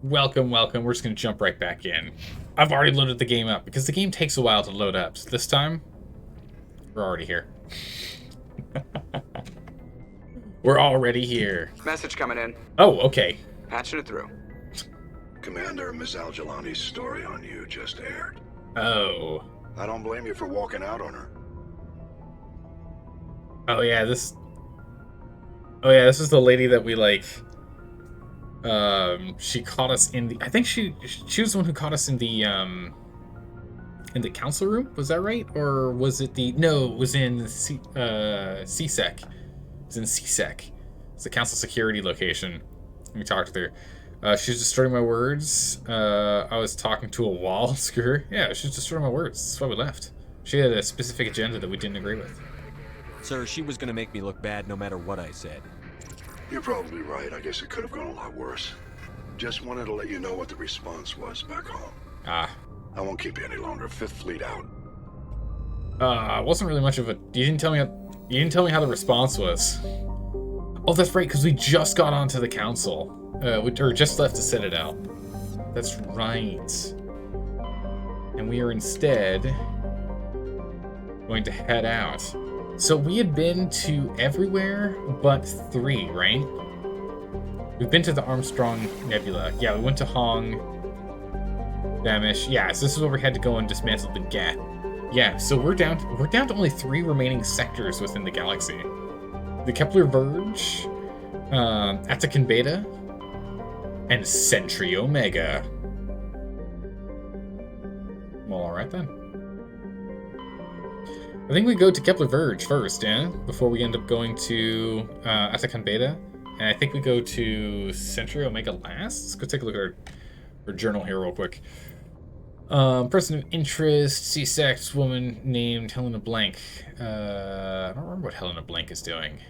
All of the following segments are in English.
Welcome, welcome. We're just going to jump right back in. I've already loaded the game up because the game takes a while to load up. So this time, we're already here. We're already here. Message coming in. Oh, okay. Patching it through. Commander, Miss Al-Jalani's story on you just aired. Oh. I don't blame you for walking out on her. Oh yeah, this is the lady that we like. She caught us in the. I think she was the one who caught us in the council room. Was that right, or was it the? No, it was in CSEC. It was in CSEC. It's the council security location. We talked to her. She was distorting my words. I was talking to a wall. Screw her. Yeah, she was distorting my words. That's why we left. She had a specific agenda that we didn't agree with. Sir, she was gonna make me look bad no matter what I said. You're probably right. I guess it could have gone a lot worse. Just wanted to let you know what the response was back home. Ah. I won't keep you any longer. Fifth Fleet out. Wasn't really much of a. You didn't tell me how the response was. Oh, that's right, because we just got onto the council. Or just left the Citadel. That's right. And we are instead going to head out. So we had been to everywhere but 3, right? We've been to the Armstrong Nebula. Yeah, we went to Hong, Bamish. Yeah, so this is where we had to go and dismantle the Geth. Yeah, so we're down to only 3 remaining sectors within the galaxy. The Kepler Verge, Attican Beta, and Sentry Omega. Well, alright then. I think we go to Kepler Verge first, yeah? Before we end up going to Attican Beta. And I think we go to Sentry Omega last. Let's go take a look at our journal here real quick. Person of interest, C-sex woman named Helena Blank. I don't remember what Helena Blank is doing.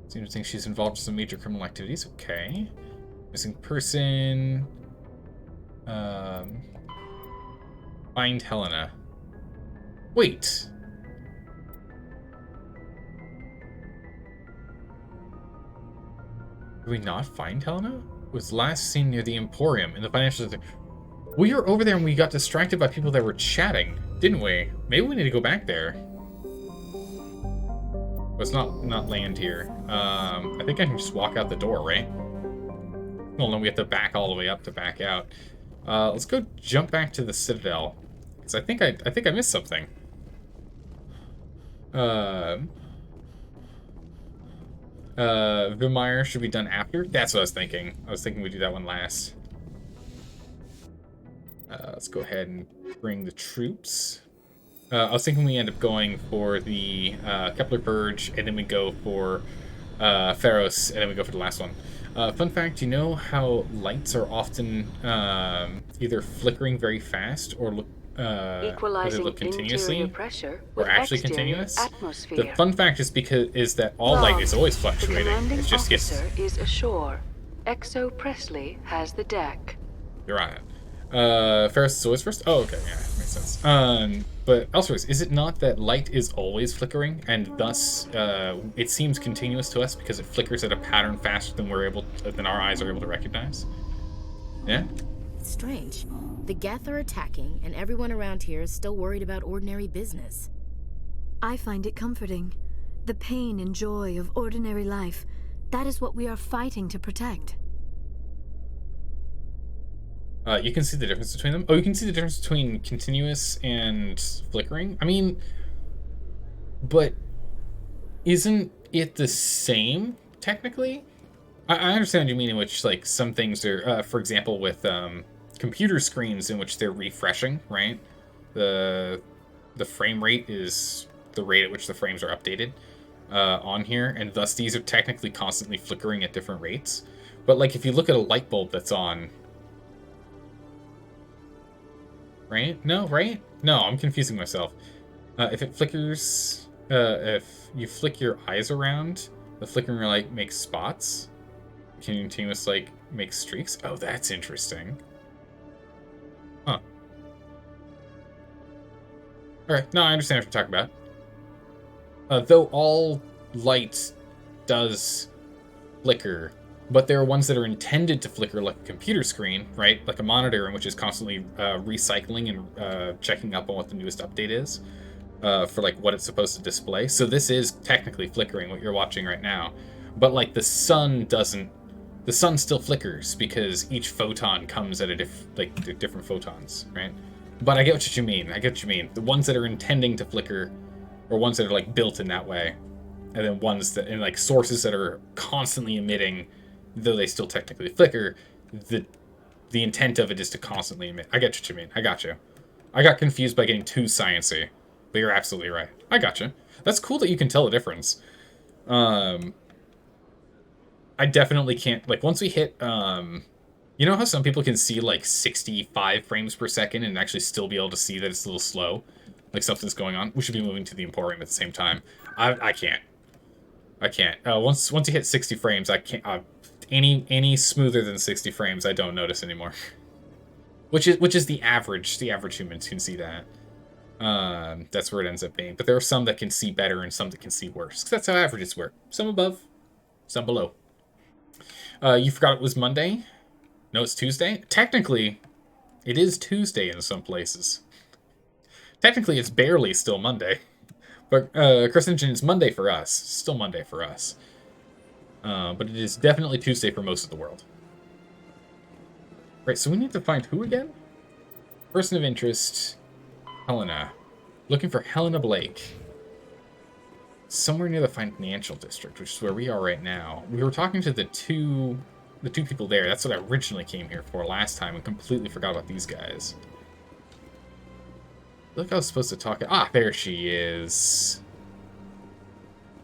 Seems to think she's involved in some major criminal activities. Okay. Missing person. Find Helena. Wait. Did we not find Helena? Was last seen near the Emporium in the financial center. We were over there and we got distracted by people that were chatting, didn't we? Maybe we need to go back there. Let's not land here. I think I can just walk out the door, right? Well, no, we have to back all the way up to back out. Let's go jump back to the Citadel. Because I think I missed something. Vimire should be done after? That's what I was thinking. I was thinking we'd do that one last. Let's go ahead and bring the troops. I was thinking we end up going for the Kepler Verge, and then we go for Pharos, and then we go for the last one. Fun fact, you know how lights are often either flickering very fast or look continuously, or actually continuous? Atmosphere. The fun fact is that all light is always fluctuating. It just gets. Is ashore. Exo Presley has the deck. You're on it. Ferris is always first? Oh, okay, yeah, makes sense. But elsewhere, is it not that light is always flickering, and thus it seems continuous to us because it flickers at a pattern faster than than our eyes are able to recognize? Yeah? It's strange. The Geth are attacking, and everyone around here is still worried about ordinary business. I find it comforting. The pain and joy of ordinary life, that is what we are fighting to protect. You can see the difference between them? Oh, you can see the difference between continuous and flickering? I mean, but isn't it the same, technically? I understand what you mean, in which, like, some things are, for example, with computer screens in which they're refreshing, right? The frame rate is the rate at which the frames are updated on here, and thus these are technically constantly flickering at different rates. But, like, if you look at a light bulb that's on... Right? No, right? No, I'm confusing myself. If it flickers... if you flick your eyes around, the flickering light makes spots. Continuous, like, makes streaks. Oh, that's interesting. Huh. Alright, no, I understand what you're talking about. Though all light does flicker But there are ones that are intended to flicker like a computer screen, right? Like a monitor, in which is constantly recycling and checking up on what the newest update is for like what it's supposed to display. So this is technically flickering what you're watching right now, but like the sun doesn't. The sun still flickers because each photon comes at a different photons, right? But I get what you mean. I get what you mean. The ones that are intending to flicker, or ones that are like built in that way, and then ones that and like sources that are constantly emitting, though they still technically flicker. The intent of it is to constantly emit. I get what you mean. I got you. I got confused by getting too sciencey, but you're absolutely right. I got you. That's cool that you can tell the difference. I definitely can't, like, once we hit, you know how some people can see, like, 65 frames per second and actually still be able to see that it's a little slow? Like, something's going on? We should be moving to the Emporium at the same time. I can't. I can't. Once you hit 60 frames, I can't, any smoother than 60 frames, I don't notice anymore. Which is the average. The average humans can see that. That's where it ends up being. But there are some that can see better and some that can see worse. 'Cause that's how averages work. Some above, some below. You forgot it was Monday? No, it's Tuesday? Technically, it is Tuesday in some places. Technically, it's barely still Monday. But Carcinogen is Monday for us. Still Monday for us. But it is definitely Tuesday for most of the world. Right, so we need to find who again? Person of interest, Helena. Looking for Helena Blake. Somewhere near the financial district, which is where we are right now. We were talking to the two people there. That's what I originally came here for last time and completely forgot about these guys. Look, I was supposed to talk. Ah, there she is.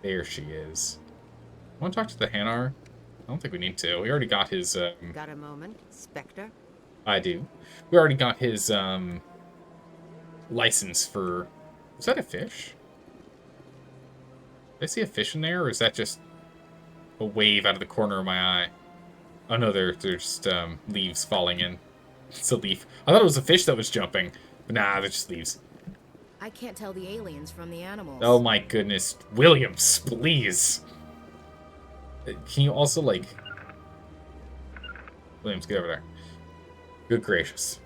There she is. Want to talk to the Hanar? I don't think we need to. We already got his. Got a moment, Spectre? I do. We already got his license for. Was that a fish? Did I see a fish in there, or is that just a wave out of the corner of my eye? Oh no, they're just leaves falling in. It's a leaf. I thought it was a fish that was jumping, but nah, they're just leaves. I can't tell the aliens from the animals. Oh my goodness. Williams, please. Can you also, like... Williams, get over there. Good gracious.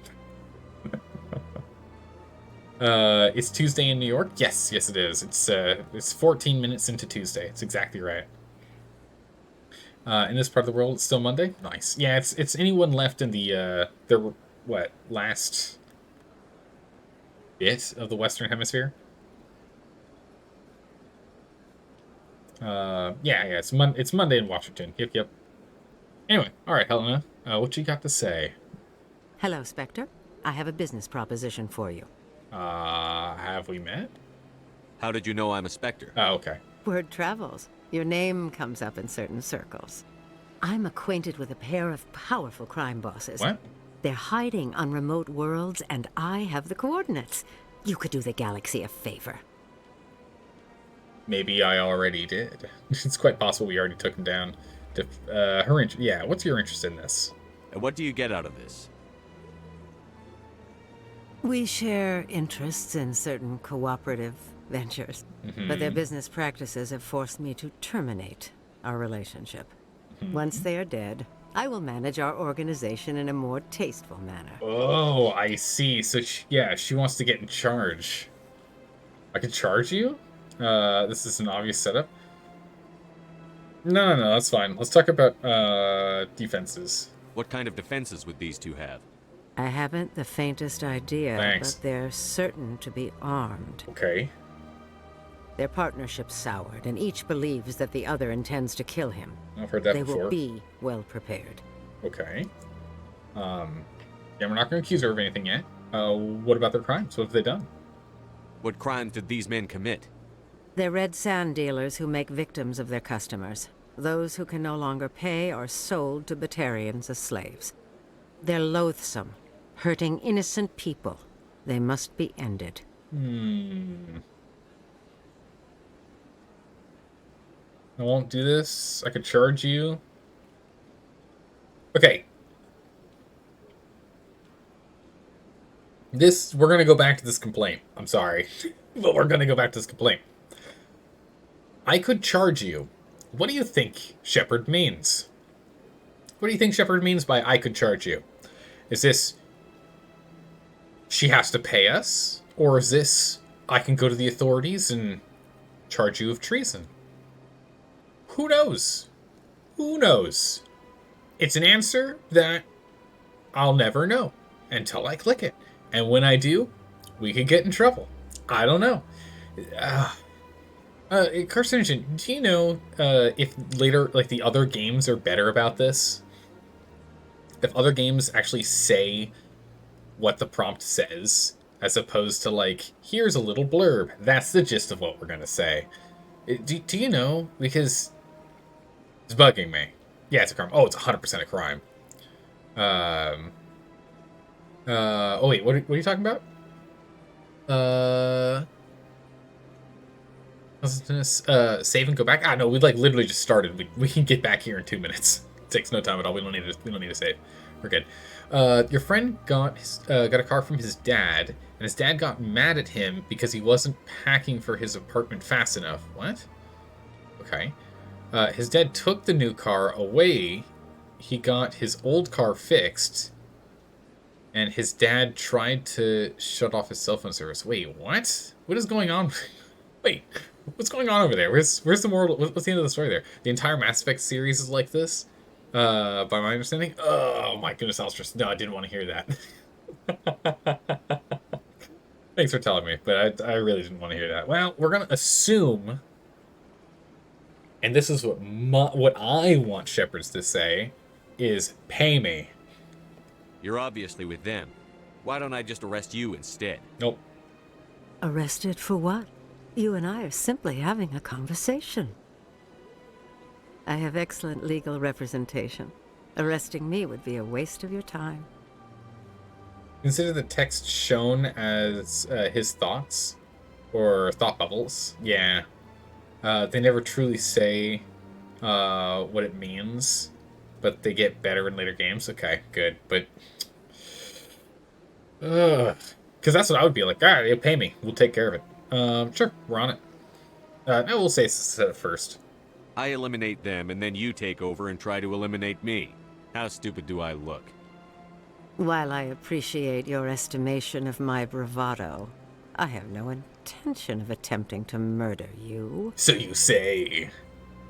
It's Tuesday in New York? Yes, yes it is. It's 14 minutes into Tuesday. It's exactly right. In this part of the world, it's still Monday? Nice. Yeah, it's anyone left in the, last bit of the Western Hemisphere? Yeah, it's Monday in Washington. Yep. Anyway, alright, Helena. What you got to say? Hello, Spectre. I have a business proposition for you. Have we met? How did you know I'm a Spectre? Oh, okay. Word travels. Your name comes up in certain circles. I'm acquainted with a pair of powerful crime bosses. What? They're hiding on remote worlds, and I have the coordinates. You could do the galaxy a favor. Maybe I already did. It's quite possible we already took him down. Yeah, what's your interest in this? And what do you get out of this? We share interests in certain cooperative ventures, but their business practices have forced me to terminate our relationship. Once they are dead, I will manage our organization in a more tasteful manner. Oh, I see. So, she wants to get in charge. I can charge you? This is an obvious setup. No, that's fine. Let's talk about, defenses. What kind of defenses would these two have? I haven't the faintest idea, Thanks. but they're certain to be armed. Okay. Their partnership's soured, and each believes that the other intends to kill him. I've heard that They before. will be well prepared. Okay. Yeah, we're not going to accuse her of anything yet. What about their crimes? What have they done? What crimes did these men commit? They're red sand dealers who make victims of their customers. Those who can no longer pay are sold to Batarians as slaves. They're loathsome, hurting innocent people. They must be ended. I won't do this. I could charge you. Okay. We're going to go back to this complaint. I'm sorry. But we're going to go back to this complaint. I could charge you. What do you think Shepherd means? What do you think Shepard means by I could charge you? Is this she has to pay us? Or is this I can go to the authorities and charge you of treason? Who knows? Who knows? It's an answer that I'll never know until I click it. And when I do, we could get in trouble. I don't know. Carcinogen, do you know if later, like, the other games are better about this? If other games actually say what the prompt says, as opposed to, like, here's a little blurb. That's the gist of what we're going to say. Do you know? Because it's bugging me. Yeah, it's a crime. Oh, it's 100% a crime. Oh, wait, what are you talking about? Save and go back? Ah, no, we like literally just started. We can get back here in 2 minutes. It takes no time at all. We don't need to save. We're good. Your friend got a car from his dad, and his dad got mad at him because he wasn't packing for his apartment fast enough. What? Okay. His dad took the new car away. He got his old car fixed, and his dad tried to shut off his cell phone service. Wait, what? What is going on? Wait, what's going on over there? Where's the moral? What's the end of the story there? The entire Mass Effect series is like this, by my understanding. Oh my goodness, Alstress. No, I didn't want to hear that. Thanks for telling me, but I really didn't want to hear that. Well, we're gonna assume, and this is what I want Shepherds to say, is pay me. You're obviously with them. Why don't I just arrest you instead? Nope. Arrested for what? You and I are simply having a conversation. I have excellent legal representation. Arresting me would be a waste of your time. Consider the text shown as his thoughts or thought bubbles. Yeah. They never truly say what it means, but they get better in later games. Okay, good. But because that's what I would be like. All right, you pay me. We'll take care of it. Sure, we're on it. No, we'll say first. I eliminate them, and then you take over and try to eliminate me. How stupid do I look? While I appreciate your estimation of my bravado, I have no intention of attempting to murder you. So you say.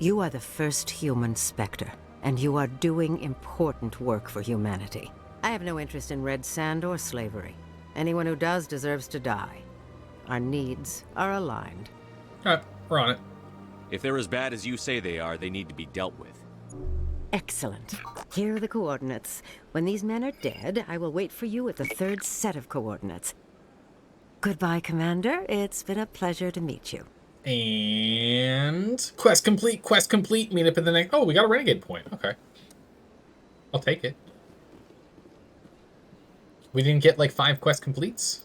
You are the first human Spectre, and you are doing important work for humanity. I have no interest in red sand or slavery. Anyone who does deserves to die. Our needs are aligned. Alright, we're on it. If they're as bad as you say they are, they need to be dealt with. Excellent. Here are the coordinates. When these men are dead, I will wait for you at the third set of coordinates. Goodbye, Commander. It's been a pleasure to meet you. And quest complete, quest complete. Meet up in the next. Oh, we got a renegade point. Okay. I'll take it. We didn't get like 5 quest completes?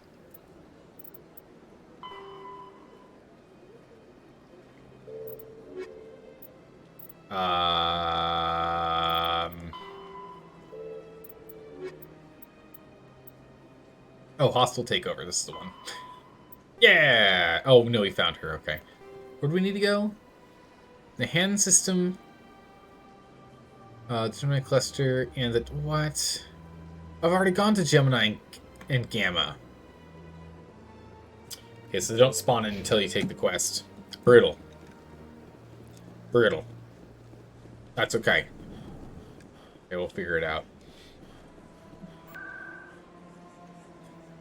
Oh, hostile takeover. This is the one. Yeah! Oh, no, we found her. Okay. Where do we need to go? The hand system. Gemini cluster and the... What? I've already gone to Gemini and Gamma. Okay, so they don't spawn in until you take the quest. Brutal. Brutal. That's okay. Okay, we'll figure it out.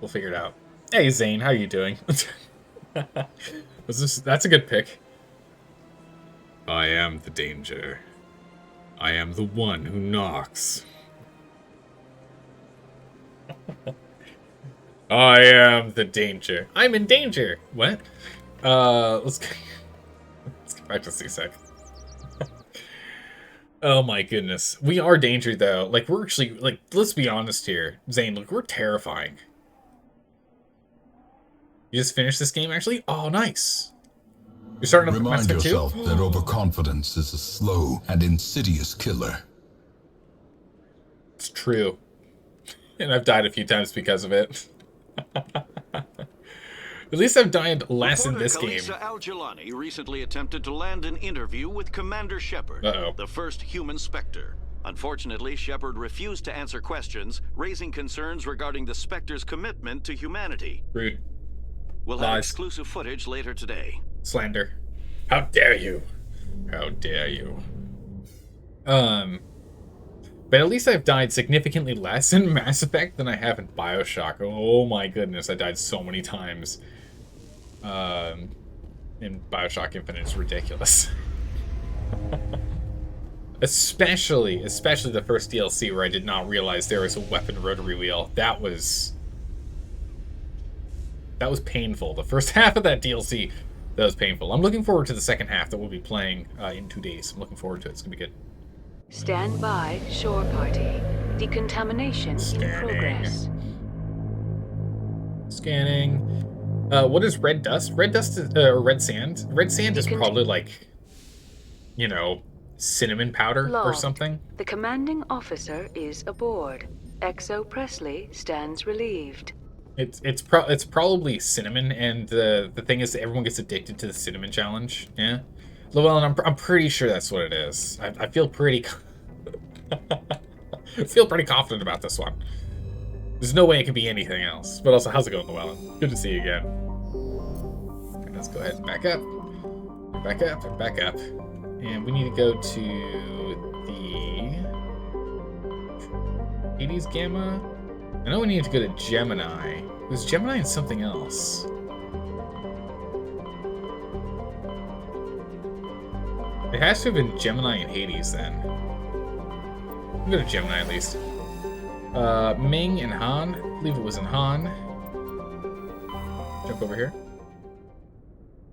We'll figure it out. Hey, Zane, how you doing? That's a good pick. I am the danger. I am the one who knocks. I am the danger. I'm in danger. What? Let's go back to C-Sec. Oh my goodness. We are danger though. Like, we're actually, like, let's be honest here. Zane, look, we're terrifying. You just finished this game, actually? Oh, nice. You're starting to remind yourself that overconfidence is a slow and insidious killer. It's true. And I've died a few times because of it. At least I've died less in this game. Kalisa Al-Jilani recently attempted to land an interview with Commander Shepard, the first human Spectre. Unfortunately, Shepard refused to answer questions, raising concerns regarding the Spectre's commitment to humanity. Rude. We'll have Lies. exclusive footage later today. Slander. How dare you? How dare you? But at least I've died significantly less in Mass Effect than I have in BioShock. Oh my goodness, I died so many times. In BioShock Infinite, it's ridiculous. especially the first DLC where I did not realize there was a weapon rotary wheel. That was painful. The first half of that DLC, that was painful. I'm looking forward to the second half that we'll be playing in 2 days. I'm looking forward to it. It's gonna be good. Stand by, shore party. Decontamination in progress. Scanning. What is red dust? Red dust is, or red sand? Red sand is probably like, you know, cinnamon powder or something. The commanding officer is aboard. XO Presley stands relieved. It's probably cinnamon, and the thing is that everyone gets addicted to the cinnamon challenge. Yeah. Llewellyn, I'm pretty sure that's what it is. I feel pretty pretty confident about this one. There's no way it could be anything else. But also, how's it going, Llewellyn? Good to see you again. Okay, let's go ahead and back up. Back up, and back up. And we need to go to the Hades Gamma. I know we need to go to Gemini. Was Gemini and something else? It has to have been Gemini and Hades then. We'll go to Gemini at least. Ming and Han. I believe it was in Han. Jump over here.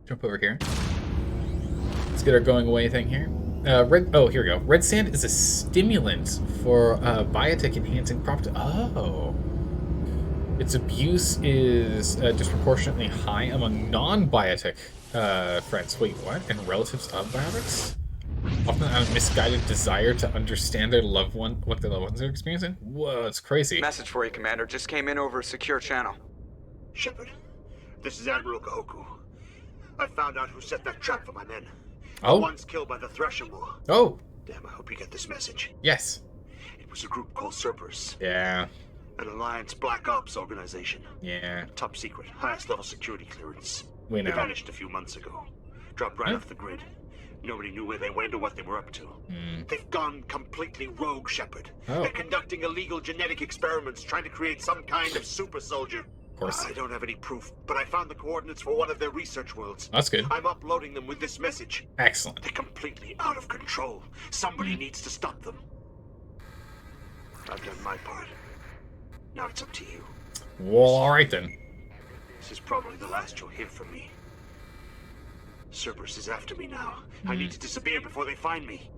Jump over here. Let's get our going away thing here. Oh, here we go. Red sand is a stimulant for biotech enhancing property. Oh. Its abuse is disproportionately high among non-biotech friends. Wait, what? And relatives of biotics? Often out of misguided desire to understand their loved one, what their loved ones are experiencing? Whoa, it's crazy. Message for you, Commander. Just came in over a secure channel. Shepard, this is Admiral Kahoku. I found out who set that trap for my men. Oh? The ones killed by the Thresher War. Oh. Damn, I hope you get this message. Yes. It was a group called Cerberus. Yeah. An Alliance Black Ops organization. Yeah. Top secret, highest level security clearance. We know. They vanished a few months ago. Dropped right off the grid. Nobody knew where they went or what they were up to. They've gone completely rogue, Shepard. Oh. They're conducting illegal genetic experiments, trying to create some kind of super soldier. Of course. I don't have any proof, but I found the coordinates for one of their research worlds. That's good. I'm uploading them with this message. Excellent. They're completely out of control. Somebody needs to stop them. I've done my part. Now it's up to you. Well, alright then. This is probably the last you'll hear from me. Cerberus is after me now. I need to disappear before they find me.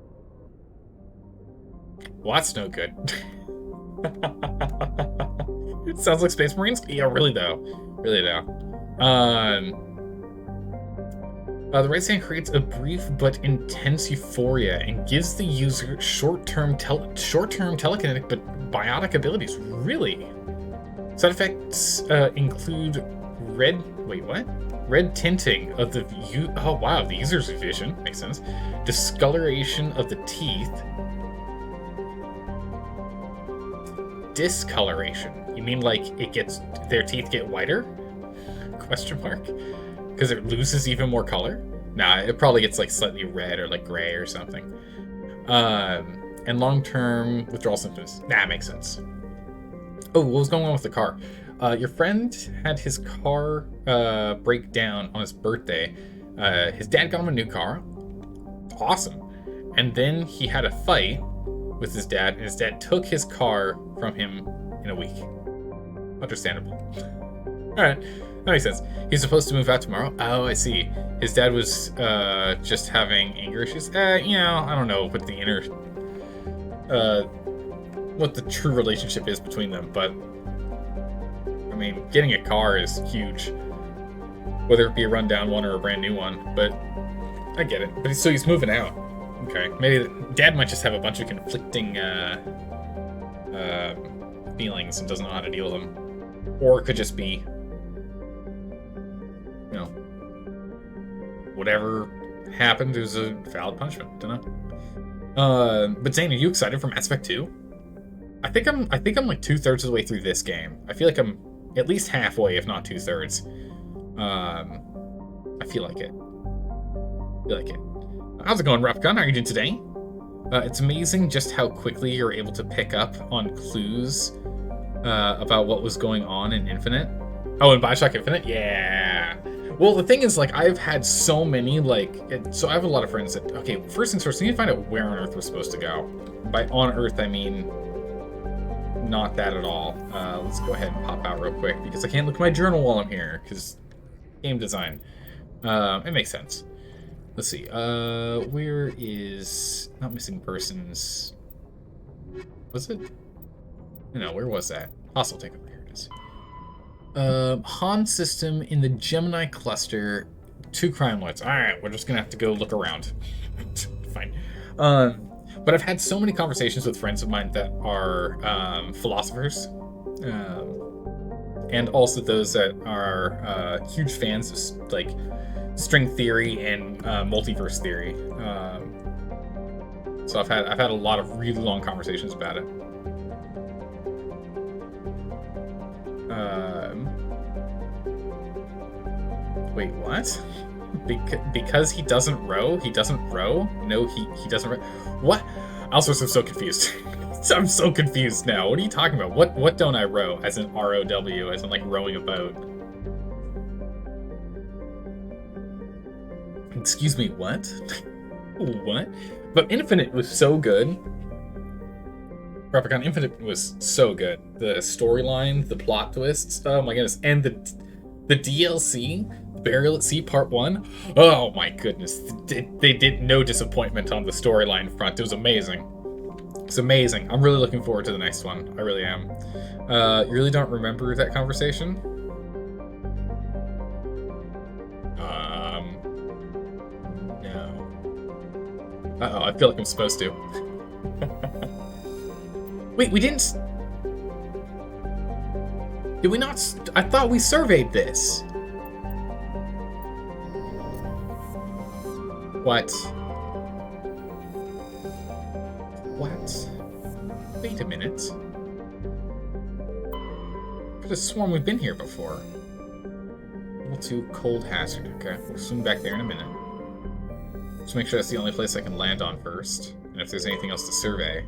Well, that's no good. It sounds like Space Marines? Yeah, really though. Really though. The red sand creates a brief but intense euphoria and gives the user short-term telekinetic but biotic abilities. Really? Side effects include red tinting of the the user's vision. Makes sense. Discoloration of the teeth. Discoloration. You mean like their teeth get whiter? Question mark. Because it loses even more color? Nah, it probably gets like slightly red or like gray or something. And long-term withdrawal symptoms. Nah, makes sense. Oh, what was going on with the car? Your friend had his car break down on his birthday. His dad got him a new car. Awesome. And then he had a fight with his dad, and his dad took his car from him in a week. Understandable. Alright, that makes sense. He's supposed to move out tomorrow. Oh, I see. His dad was just having anger issues. I don't know what the what the true relationship is between them, but I mean, getting a car is huge. Whether it be a rundown one or a brand new one, but I get it. But so he's moving out. Okay, maybe Dad might just have a bunch of conflicting feelings and doesn't know how to deal with them, or it could just be, whatever happened is a valid punishment. Don't know. But Zane, are you excited for Mass Effect 2? I think I'm like 2/3 of the way through this game. I feel like I'm at least halfway, if not 2/3. I feel like it. How's it going, Repcon? How are you doing today? It's amazing just how quickly you're able to pick up on clues about what was going on in Infinite. Oh, in Bioshock Infinite? Yeah. Well, the thing is, like, I've had so many, like, so I have a lot of friends that, okay, first things first, we need to find out where on Earth we're supposed to go. By on Earth, I mean not that at all. Let's go ahead and pop out real quick, because I can't look at my journal while I'm here, because game design. It makes sense. Let's see, where is, not missing persons, was it? No, where was that? Hostile takeover, here it is. Han system in the Gemini cluster, 2 crime lords. Alright, we're just gonna have to go look around. Fine. But I've had so many conversations with friends of mine that are philosophers, and also those that are huge fans of like string theory and multiverse theory. So I've had a lot of really long conversations about it. Wait, what? Because he doesn't row? He doesn't row? No, he doesn't row. What? Also, I'm so confused. I'm so confused now. What are you talking about? What don't I row? As in R-O-W, as in like rowing a boat. Excuse me, what? What? But Infinite was so good. Replicon Infinite was so good. The storyline, the plot twists, oh my goodness. And the DLC, Burial at Sea Part 1, oh my goodness. They did no disappointment on the storyline front. It was amazing. It's amazing. I'm really looking forward to the next one. I really am. You really don't remember that conversation? No. Uh-oh, I feel like I'm supposed to. Wait, we didn't... Did we not... I thought we surveyed this. What? What? Wait a minute. I could have sworn we've been here before. Level 2 Cold Hazard. Okay, we'll swing back there in a minute. Just make sure that's the only place I can land on first. And if there's anything else to survey.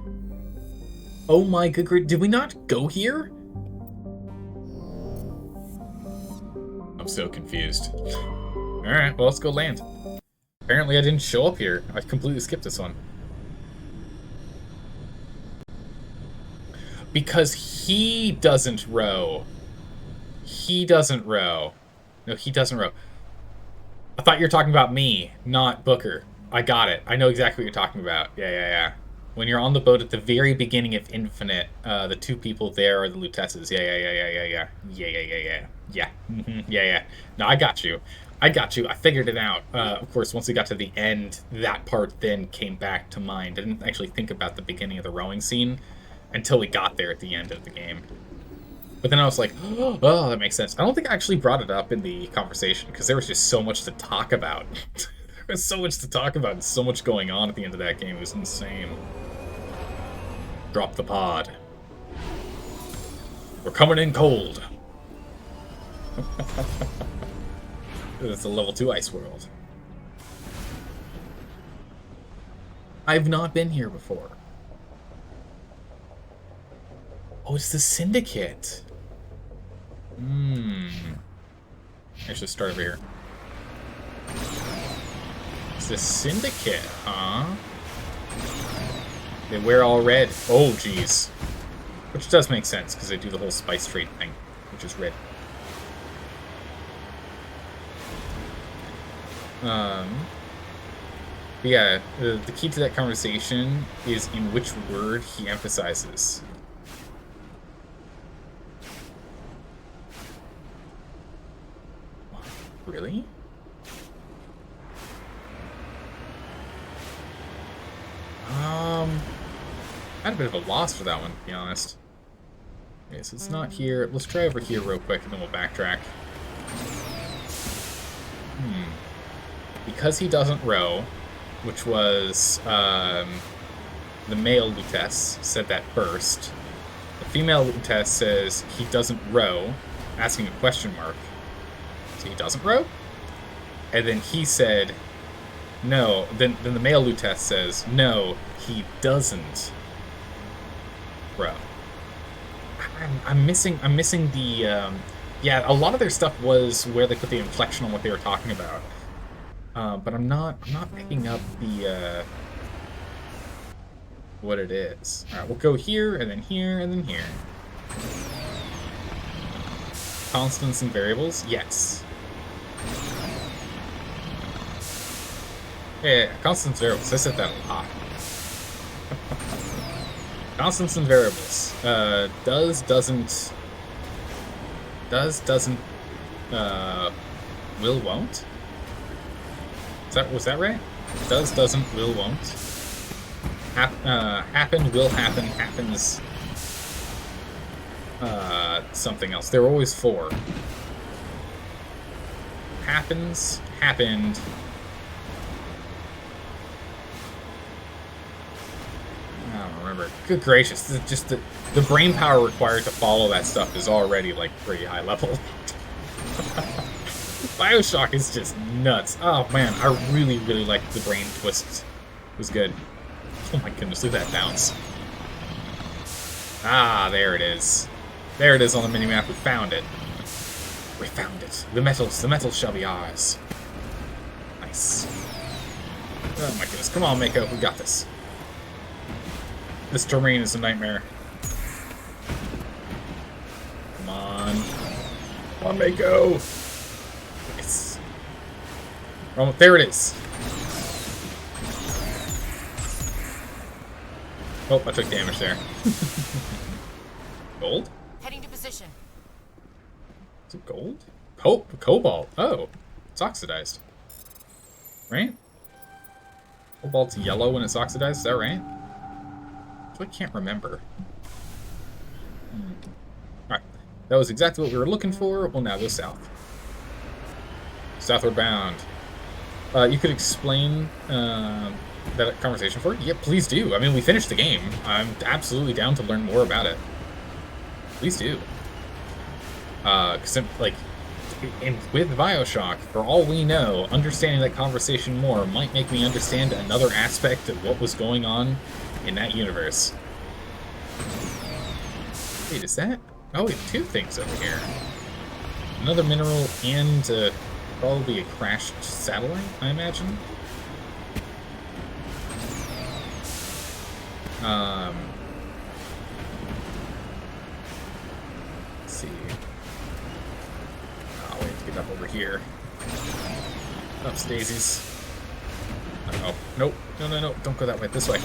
Oh my good grief, did we not go here? I'm so confused. Alright, well, let's go land. Apparently I didn't show up here. I completely skipped this one. Because he doesn't row. He doesn't row. No, he doesn't row. I thought you were talking about me, not Booker. I got it. I know exactly what you're talking about. Yeah. When you're on the boat at the very beginning of Infinite, the 2 people there are the Lutesses. Yeah. No, I got you. I figured it out. Of course, once we got to the end, that part then came back to mind. I didn't actually think about the beginning of the rowing scene until we got there at the end of the game. But then I was like, oh, that makes sense. I don't think I actually brought it up in the conversation because there was just so much to talk about. There was so much to talk about and so much going on at the end of that game. It was insane. Drop the pod. We're coming in cold. It's a level 2 ice world. I've not been here before. Oh, it's the Syndicate. I should start over here. It's the Syndicate, huh? They wear all red. Oh, jeez. Which does make sense, because they do the whole spice trade thing, which is red. Yeah, the key to that conversation is in which word he emphasizes. Really? I had a bit of a loss for that one, to be honest. Okay, so it's not here. Let's try over here real quick, and then we'll backtrack. Because he doesn't row, which was the male Lutece said that first. The female Lutece says he doesn't row, asking a question mark. So he doesn't row? And then he said, no. Then the male Lutece says, no, he doesn't row. I'm missing the, yeah, a lot of their stuff was where they put the inflection on what they were talking about. But I'm not picking up the, what it is. Alright, we'll go here, and then here, and then here. Constants and variables? Yes. Yeah, constants and variables. I said that a lot. Constants and variables. Does, doesn't, will, won't? Was that right? Does, doesn't, will, won't. Happened, will happen, happens, something else. There were always 4. Happens, happened. I don't remember. Good gracious, just the brain power required to follow that stuff is already, like, pretty high level. Bioshock is just nuts. Oh, man, I really, really liked the brain twist. It was good. Oh my goodness, look at that bounce. Ah, there it is. There it is on the minimap. We found it. We found it. The metals shall be ours. Nice. Oh my goodness. Come on, Mako. We got this. This terrain is a nightmare. Come on. Come on, Mako. Nice. Oh, there it is. Oh, I took damage there. Gold? Heading to position. Is it gold? Cobalt. Oh, it's oxidized. Right? Cobalt's yellow when it's oxidized, is that right? I can't remember. Alright, that was exactly what we were looking for. We'll now go south. Southward bound. You could explain that conversation for it? Yeah, please do. I mean, we finished the game. I'm absolutely down to learn more about it. Please do. Because, like, with Bioshock, for all we know, understanding that conversation more might make me understand another aspect of what was going on in that universe. Wait, is that? Oh, we have 2 things over here. Another mineral and probably a crashed satellite, I imagine. Let's see. Oh, we have to get up over here. Up, Stasies. Uh-oh. Nope. No, no, no. Don't go that way. This way.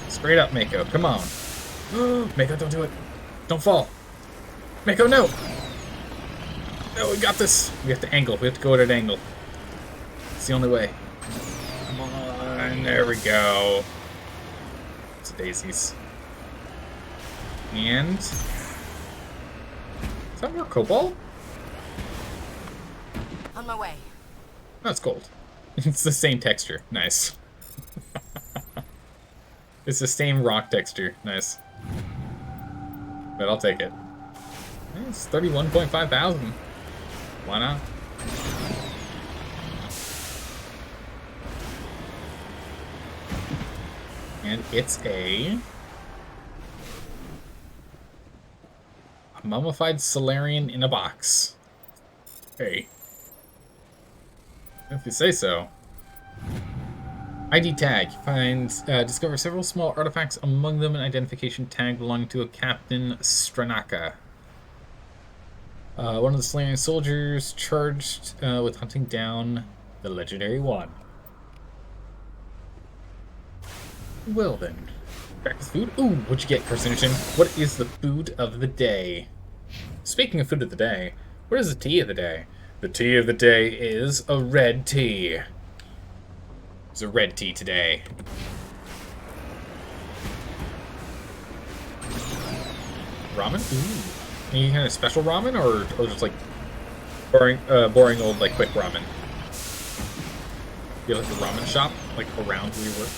Straight up, Mako. Come on. Mako, don't do it. Don't fall. Mako, no! No, we got this. We have to angle. We have to go at an angle. It's the only way. Come on. There we go. It's daisies. And... is that more cobalt? On my way. No, it's gold. It's the same texture. Nice. It's the same rock texture. Nice. But I'll take it. It's 31.5 thousand. Why not? And it's a mummified Solarian in a box. Hey. If you say so. ID tag. Discover several small artifacts, among them an identification tag belonging to a Captain Stranaka. One of the Solarian soldiers charged with hunting down the legendary one. Well then. Breakfast food? Ooh, what'd you get, Carcinogen? What is the food of the day? Speaking of food of the day, what is the tea of the day? The tea of the day is a red tea. There's a red tea today. Ramen? Ooh. Any kind of special ramen, or just like boring old like quick ramen? You have like a ramen shop like around where you work?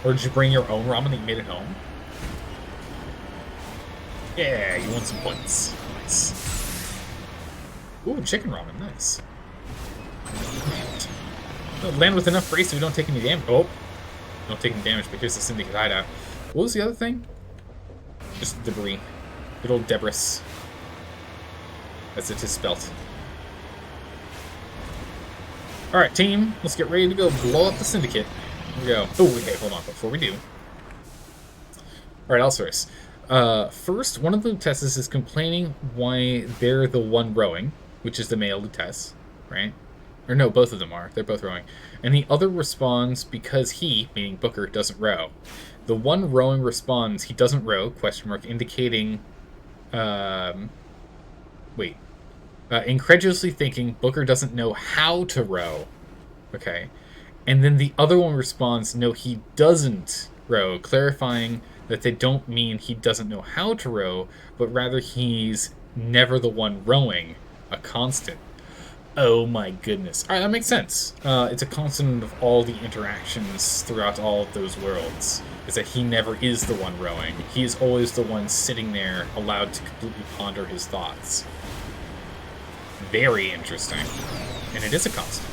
Or did you bring your own ramen that you made at home? Yeah, you want some points. Nice. Ooh, chicken ramen, nice. Land with enough brace so we don't take any damage. Oh, don't take any damage, but here's the Syndicate hideout. What was the other thing? Just debris. Good old debris. As it is spelt. Alright, team, let's get ready to go blow up the Syndicate. Here we go. Oh, okay, hold on, before we do. Alright, Alcerus. First, one of the Lutesses is complaining why they're the one rowing, which is the male Lutess, right? Or no, both of them are. They're both rowing. And the other responds because he, meaning Booker, doesn't row. The one rowing responds he doesn't row, question mark, indicating... incredulously thinking Booker doesn't know how to row. Okay. And then the other one responds, no, he doesn't row, clarifying that they don't mean he doesn't know how to row, but rather he's never the one rowing, a constant. Oh my goodness. Alright, that makes sense. It's a constant of all the interactions throughout all of those worlds, is that he never is the one rowing. He is always the one sitting there, allowed to completely ponder his thoughts. Very interesting. And it is a constant.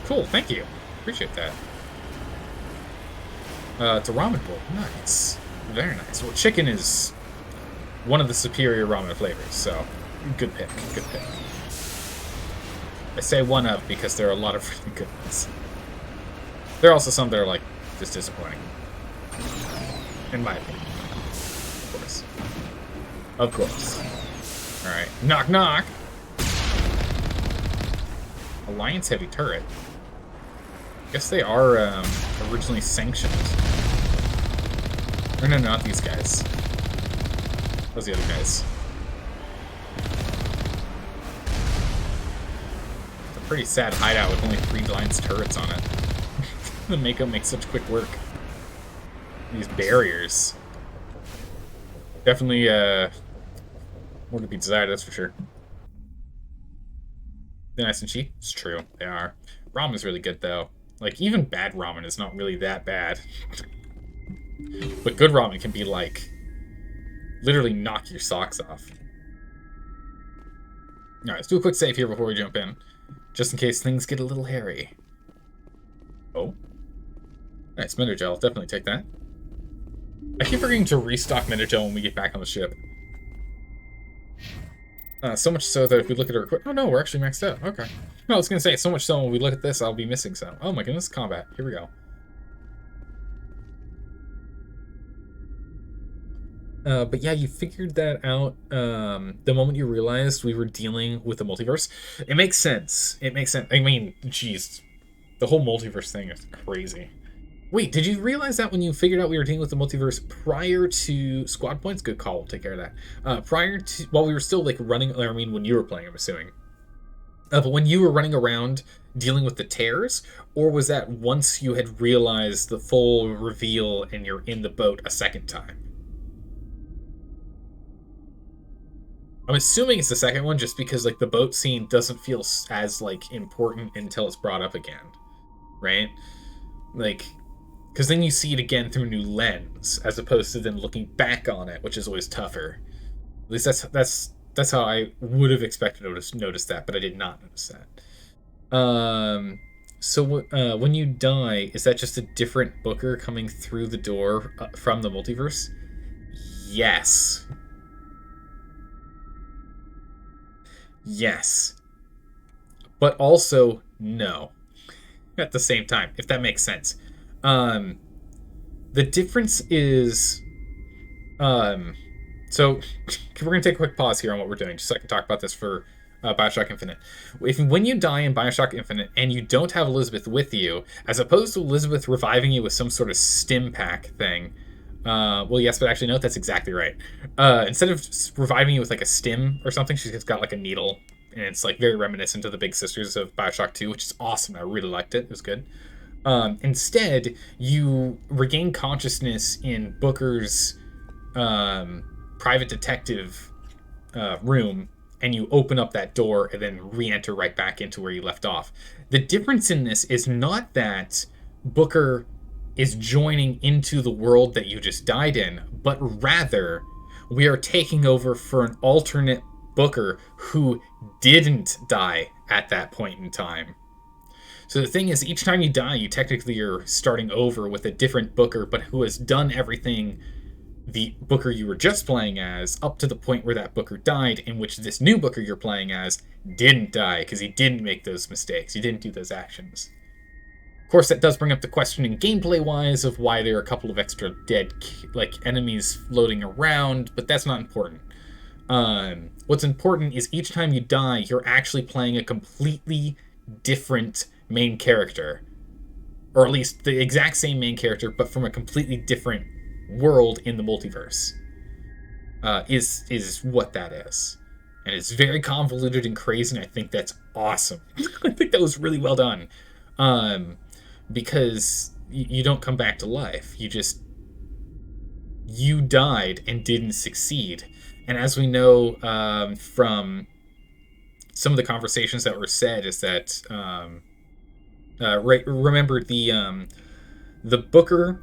Cool, thank you. Appreciate that. It's a ramen bowl. Nice. Very nice. Well, chicken is one of the superior ramen flavors, so good pick. Good pick. I say one of because there are a lot of really good ones. There are also some that are, like, just disappointing. In my opinion. Of course. Of course. Alright. Knock, knock! Alliance Heavy Turret. I guess they are originally sanctioned. Or no, not these guys. Those are the other guys. It's a pretty sad hideout with only 3 Alliance turrets on it. The makeup makes such quick work. These barriers. Definitely more to be desired, that's for sure. They're nice and cheap. It's true, they are. Ramen's really good though. Like, even bad ramen is not really that bad. But good ramen can be, like, literally knock your socks off. Alright, let's do a quick save here before we jump in. Just in case things get a little hairy. Oh. Nice, Mendogel. Definitely take that. I keep forgetting to restock Mendogel when we get back on the ship. So much so that if we look at our equipment... Oh no, we're actually maxed out. Okay. No, I was going to say, so much so when we look at this, I'll be missing some. Oh my goodness, combat. Here we go. But yeah, you figured that out the moment you realized we were dealing with the multiverse. It makes sense. It makes sense. I mean, jeez. The whole multiverse thing is crazy. Wait, did you realize that when you figured out we were dealing with the multiverse prior to squad points? Good call, we'll take care of that. Prior to, while we were still like running, I mean when you were playing, I'm assuming. But when you were running around dealing with the tears, or was that once you had realized the full reveal and you're in the boat a second time? I'm assuming it's the second one just because like the boat scene doesn't feel as like important until it's brought up again, right? Like, because then you see it again through a new lens, as opposed to then looking back on it, which is always tougher. At least that's how I would have expected to notice that, but I did not notice that. So when you die, is that just a different Booker coming through the door from the multiverse? Yes. Yes. But also, no. At the same time, if that makes sense. The difference is, so we're going to take a quick pause here on what we're doing, just so I can talk about this for Bioshock Infinite. When you die in Bioshock Infinite and you don't have Elizabeth with you, as opposed to Elizabeth reviving you with some sort of stim pack thing, well, yes, but actually, no, that's exactly right. Instead of reviving you with like a stim or something, she's got like a needle, and it's like very reminiscent of the Big Sisters of Bioshock 2, which is awesome. I really liked it. It was good. Instead, you regain consciousness in Booker's private detective room, and you open up that door and then re-enter right back into where you left off. The difference in this is not that Booker is joining into the world that you just died in, but rather we are taking over for an alternate Booker who didn't die at that point in time. So the thing is, each time you die, you technically are starting over with a different Booker, but who has done everything the Booker you were just playing as up to the point where that Booker died, in which this new Booker you're playing as didn't die because he didn't make those mistakes. He didn't do those actions. Of course, that does bring up the question in gameplay-wise of why there are a couple of extra dead enemies floating around, but that's not important. What's important is each time you die, you're actually playing a completely different main character. Or at least the exact same main character, but from a completely different world in the multiverse. Is what that is. And it's very convoluted and crazy, and I think that's awesome. I think that was really well done. Because you don't come back to life. You died and didn't succeed. And as we know from some of the conversations that were said, is that remember the Booker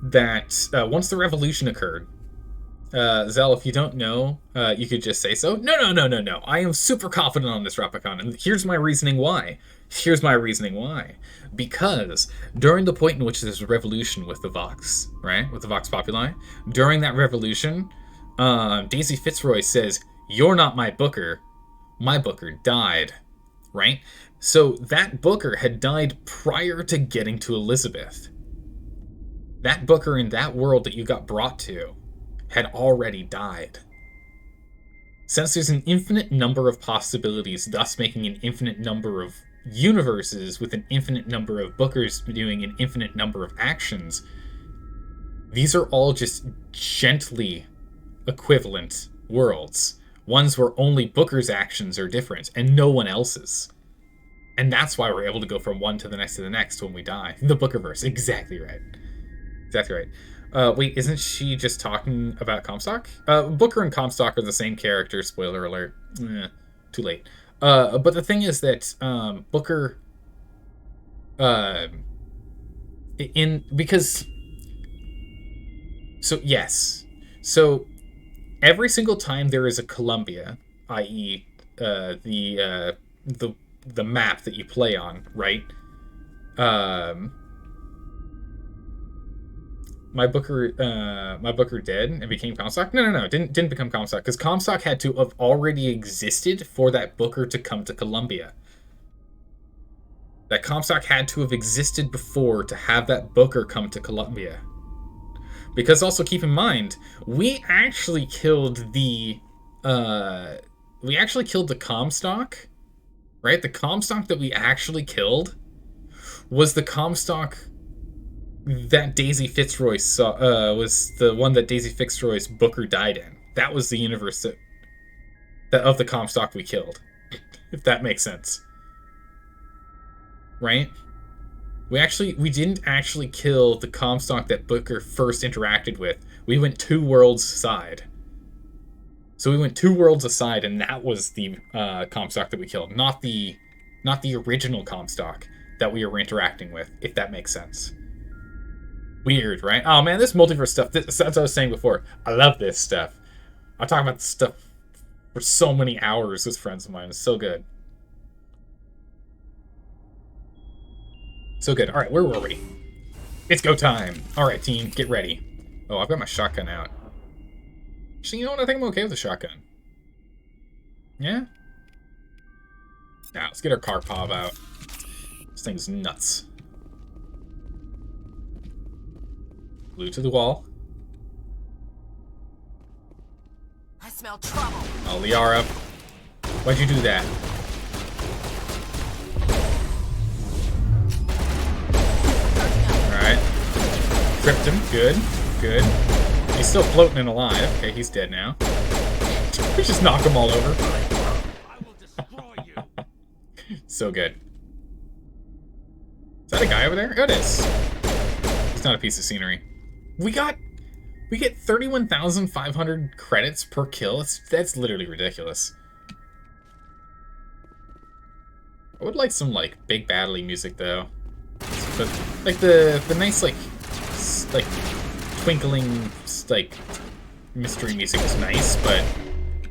that once the revolution occurred, Zell, if you don't know, you could just say so. No. I am super confident on this, Rapicon, and here's my reasoning why. Because during the point in which there's a revolution with the Vox, right? With the Vox Populi, during that revolution, Daisy Fitzroy says, "You're not my Booker. My Booker died." Right? So that Booker had died prior to getting to Elizabeth. That Booker in that world that you got brought to had already died. Since there's an infinite number of possibilities, thus making an infinite number of universes with an infinite number of Bookers doing an infinite number of actions, these are all just gently equivalent worlds. Ones where only Booker's actions are different and no one else's. And that's why we're able to go from one to the next when we die. The Bookerverse. Exactly right. Wait, isn't she just talking about Comstock? Booker and Comstock are the same character. Spoiler alert. Too late. But the thing is that Booker... So, yes. So, every single time there is a Columbia, i.e. the map that you play on, right? My Booker dead and became Comstock? No. Didn't become Comstock, because Comstock had to have already existed for that Booker to come to Columbia. That Comstock had to have existed before to have that Booker come to Columbia. Because also keep in mind, we actually killed the Comstock, right? The Comstock that we actually killed was the Comstock that Daisy Fitzroy saw, was the one that Daisy Fitzroy's Booker died in. That was the universe that of the Comstock we killed, if that makes sense. Right? We didn't actually kill the Comstock that Booker first interacted with. We went 2 worlds aside. So we went 2 worlds aside, and that was the Comstock that we killed, not the original Comstock that we were interacting with, if that makes sense. Weird, right? Oh man, this multiverse stuff, that's what I was saying before. I love this stuff. I talk about this stuff for so many hours with friends of mine. It's so good. So good. Alright, where were we? It's go time. Alright, team, get ready. Oh, I've got my shotgun out. Actually, you know what? I think I'm okay with the shotgun. Yeah? Now, let's get our car pop out. This thing's nuts. Glue to the wall. I smell trouble. Oh, Liara. Why'd you do that? Alright. Tripped him. Good. He's still floating and alive. Okay, he's dead now. We just knock him all over. I will destroy you. So good. Is that a guy over there? Oh, it is. It's not a piece of scenery. We get 31,500 credits per kill. That's literally ridiculous. I would like some, like, big battle-y music, though. Let's but like the nice like twinkling like mystery music is nice, but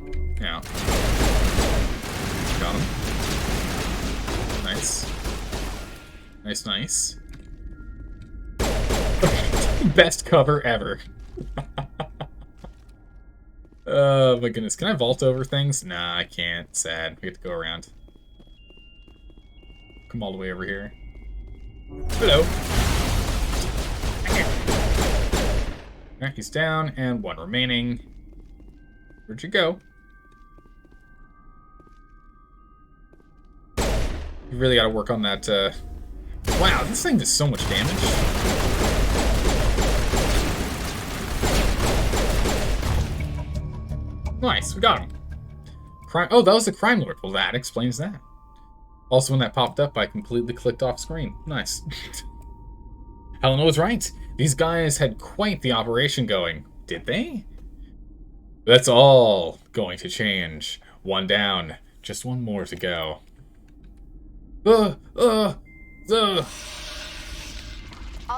you know. Got him. Nice. Nice. Best cover ever. Oh my goodness. Can I vault over things? Nah, I can't. Sad. We have to go around. Come all the way over here. Hello. Alright, he's down, and one remaining. Where'd you go? You really gotta work on that, Wow, this thing does so much damage. Nice, we got him. Crime. Oh, that was the crime lord. Well, that explains that. Also, when that popped up, I completely clicked off screen. Nice. Helena was right. These guys had quite the operation going. Did they? That's all going to change. One down. Just one more to go. All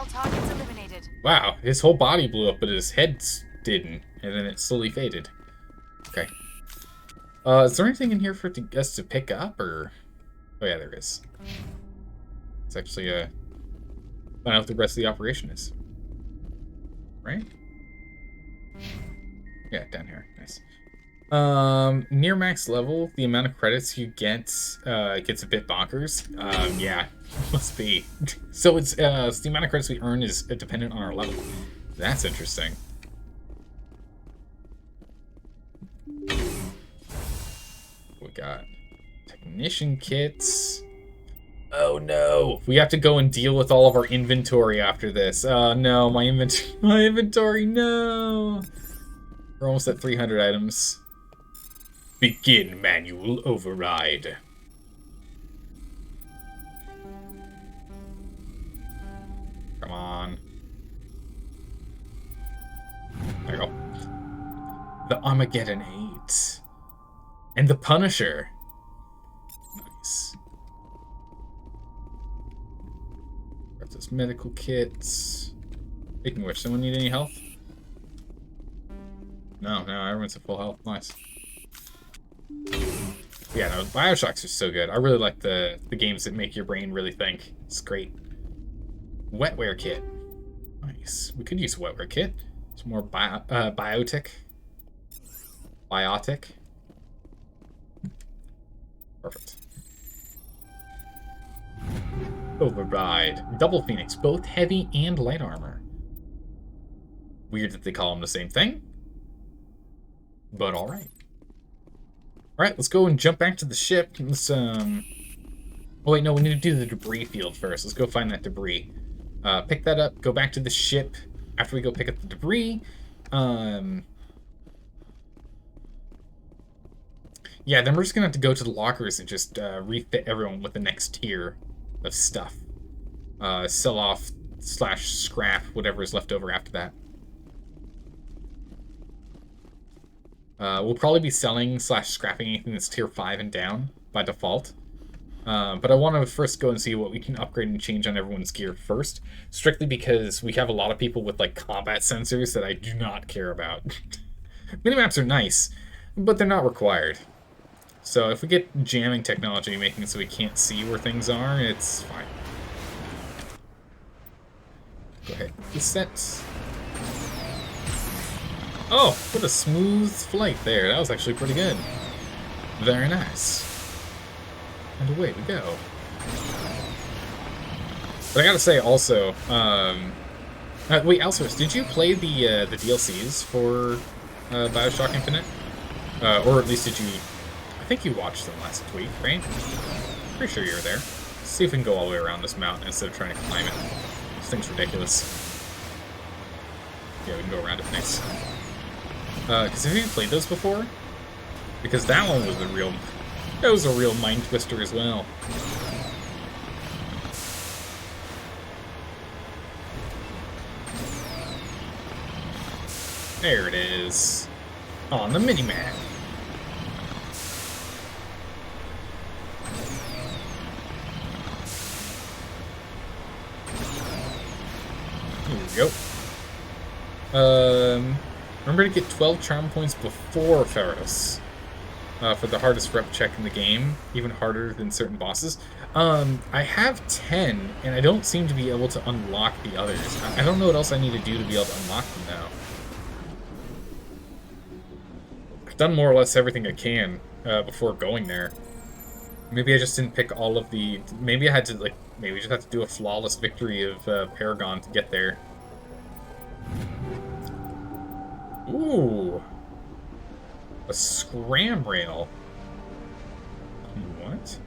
targets eliminated. Wow, his whole body blew up, but his head didn't. And then it slowly faded. Okay. Is there anything in here for us to pick up, or... Oh yeah, there is. It's actually, find out what the rest of the operation is. Right? Yeah, down here. Nice. Near max level, the amount of credits you get, gets a bit bonkers. Yeah, must be. So it's the amount of credits we earn is dependent on our level. That's interesting. We got technician kits. Oh no, we have to go and deal with all of our inventory after this. Oh no, my inventory, no. We're almost at 300 items. Begin manual override. Come on. There you go. The Armageddon 8. And the Punisher. Nice. Got those medical kits. Speaking of which, someone need any health? No, everyone's at full health. Nice. Yeah, no, Bioshocks are so good. I really like the games that make your brain really think. It's great. Wetware kit. Nice. We could use a wetware kit. It's more biotic. Biotic. Perfect. Override. Double Phoenix. Both heavy and light armor. Weird that they call them the same thing. But alright. Alright, let's go and jump back to the ship. Let's, Oh wait, no, we need to do the debris field first. Let's go find that debris. Pick that up, go back to the ship. After we go pick up the debris, yeah, then we're just gonna have to go to the lockers and just refit everyone with the next tier of stuff. Sell off / scrap whatever is left over after that. We'll probably be selling / scrapping anything that's tier 5 and down by default. But I want to first go and see what we can upgrade and change on everyone's gear first, strictly because we have a lot of people with like combat sensors that I do not care about. Minimaps are nice, but they're not required. So if we get jamming technology making it so we can't see where things are, it's fine. Go ahead. Reset. Oh, what a smooth flight there. That was actually pretty good. Very nice. And away we go. But I gotta say also, wait, Alcers, did you play the DLCs for Bioshock Infinite? Or at least did you... I think you watched them last week, right? Pretty sure you were there. Let's see if we can go all the way around this mountain instead of trying to climb it. This thing's ridiculous. Yeah, we can go around it. Nice. Because have you played those before? Because that one was a real... That was a real mind twister as well. There it is. On the mini-map. go. Remember to get 12 charm points before Pharos. For the hardest rep check in the game, even harder than certain bosses. I have 10, and I don't seem to be able to unlock the others. I don't know what else I need to do to be able to unlock them now. I've done more or less everything I can before going there. Maybe I just didn't pick all of the... Maybe I had to, like, maybe just have to do a flawless victory of Paragon to get there. Ooh. A scram rail. What?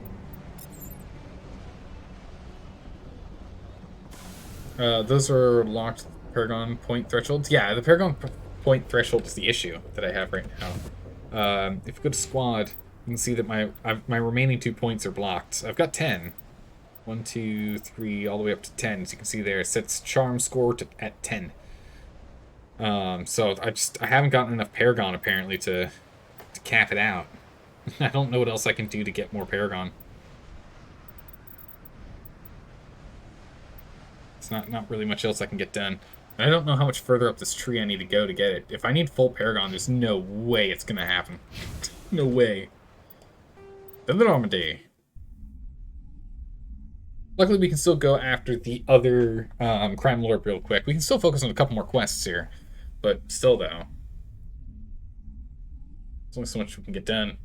Those are locked Paragon point thresholds. Yeah, the Paragon point threshold is the issue that I have right now. If you go to squad, you can see that my remaining 2 points are blocked. I've got 10. 1, 2, 3, all the way up to 10. As you can see there, it sets charm score at 10. So I haven't gotten enough Paragon apparently to cap it out. I don't know what else I can do to get more Paragon. It's not really much else I can get done. And I don't know how much further up this tree I need to go to get it. If I need full Paragon, there's no way it's gonna happen. No way. The Normandy. Luckily, we can still go after the other Crime Lord real quick. We can still focus on a couple more quests here. But still, though. There's only so much we can get done.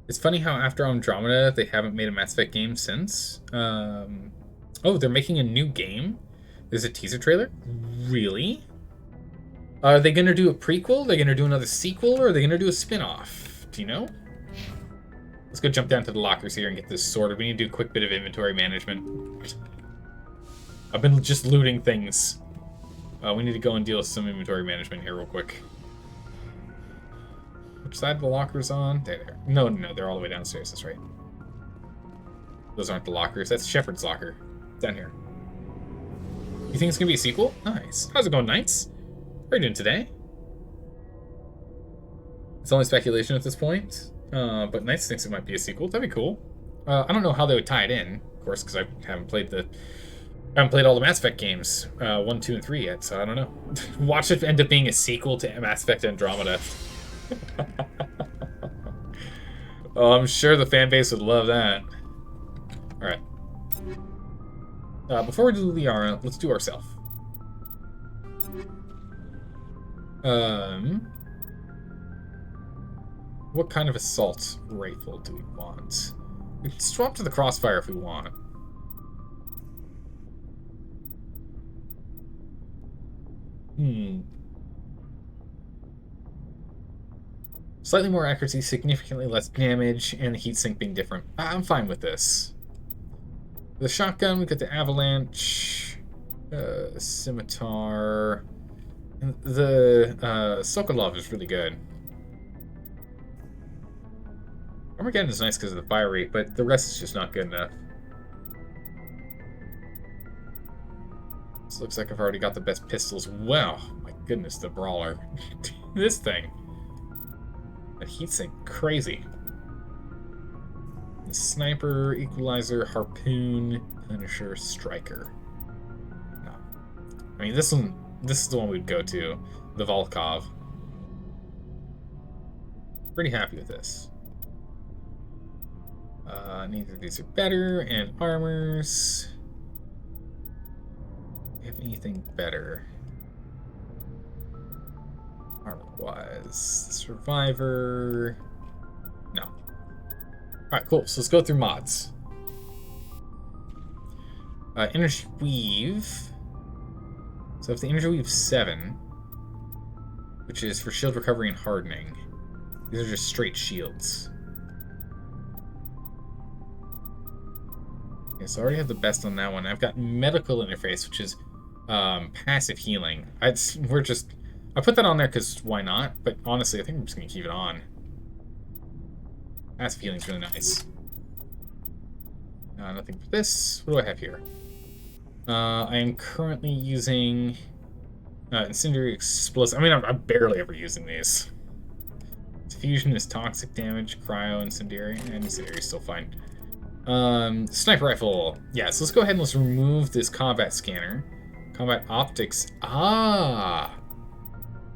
It's funny how after Andromeda, they haven't made a Mass Effect game since. Oh, they're making a new game? There's a teaser trailer? Really? Are they going to do a prequel? Are they going to do another sequel? Or are they going to do a spin-off? Do you know? Let's go jump down to the lockers here and get this sorted. We need to do a quick bit of inventory management. I've been just looting things. We need to go and deal with some inventory management here real quick. Which side of the lockers on? There. No, they're all the way downstairs. That's right. Those aren't the lockers. That's Shepard's locker. Down here. You think it's going to be a sequel? Nice. How's it going, Knights? How are you doing today? It's only speculation at this point. But Knights thinks it might be a sequel. That'd be cool. I don't know how they would tie it in, of course, because I haven't played all the Mass Effect games, 1, 2, and 3 yet, so I don't know. Watch it end up being a sequel to Mass Effect Andromeda. Oh, I'm sure the fan base would love that. Alright. Before we do Liara, let's do ourself. What kind of assault rifle do we want? We can swap to the Crossfire if we want. Slightly more accuracy, significantly less damage, and the heatsink being different. I'm fine with this. The shotgun, we got the Avalanche, Scimitar. The Sokolov is really good. Armageddon is nice because of the fire rate, but the rest is just not good enough. This looks like I've already got the best pistols. Wow, my goodness, the Brawler. This thing. The heatsink, crazy. The Sniper, Equalizer, Harpoon, Punisher, Striker. No. I mean, this is the one we'd go to. The Volkov. Pretty happy with this. Neither of these are better, and armors. Do you have anything better? Armor-wise. Survivor. No. Alright, cool. So let's go through mods. Energy Weave. So if the Energy Weave 7, which is for shield recovery and hardening, these are just straight shields. Okay, so I already have the best on that one. I've got medical interface, which is passive healing. I put that on there because why not? But honestly, I think I'm just gonna keep it on. Passive healing's really nice. Nothing for this. What do I have here? I am currently using Incendiary Explosive. I mean, I'm barely ever using these. fusion is toxic damage. Cryo, incendiary, and incendiary is still fine. Sniper rifle. Yeah, so let's go ahead and let's remove this combat scanner. Combat optics. Ah!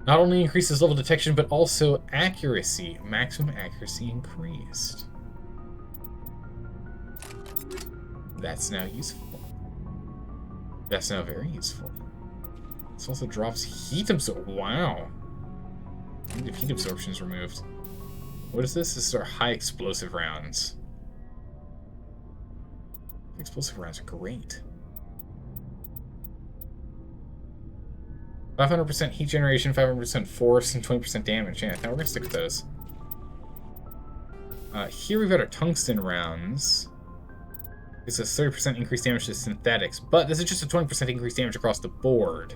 Not only increases level detection, but also accuracy. Maximum accuracy increased. That's now useful. That's now very useful. This also drops heat absorption. Wow. If heat absorption is removed. What is this? This is our high explosive rounds. Explosive rounds are great. 500% heat generation, 500% force, and 20% damage. Yeah, now we're gonna stick with those. Here we've got our tungsten rounds. It's a 30% increased damage to synthetics, but this is just a 20% increased damage across the board.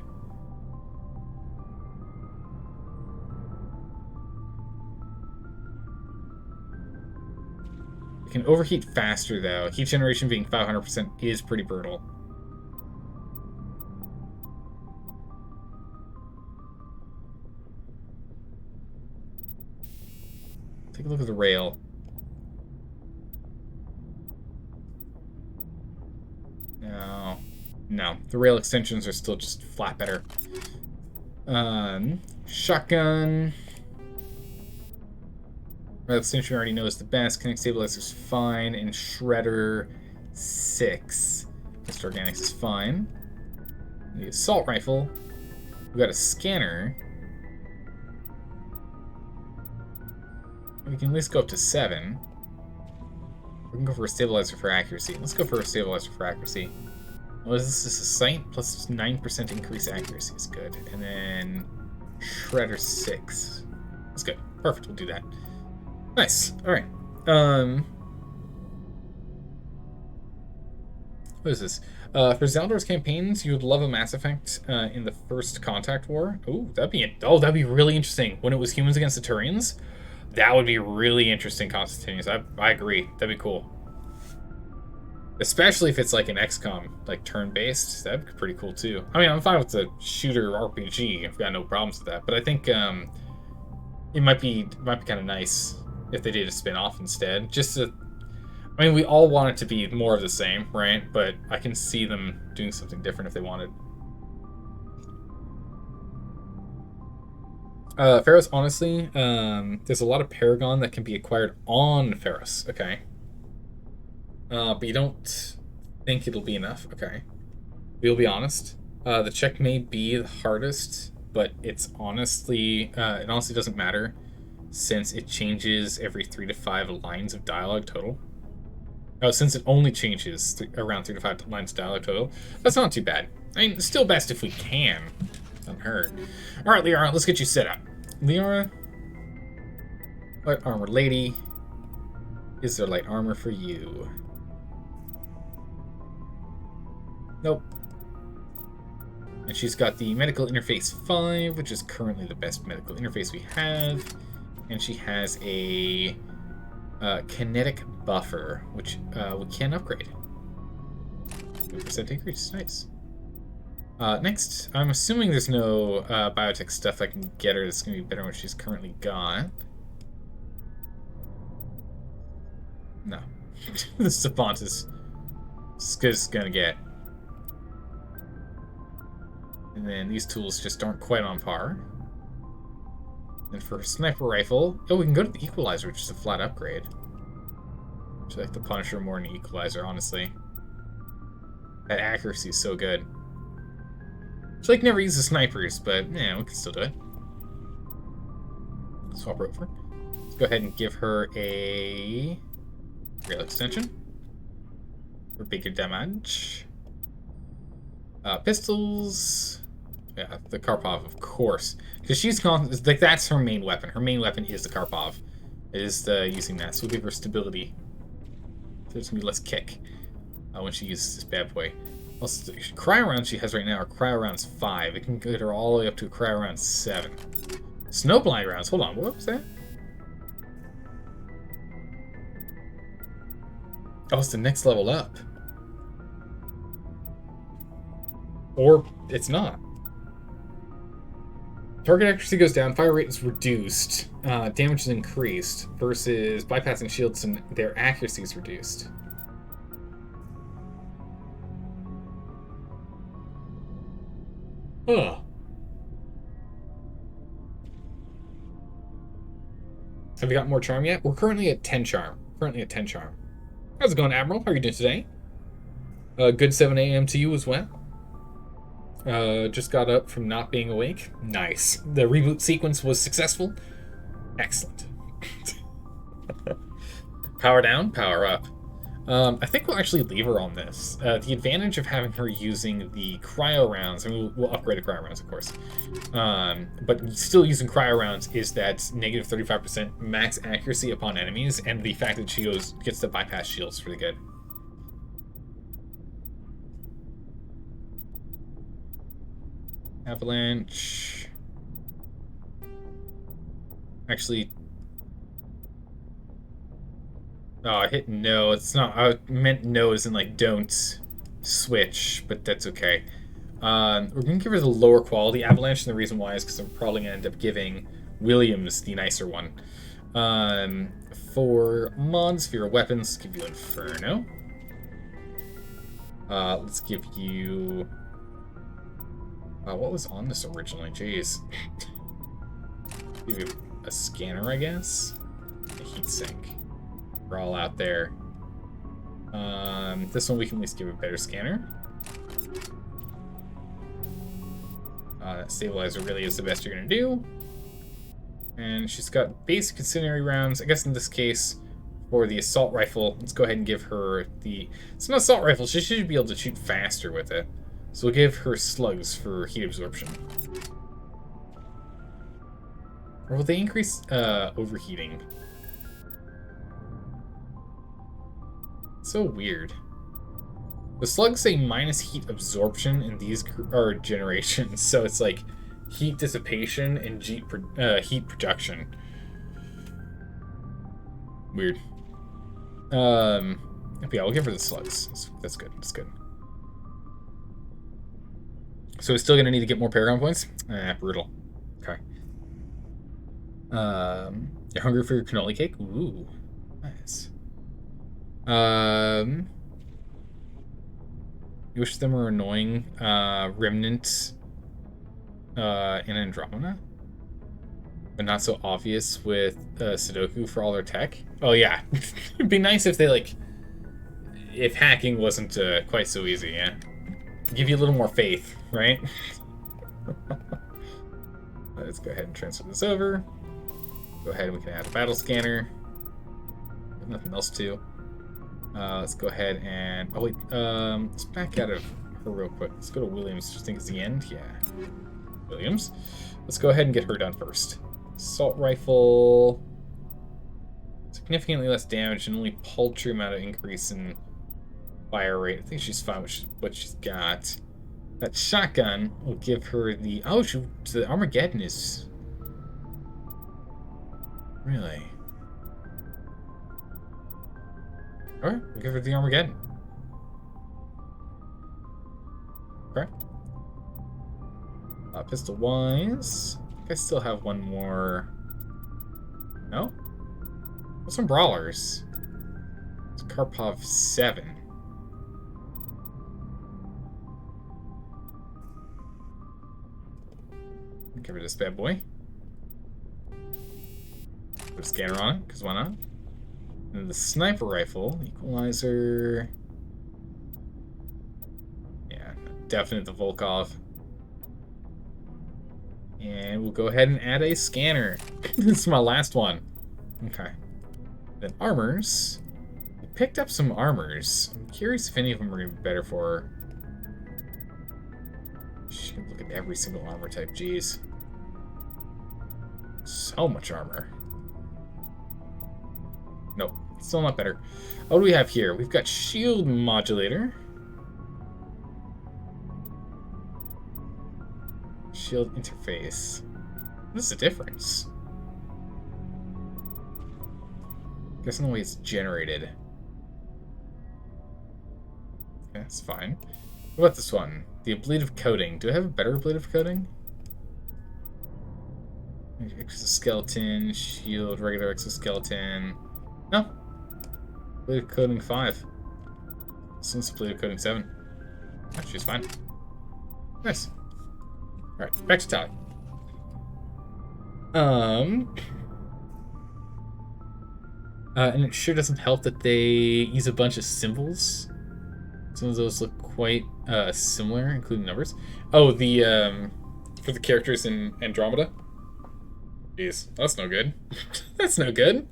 It can overheat faster, though. Heat generation being 500% is pretty brutal. Take a look at the rail. No. The rail extensions are still just flat better. Shotgun. Rail extension already knows the best. Kinetic stabilizer's fine. And Shredder 6. Mr. Organics is fine. The assault rifle. We've got a scanner. We can at least go up to 7. We can go for a stabilizer for accuracy. Let's go for a stabilizer for accuracy. What is this? This is a sight plus 9% increase accuracy is good. And then Shredder 6. That's good. Perfect, we'll do that. Nice. Alright. What is this? For Zaldor's campaigns, you would love a Mass Effect in the First Contact War. Ooh, that'd be really interesting. When it was humans against the Turians, that would be really interesting. Constantineous. I agree. That'd be cool. Especially if it's like an XCOM, like turn-based. That'd be pretty cool too. I mean, I'm fine with the shooter RPG. I've got no problems with that. But I think it might be kind of nice if they did a spin-off instead. Just to, I mean, we all want it to be more of the same, right? But I can see them doing something different if they wanted. Pharos, honestly, there's a lot of Paragon that can be acquired on Pharos, okay? But you don't think it'll be enough, okay? We'll be honest. The check may be the hardest, but it's honestly, it honestly doesn't matter since it changes every 3 to 5 lines of dialogue total. Oh, since it only changes around 3 to 5 lines of dialogue total, that's not too bad. I mean, it's still best if we can. Doesn't hurt. Alright, Liara, let's get you set up. Liara, light armor lady. Is there light armor for you? Nope. And she's got the medical interface 5, which is currently the best medical interface we have. And she has a kinetic buffer, which we can upgrade. 2% increase, nice. Next, I'm assuming there's no biotech stuff I can get her that's going to be better than what she's currently got. No. The Savant is as good as it's going to get. And then these tools just aren't quite on par. And for a sniper rifle, oh, we can go to the Equalizer, which is a flat upgrade. I like the Punisher more than the Equalizer, honestly. That accuracy is so good. So I never use the snipers, but yeah, we can still do it. Swap her over. Let's go ahead and give her a rail extension for bigger damage. Pistols. Yeah, the Karpov, of course, because she's like that's her main weapon. Her main weapon is the Karpov. It is using that, so we'll give her stability. There's gonna be less kick when she uses this bad boy. Also, the cryo rounds she has right now are cryo rounds 5. It can get her all the way up to a cryo round 7. Snowblind rounds. Hold on, what was that? Oh, it's the next level up. Or it's not. Target accuracy goes down, fire rate is reduced, damage is increased, versus bypassing shields and their accuracy is reduced. Huh. Have you got more charm yet? We're currently at 10 charm. How's it going, Admiral? How are you doing today? Good 7 a.m. to you as well. Just got up from not being awake. Nice. The reboot sequence was successful. Excellent. Power down, power up. I think we'll actually leave her on this. The advantage of having her using the cryo rounds, and we'll upgrade the cryo rounds, of course. But still using cryo rounds is that negative 35% max accuracy upon enemies, and the fact that she gets to bypass shields pretty good. Avalanche. Actually, oh, I hit no. It's not. I meant no as in like don't switch, but that's okay. We're gonna give her the lower quality avalanche, and the reason why is because I'm probably gonna end up giving Williams the nicer one. For mods, for your weapons, give you Inferno. Let's give you. What was on this originally? Jeez. Give you a scanner, I guess. A heat sink. We're all out there. This one we can at least give a better scanner. That stabilizer really is the best you're gonna do. And she's got basic incendiary rounds. I guess in this case, for the assault rifle, let's go ahead and give her the... It's an assault rifle, she should be able to shoot faster with it. So we'll give her slugs for heat absorption. Or will they increase overheating? So weird. The slugs say minus heat absorption in these are generations, so it's like heat dissipation and heat production. Weird. Yeah, we'll give her the slugs. That's good. That's good. So we're still gonna need to get more Paragon points? Brutal. Okay. You're hungry for your cannoli cake? Ooh, nice. You wish them were annoying. Remnant in Andromeda? But not so obvious with Sudoku for all their tech? Oh yeah. It'd be nice if they like... If hacking wasn't quite so easy, yeah? Give you a little more faith, right? Let's go ahead and transfer this over. Go ahead and we can add a battle scanner. Nothing else to. Let's go ahead and... Oh wait, let's back out of her real quick. Let's go to Williams, which I think is the end. Yeah. Williams. Let's go ahead and get her done first. Assault rifle. Significantly less damage and only paltry amount of increase in fire rate. I think she's fine with what she's got. That shotgun will give her the... Oh, the Armageddon is... Really? Alright, we'll give her the Armageddon. Okay. Pistol-wise... I think I still have one more... No? What's some brawlers? It's Karpov 7. Give her this bad boy. Put a scanner on it, because why not? And the sniper rifle, equalizer. Yeah, definite the Volkov. And we'll go ahead and add a scanner. This is my last one. Okay. Then armors. We picked up some armors. I'm curious if any of them are going to be better for her. She can look at every single armor type, jeez. So much armor. Nope, still not better. What do we have here? We've got shield modulator. Shield interface. What is the difference? Guessing the way it's generated. Okay, that's fine. What about this one? The ablative coating. Do I have a better ablative coating? Exoskeleton, shield, regular exoskeleton. No. Plated coding 5. This one's plated coding 7. Oh, she's fine. Nice. Alright, back to Tally. And it sure doesn't help that they use a bunch of symbols. Some of those look quite similar, including numbers. Oh, the for the characters in Andromeda. Jeez, that's no good. That's no good.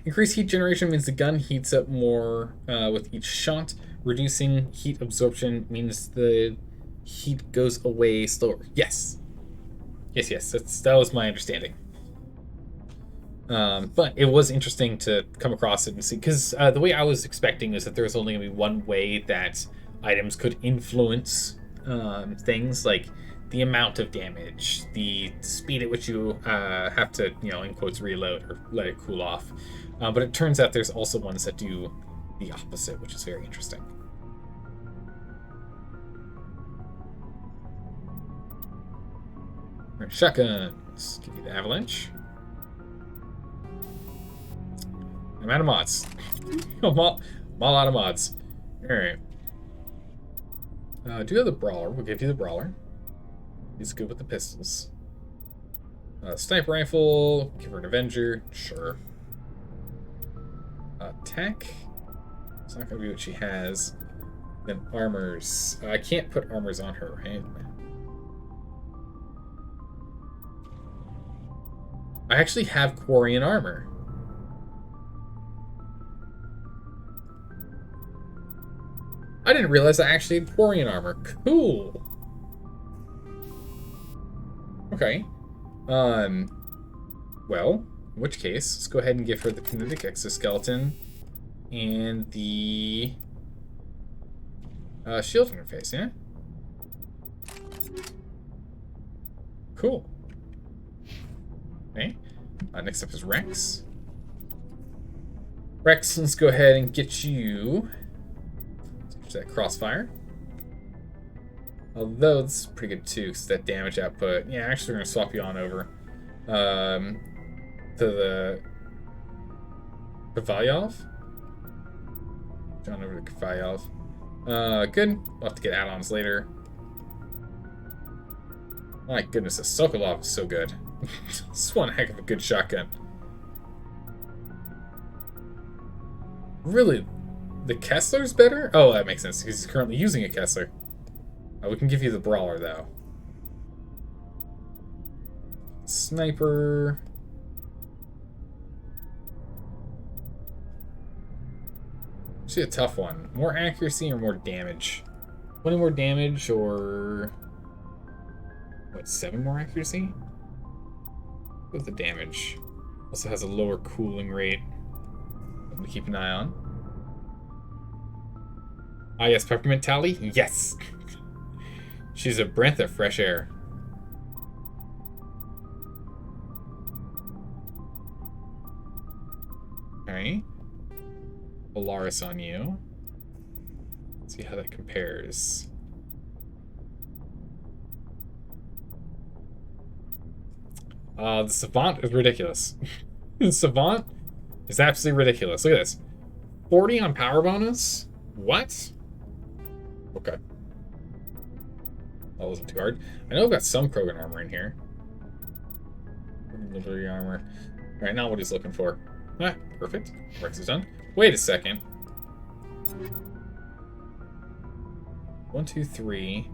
Increased heat generation means the gun heats up more with each shot. Reducing heat absorption means the heat goes away slower. Yes. Yes, that was my understanding. But it was interesting to come across it and see, because the way I was expecting is that there was only going to be one way that items could influence things, like the amount of damage, the speed at which you have to, in quotes, reload or let it cool off. But it turns out there's also ones that do the opposite, which is very interesting. Right, shotguns. Give you the avalanche. I'm out of mods. I'm all out of mods. Alright. Do you have the brawler? We'll give you the brawler. He's good with the pistols. Sniper rifle. Give her an Avenger. Sure. Tech. It's not going to be what she has. Then armors. I can't put armors on her, right? I actually have Quarian armor. I didn't realize I actually had Quarian armor. Cool. Okay. Well, in which case, let's go ahead and give her the kinetic exoskeleton and the shield interface, yeah? Cool. Okay. Next up is Rex. Rex, let's go ahead and get you that crossfire. Although this is pretty good too, because that damage output. Yeah, actually we're going to swap you on over to the Kavalyov. John over to Kavalyov. Good. We'll have to get add-ons later. My goodness, the Sokolov is so good. This is one heck of a good shotgun. Really? The Kessler's better? Oh, that makes sense, because he's currently using a Kessler. We can give you the Brawler, though. Sniper. Actually, a tough one. More accuracy or more damage? 20 more damage or... what, 7 more accuracy? With the damage. Also has a lower cooling rate. Something to keep an eye on. Ah, yes, Peppermint Tally? Yes! She's a breath of fresh air. Okay. Polaris on you. Let's see how that compares. The Savant is ridiculous. The Savant is absolutely ridiculous. Look at this. 40 on power bonus? What? Okay. That wasn't too hard. I know I've got some Krogan armor in here. Military armor. Alright, now what he's looking for. Ah, perfect. Rex is done. Wait a second. 1, 2, 3.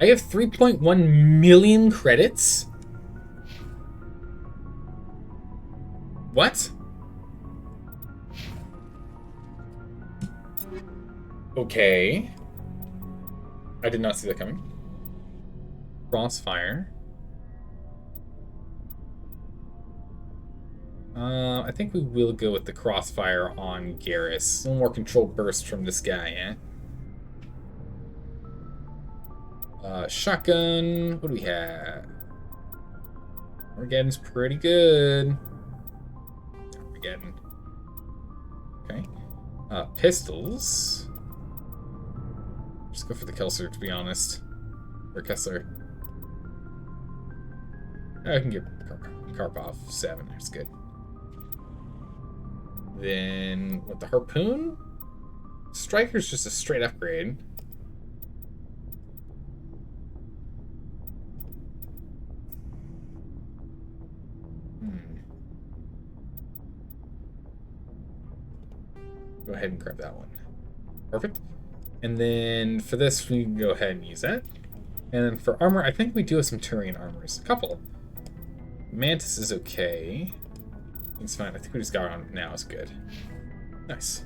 I have 3.1 million credits? What? Okay. I did not see that coming. Crossfire. I think we will go with the crossfire on Garrus. A little more controlled burst from this guy, eh? Shotgun. What do we have? Armageddon's pretty good. Armageddon. Okay. Pistols. Just go for the Kessler, to be honest. Or Kessler. I can get Karpov 7. That's good. Then with the harpoon, Striker's just a straight upgrade. Go ahead and grab that one. Perfect. And then for this, we can go ahead and use that. And then for armor, I think we do have some Turian armors. A couple. Mantis is okay. It's fine. I think we just got on now. It's good. Nice.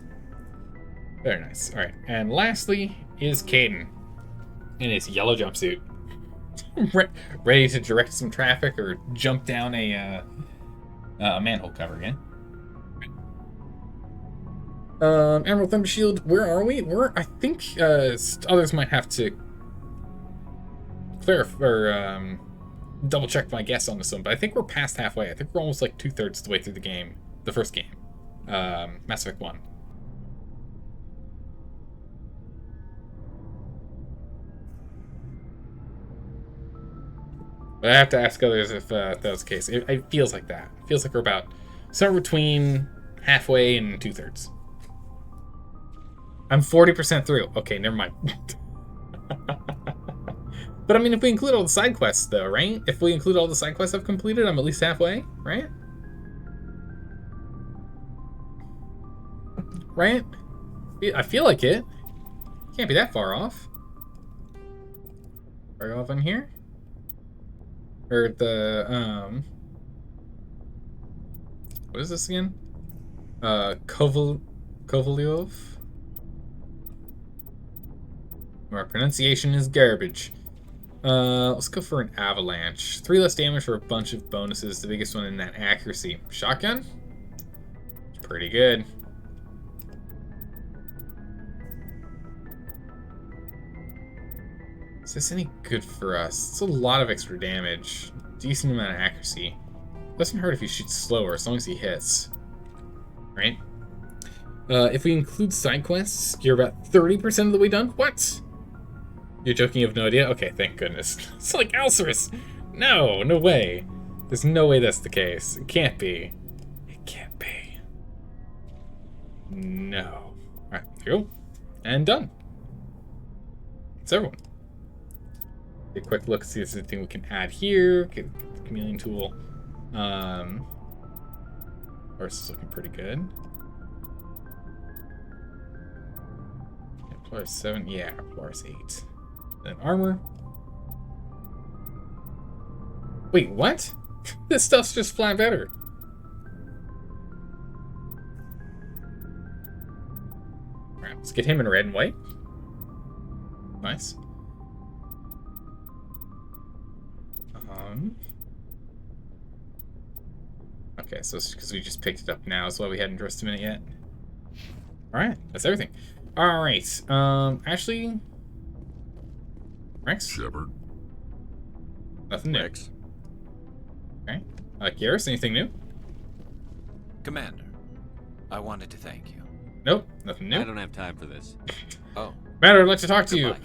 Very nice. Alright. And lastly is Caden in his yellow jumpsuit. Ready to direct some traffic or jump down a manhole cover again. Emerald Thunder Shield, where are we? I think others might have to clarify or double check my guess on this one, but I think we're past halfway. I think we're almost like 2/3 the way through the game, the first game, Mass Effect 1. But I have to ask others if that was the case. It feels like that. It feels like we're about somewhere between halfway and 2/3. I'm 40% through. Okay, never mind. But I mean, if we include all the side quests, though, right? If we include all the side quests I've completed, I'm at least halfway, right? Right? I feel like it. Can't be that far off. Are you off on here? Or the, what is this again? Kovalyov? My pronunciation is garbage. Let's go for an avalanche. 3 less damage for a bunch of bonuses. The biggest one in that accuracy. Shotgun? It's pretty good. Is this any good for us? It's a lot of extra damage. Decent amount of accuracy. Doesn't hurt if you shoot slower, as long as he hits. Right? If we include side quests, you're about 30% of the way done? What? You're joking, you have no idea? Okay, thank goodness. It's like Alcerus! No, no way. There's no way that's the case. It can't be. It can't be. No. Alright, here we go. And done. That's everyone. Take a quick look, see if there's anything we can add here. Get the chameleon tool. Horse is looking pretty good. Polaris 7, yeah, Polaris 8. Then armor. Wait, what? This stuff's just flat better. Alright, let's get him in red and white. Nice. Okay, so it's because we just picked it up now is why we hadn't dressed him in it yet. Alright, that's everything. Alright, Ashley? Rex? Shepard. Nothing new. Rex. Okay. Garrus, anything new? Commander, I wanted to thank you. Nope, nothing new. I don't have time for this. Oh. Matter, I'd like to talk to you. Commander.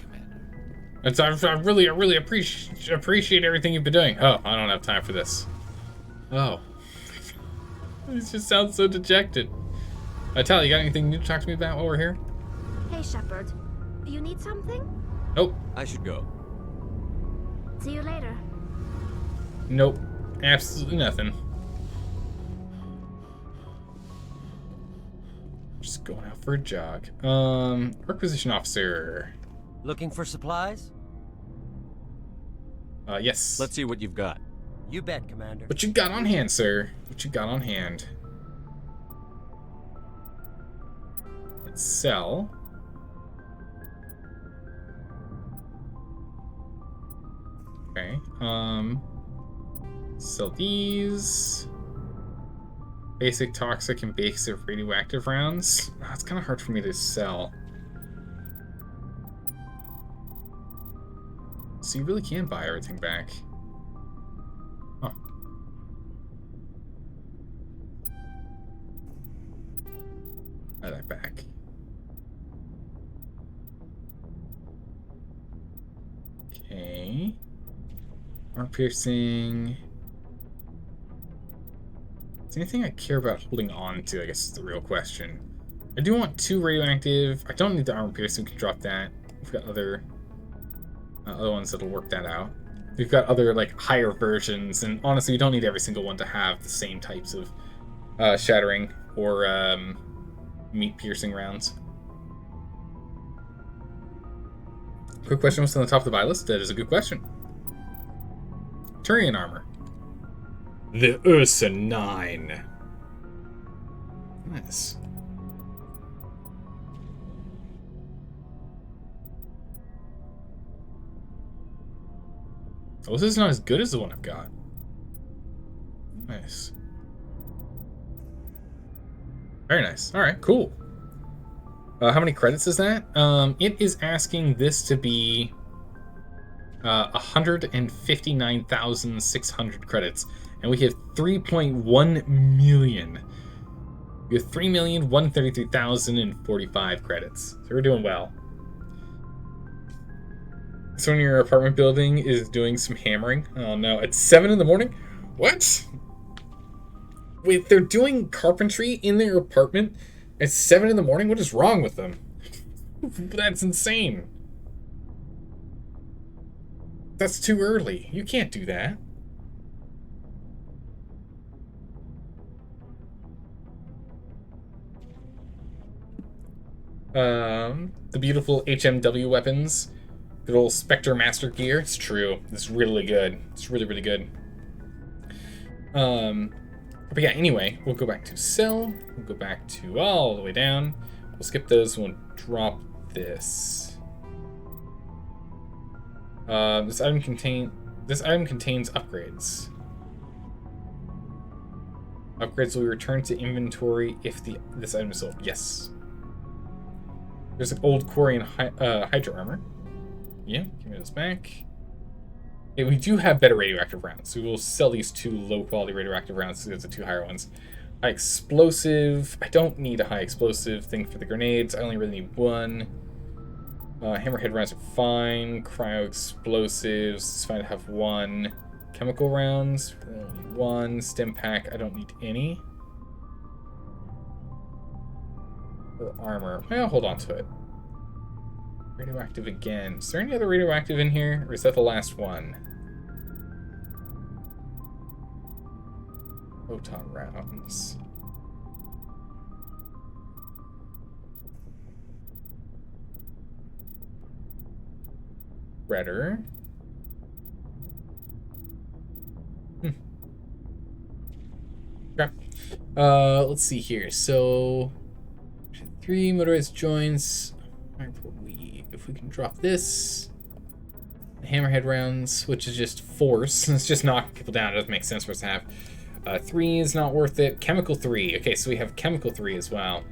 I really appreciate everything you've been doing. Oh, I don't have time for this. Oh. It just sounds so dejected. Tally, you got anything new to talk to me about while we're here? Hey, Shepard. You need something? Nope. I should go. See you later. Nope. Absolutely nothing. Just going out for a jog. Requisition officer. Looking for supplies? Yes. Let's see what you've got. You bet, Commander. What you got on hand, sir? What you got on hand? Let's sell. Okay. Sell these. Basic toxic and basic radioactive rounds. Oh, it's kind of hard for me to sell. So you really can buy everything back. Huh. Buy that back. Okay. Arm piercing. Is there anything I care about holding on to, I guess is the real question. I do want 2 radioactive. I don't need the armor piercing, we can drop that. We've got other ones that'll work that out. We've got other, like, higher versions, and honestly, you don't need every single one to have the same types of shattering or meat piercing rounds. Quick question, what's on the top of the buy list? That is a good question. Turian armor. The Ursa 9. Nice. Oh, this is not as good as the one I've got. Nice. Very nice. Alright, cool. How many credits is that? It is asking this to be 159,600 credits. And we have 3.1 million. We have 3,133,045 credits. So we're doing well. Someone in your apartment building is doing some hammering. Oh no, it's 7 in the morning? What? Wait, they're doing carpentry in their apartment at 7 in the morning? What is wrong with them? That's insane. That's too early. You can't do that. The beautiful HMW weapons. Good old Spectre Master gear. It's true. It's really good. It's really, really good. But yeah, anyway, we'll go back to sell. We'll go back to all the way down. We'll skip those. We'll drop this. This item contains upgrades. Upgrades will be returned to inventory if this item is sold. Yes. There's an old Quarian Hydra armor. Yeah, give me those back. Yeah, we do have better radioactive rounds, so we will sell these 2 low-quality radioactive rounds because the 2 higher ones. High explosive. I don't need a high explosive thing for the grenades. I only really need 1. Hammerhead rounds are fine. Cryo explosives. It's fine to have 1. Chemical rounds. I only need 1. Stim pack. I don't need any. Or armor. I'll hold on to it. Radioactive again. Is there any other radioactive in here? Or is that the last one? Photon rounds. Redder. Okay. Let's see here. So 3 motorized joints. If we can drop this, the hammerhead rounds, which is just force, it's just knocking people down. It doesn't make sense for us to have. 3 is not worth it. Chemical 3. Okay, so we have chemical 3 as well.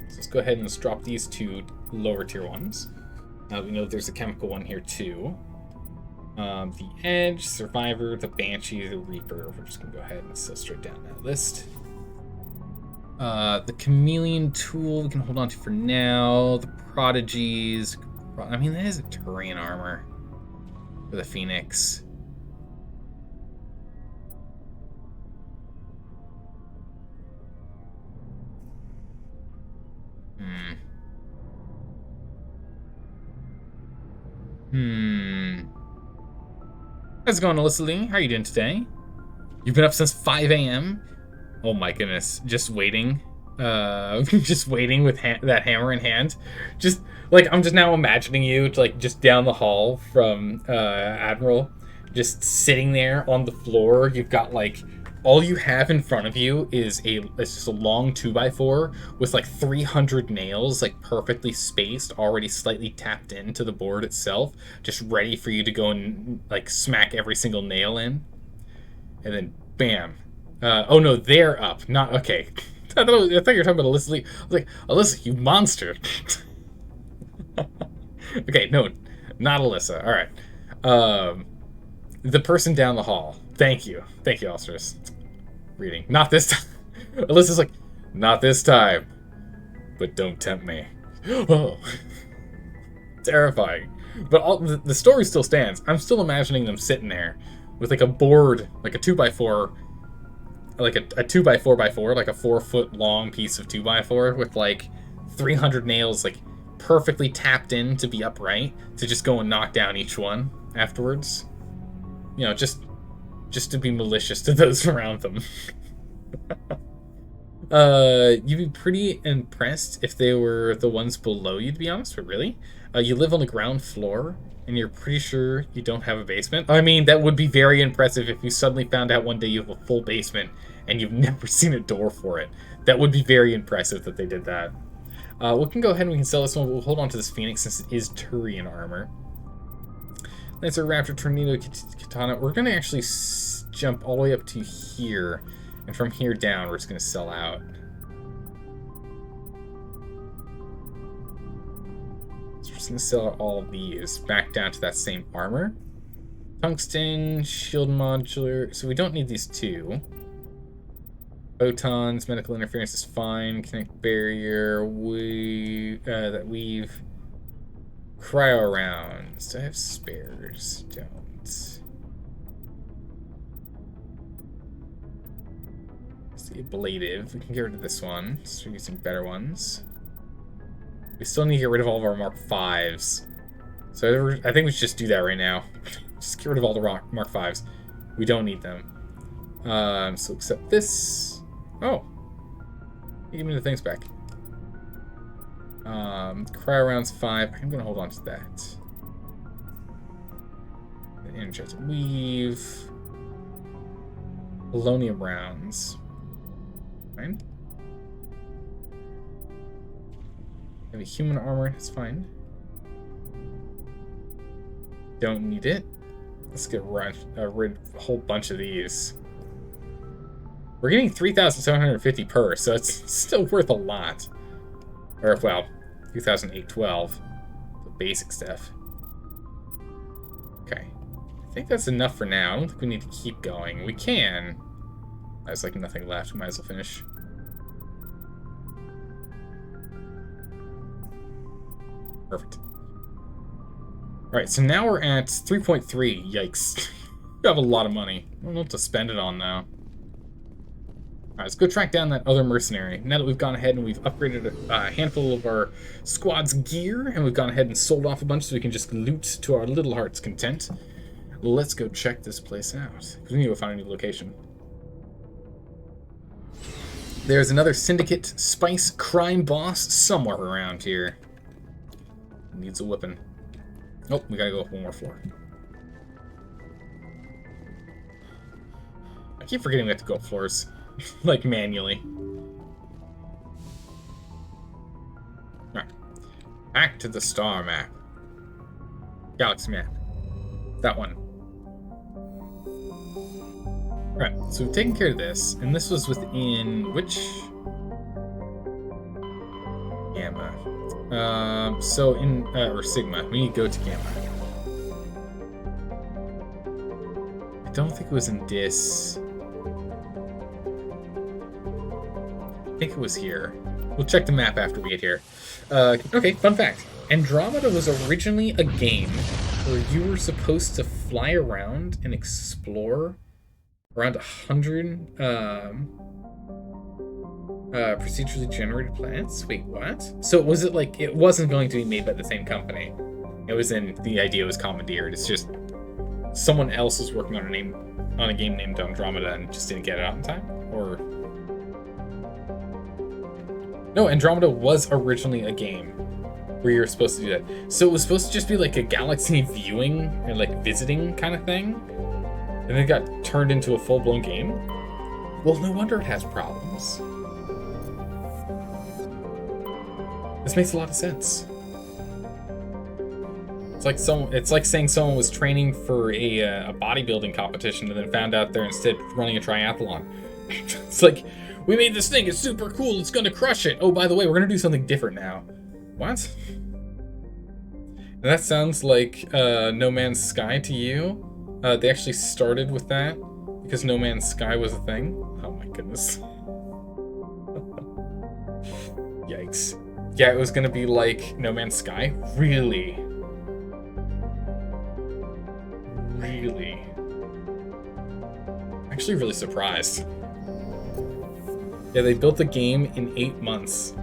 So let's go ahead and let's drop these 2 lower tier ones. We know there's a chemical one here too. The Edge, Survivor, the Banshee, the Reaper. We're just gonna go ahead and sell straight down that list. The Chameleon Tool we can hold on to for now. The Prodigies. I mean, that is a Turian armor for the Phoenix. How's it going, Alyssa Lee? How are you doing today? You've been up since 5 a.m.? Oh my goodness. Just waiting. Just waiting with that hammer in hand. Just, like, I'm just now imagining you, like, just down the hall from Admiral. Just sitting there on the floor. You've got, like, all you have in front of you is it's just a long 2x4 with like 300 nails, like perfectly spaced, already slightly tapped into the board itself, just ready for you to go and like smack every single nail in. And then bam. Oh no, they're up. Not okay. I thought you were talking about Alyssa Lee. I was like, Alyssa, you monster. Okay, no, not Alyssa. All right. The person down the hall. Thank you, Ulsters. Reading. Not this time. Alyssa's like, not this time. But don't tempt me. Oh, terrifying. But the story still stands. I'm still imagining them sitting there with like a board, like a 2x4, like a 2x4x4, like a 4-foot long piece of 2x4 with like 300 nails, like perfectly tapped in to be upright, to just go and knock down each one afterwards. You know, just to be malicious to those around them. You'd be pretty impressed if they were the ones below you, to be honest, but really? You live on the ground floor, and you're pretty sure you don't have a basement? I mean, that would be very impressive if you suddenly found out one day you have a full basement, and you've never seen a door for it. That would be very impressive that they did that. We can go ahead and we can sell this one, but we'll hold on to this Phoenix since it is Turian armor. Lancer, Raptor, Tornado, Katana. We're going to actually jump all the way up to here, and from here down, we're just going to sell out. So we're just going to sell out all of these back down to that same armor. Tungsten, shield modular. So we don't need these two. Photons, medical interference is fine. Kinetic barrier, that weave. Cryo rounds. Do I have spares? Don't. See, ablative. We can get rid of this one. So we get some better ones. We still need to get rid of all of our Mark 5s. So I think we should just do that right now. Just get rid of all the Mark 5s. We don't need them. So accept this. Oh. Give me the things back. Cryo rounds 5. I'm gonna hold on to that. Energized weave. Polonium rounds. Fine. Maybe human armor. It's fine. Don't need it. Let's get rid of a whole bunch of these. We're getting 3,750 per, so it's still worth a lot. Or, well, 2,812. The basic stuff. Okay. I think that's enough for now. I don't think we need to keep going. We can. There's like nothing left. We might as well finish. Perfect. Alright, so now we're at 3.3. Yikes. We have a lot of money. I don't know what to spend it on now. Alright, let's go track down that other mercenary. Now that we've gone ahead and we've upgraded a handful of our squad's gear, and we've gone ahead and sold off a bunch so we can just loot to our little heart's content, let's go check this place out. Because we need to find a new location. There's another Syndicate Spice crime boss somewhere around here. Needs a whipping. Oh, we gotta go up one more floor. I keep forgetting we have to go up floors. Like, manually. Alright. Back to the star map. Galaxy map. That one. Alright, so we've taken care of this, and this was within which? Gamma. So in, or Sigma. We need to go to Gamma. I don't think it was in Dis. I think it was here. We'll check the map after we get here. Okay, fun fact. Andromeda was originally a game where you were supposed to fly around and explore around 100 procedurally generated planets? Wait, what? So was it like, it wasn't going to be made by the same company. It was the idea was commandeered. It's just someone else was working on a game named Andromeda and just didn't get it out in time? Or... No, Andromeda was originally a game where you were supposed to do that. So it was supposed to just be like a galaxy viewing or like visiting kind of thing. And then it got turned into a full-blown game. Well, no wonder it has problems. This makes a lot of sense. It's like saying someone was training for a bodybuilding competition and then found out they're instead running a triathlon. It's like, we made this thing, it's super cool, it's gonna crush it. Oh, by the way, we're gonna do something different now. What? And that sounds like No Man's Sky to you. They actually started with that because No Man's Sky was a thing. Oh my goodness. Yikes. Yeah, it was gonna be like No Man's Sky? Really? Really? I'm actually really surprised. Yeah, they built the game in 8 months.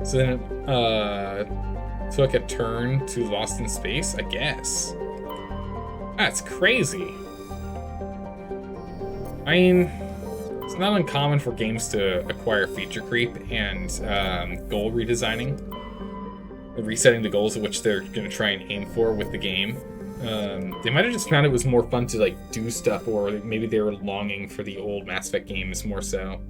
So then it took a turn to Lost in Space, I guess. That's crazy. I mean, it's not uncommon for games to acquire feature creep and goal redesigning. Resetting the goals at which they're going to try and aim for with the game. They might have just found it was more fun to like do stuff, or maybe they were longing for the old Mass Effect games more so.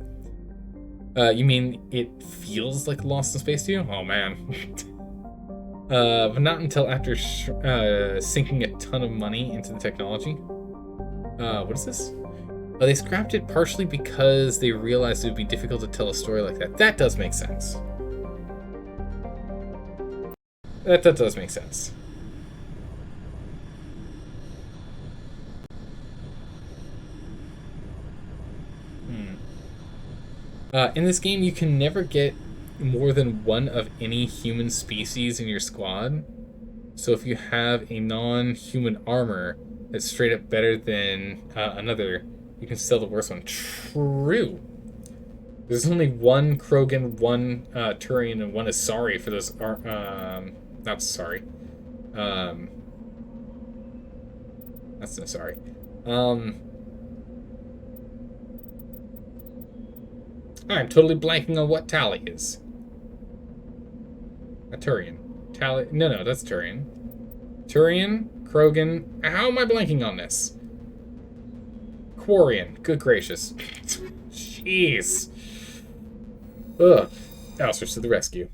You mean it feels like Lost in Space to you? Oh man. But not until after sinking a ton of money into the technology. What is this? They scrapped it partially because they realized it would be difficult to tell a story like that. That does make sense. That does make sense. In this game, you can never get more than one of any human species in your squad. So if you have a non-human armor that's straight up better than another, you can sell the worst one. True. There's only one Krogan, one Turian, and one Asari for those. Not sorry. That's no sorry. I'm totally blanking on what Tally is. A Turian. Tally. No, that's Turian. Turian, Krogan. How am I blanking on this? Quarian. Good gracious. Jeez. Ugh. I'll switch to the rescue.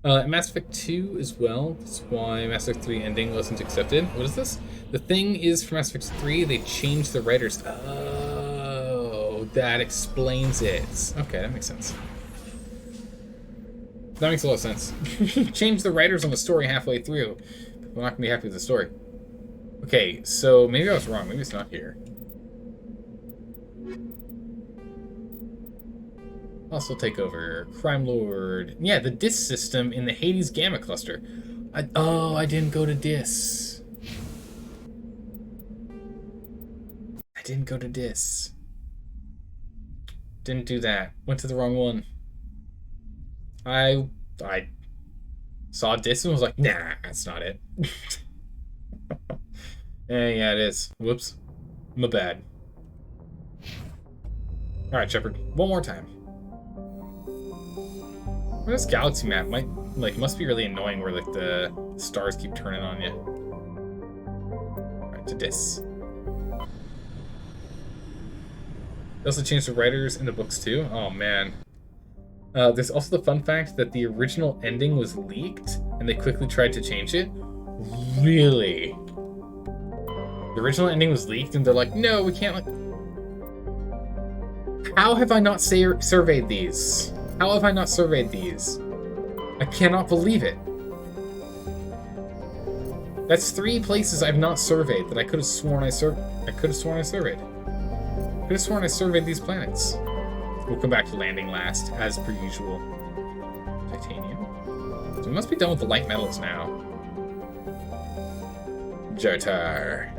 Mass Effect 2 as well. That's why Mass Effect 3 ending wasn't accepted. What is this? The thing is, for Mass Effect 3, they changed the writers. Oh, that explains it. Okay, that makes sense. That makes a lot of sense. Change the writers on the story halfway through. We're not going to be happy with the story. Okay, so maybe I was wrong. Maybe it's not here. Also take over. Crime Lord. Yeah, the DIS system in the Hades Gamma Cluster. I didn't go to DIS. I didn't go to DIS. Didn't do that. Went to the wrong one. I saw DIS and was like, nah, that's not it. Yeah, it is. Whoops. My bad. Alright, Shepard. One more time. This galaxy map must be really annoying where like the stars keep turning on you. Alright, to DIS. They also changed the writers in the books too. Oh man. There's also the fun fact that the original ending was leaked and they quickly tried to change it. Really? The original ending was leaked and they're like, no, we can't How have I not surveyed these? How have I not surveyed these? I cannot believe it. That's 3 places I've not surveyed that I could have sworn I surveyed. I could have sworn I surveyed these planets. We'll come back to landing last, as per usual. Titanium. So we must be done with the light metals now. Jotar.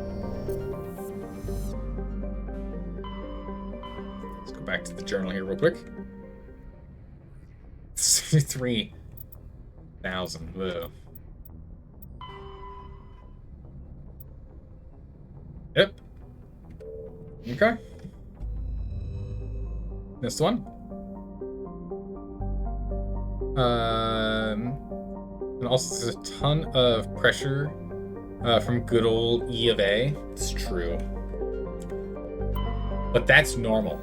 Let's go back to the journal here real quick. 73,000. Whoa. Yep. Okay. Next one. And also there's a ton of pressure from good old E of A. It's true. But that's normal.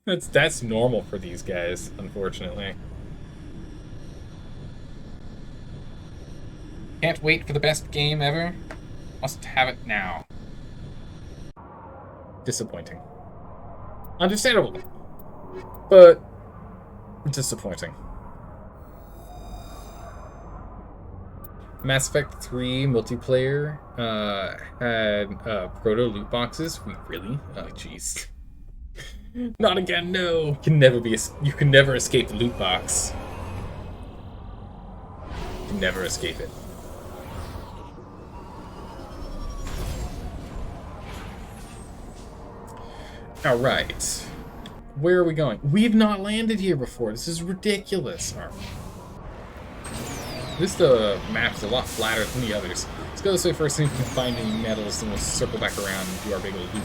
That's normal for these guys, unfortunately. Can't wait for the best game ever. Must have it now. Disappointing. Understandable. But disappointing. Mass Effect 3 multiplayer had proto loot boxes. Really? Oh jeez. Not again, no. You can never escape the loot box. You can never escape it. Alright. Where are we going? We've not landed here before. This is ridiculous. Right. This map's a lot flatter than the others. Let's go this way first, see if we can find any metals, then we'll circle back around and do our big old loop.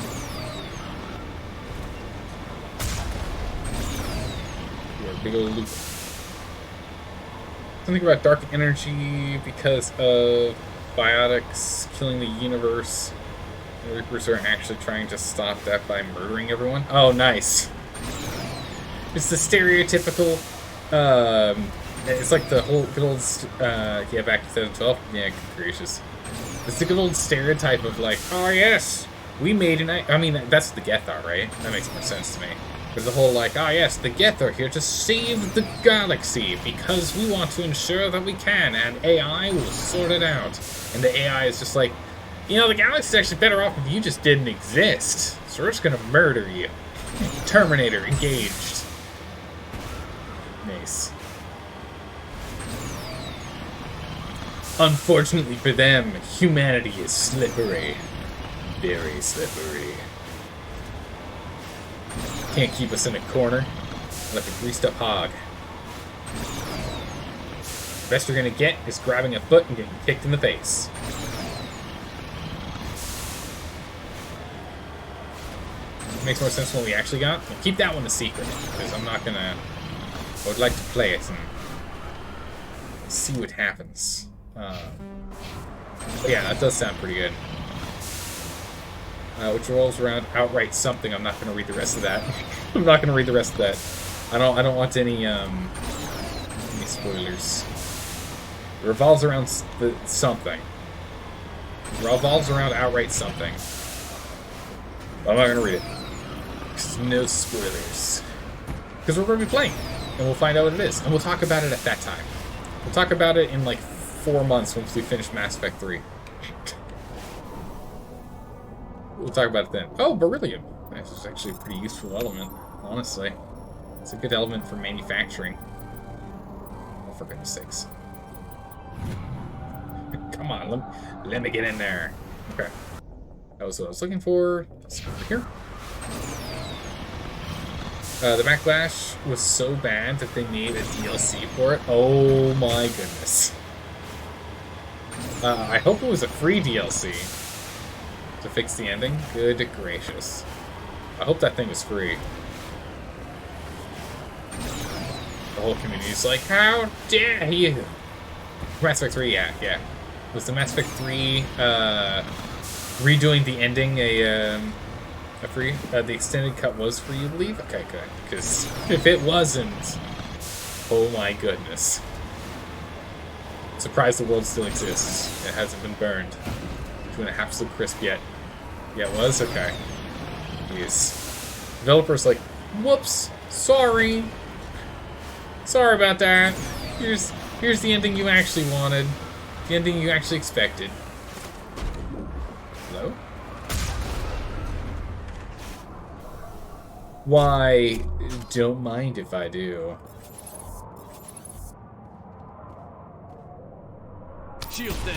Do our big old loop. Something about dark energy because of biotics killing the universe. The Reapers are actually trying to stop that by murdering everyone. Oh, nice. It's the stereotypical, it's like the whole good old, yeah, back to 2012. Yeah, good gracious. It's the good old stereotype of like, oh yes, we made an, I mean, that's the Geth are, right? That makes more sense to me. But the whole like, oh yes, the Geth are here to save the galaxy because we want to ensure that we can, and AI will sort it out. And the AI is just like, you know, the galaxy's actually better off if you just didn't exist. So we're just gonna murder you. Terminator engaged. Nice. Unfortunately for them, humanity is slippery. Very slippery. Can't keep us in a corner like a greased up hog. The best you're gonna get is grabbing a foot and getting kicked in the face. Makes more sense than what we actually got. We'll keep that one a secret, because I'm not gonna... I would like to play it and see what happens. But yeah, that does sound pretty good. Which rolls around outright something. I'm not gonna read the rest of that. I'm not gonna read the rest of that. I don't want any spoilers. It revolves around something. It revolves around outright something. But I'm not gonna read it. No spoilers. Because we're going to be playing, and we'll find out what it is, and we'll talk about it at that time. We'll talk about it in like 4 months once we finish Mass Effect 3. We'll talk about it then. Oh, beryllium. This is actually a pretty useful element, honestly. It's a good element for manufacturing. Oh, for goodness sakes. Come on, let me get in there. Okay. That was what I was looking for. Let's go over here. The backlash was so bad that they made a DLC for it. Oh my goodness. I hope it was a free DLC to fix the ending. Good gracious. I hope that thing was free. The whole community's like, how dare you? Mass Effect 3, yeah. Was the Mass Effect 3 redoing the ending a free? The extended cut was free, you believe? Okay, good. Because if it wasn't, oh my goodness. Surprised the world still exists. It hasn't been burned to an absolute crisp yet. Yeah, it was? Okay. Jeez. Developers like, whoops, sorry. Sorry about that. Here's the ending you actually wanted. The ending you actually expected. Hello? Why, don't mind if I do. Shield down.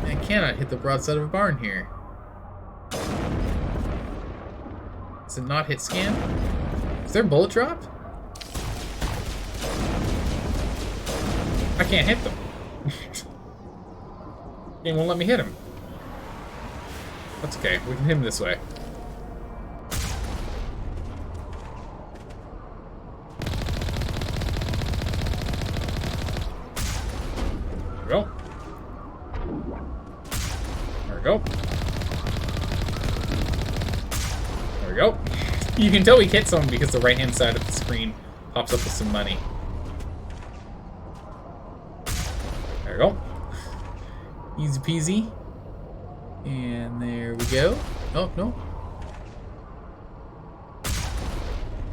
I cannot hit the broadside of a barn here. Does it not hit scan? Is there a bullet drop? I can't hit them. Game won't let me hit him. That's okay. We can hit him this way. There we go. There we go. There we go. You can tell we hit someone because the right-hand side of the screen pops up with some money. There we go. Easy peasy. And there we go. Oh, no.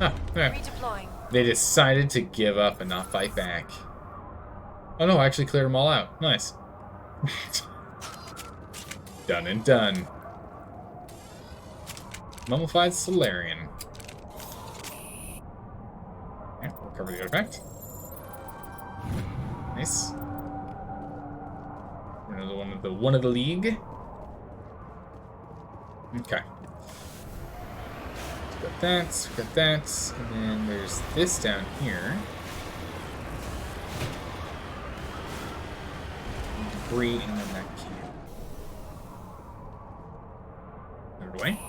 Ah, yeah. They decided to give up and not fight back. Oh no, I actually cleared them all out. Nice. Done and done. Mummified Solarian. Okay, recover the artifact. Nice. Another one of the league. Okay. Got that, got that, and then there's this down here. Debris, and then that key. Put it away.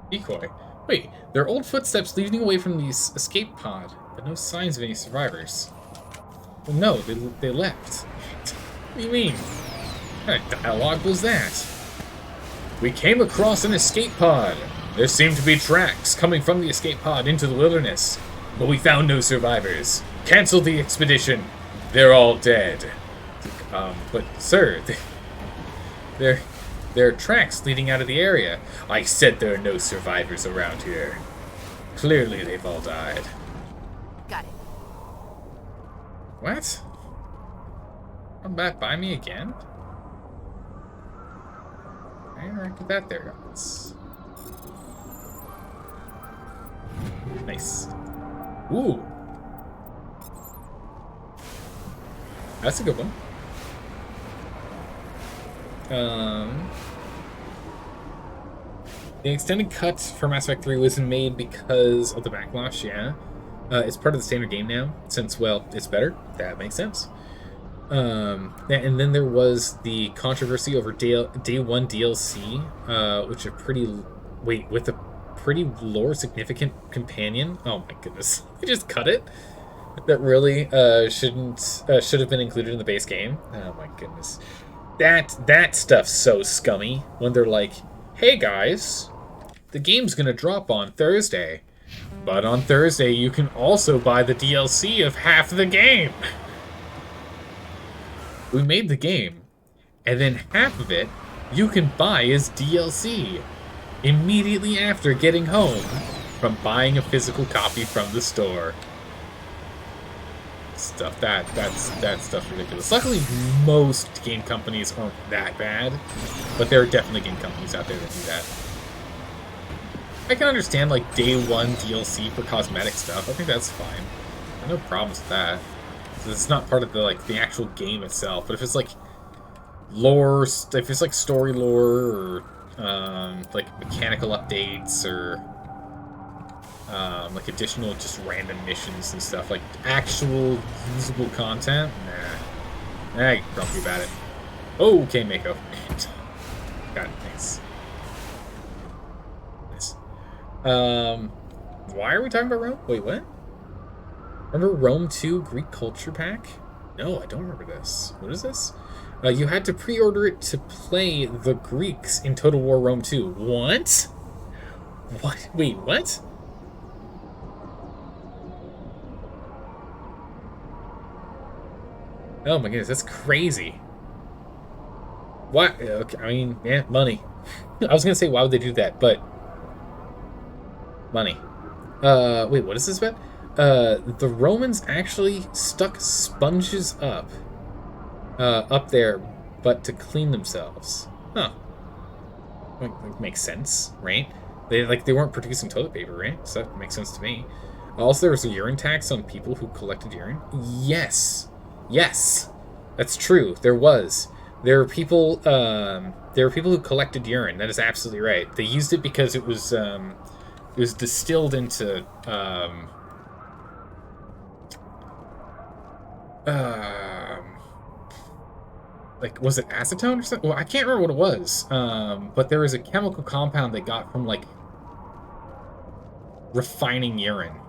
Decoy. Wait, there are old footsteps leading away from the escape pod, but no signs of any survivors. Well, no, they left. What do you mean? What kind of dialogue was that? We came across an escape pod. There seemed to be tracks coming from the escape pod into the wilderness, but we found no survivors. Cancel the expedition. They're all dead. But sir, there are tracks leading out of the area. I said there are no survivors around here. Clearly they've all died. Got it. What? Come back by me again? I interacted that there, guys. Nice. Ooh. That's a good one. The extended cut for Mass Effect 3 wasn't made because of the backlash, yeah. It's part of the standard game now, since, well, it's better. That makes sense. And then there was the controversy over Day 1 DLC, which with a pretty lore significant companion. Oh my goodness, they just cut it. That really should have been included in the base game. Oh my goodness, that stuff's so scummy when they're like, "Hey guys, the game's gonna drop on Thursday, but on Thursday you can also buy the DLC of half the game." We made the game, and then half of it you can buy as DLC immediately after getting home from buying a physical copy from the store. Stuff that stuff's ridiculous. Luckily, most game companies aren't that bad, but there are definitely game companies out there that do that. I can understand like day 1 DLC for cosmetic stuff. I think that's fine. I have no problems with that. It's not part of the actual game itself, but if it's like lore, if it's like story lore or like mechanical updates or like additional just random missions and stuff, like actual usable content, nah, I ain't grumpy about it. Oh, okay, Mako. Got it, thanks. Nice. Why are we talking about Rome? Wait, what? Remember Rome 2 Greek Culture Pack? No, I don't remember this. What is this? You had to pre-order it to play the Greeks in Total War Rome 2. What? What? Wait, what? Oh my goodness, that's crazy. What? Okay, I mean, yeah, money. I was gonna say, why would they do that? But money. Wait, what is this about? The Romans actually stuck sponges up there, but to clean themselves. Huh. Makes sense, right? They weren't producing toilet paper, right? So that makes sense to me. Also, there was a urine tax on people who collected urine. Yes, that's true. There was. There were people who collected urine. That is absolutely right. They used it because it was distilled into like, was it acetone or something? Well, I can't remember what it was. But there was a chemical compound they got from like refining urine.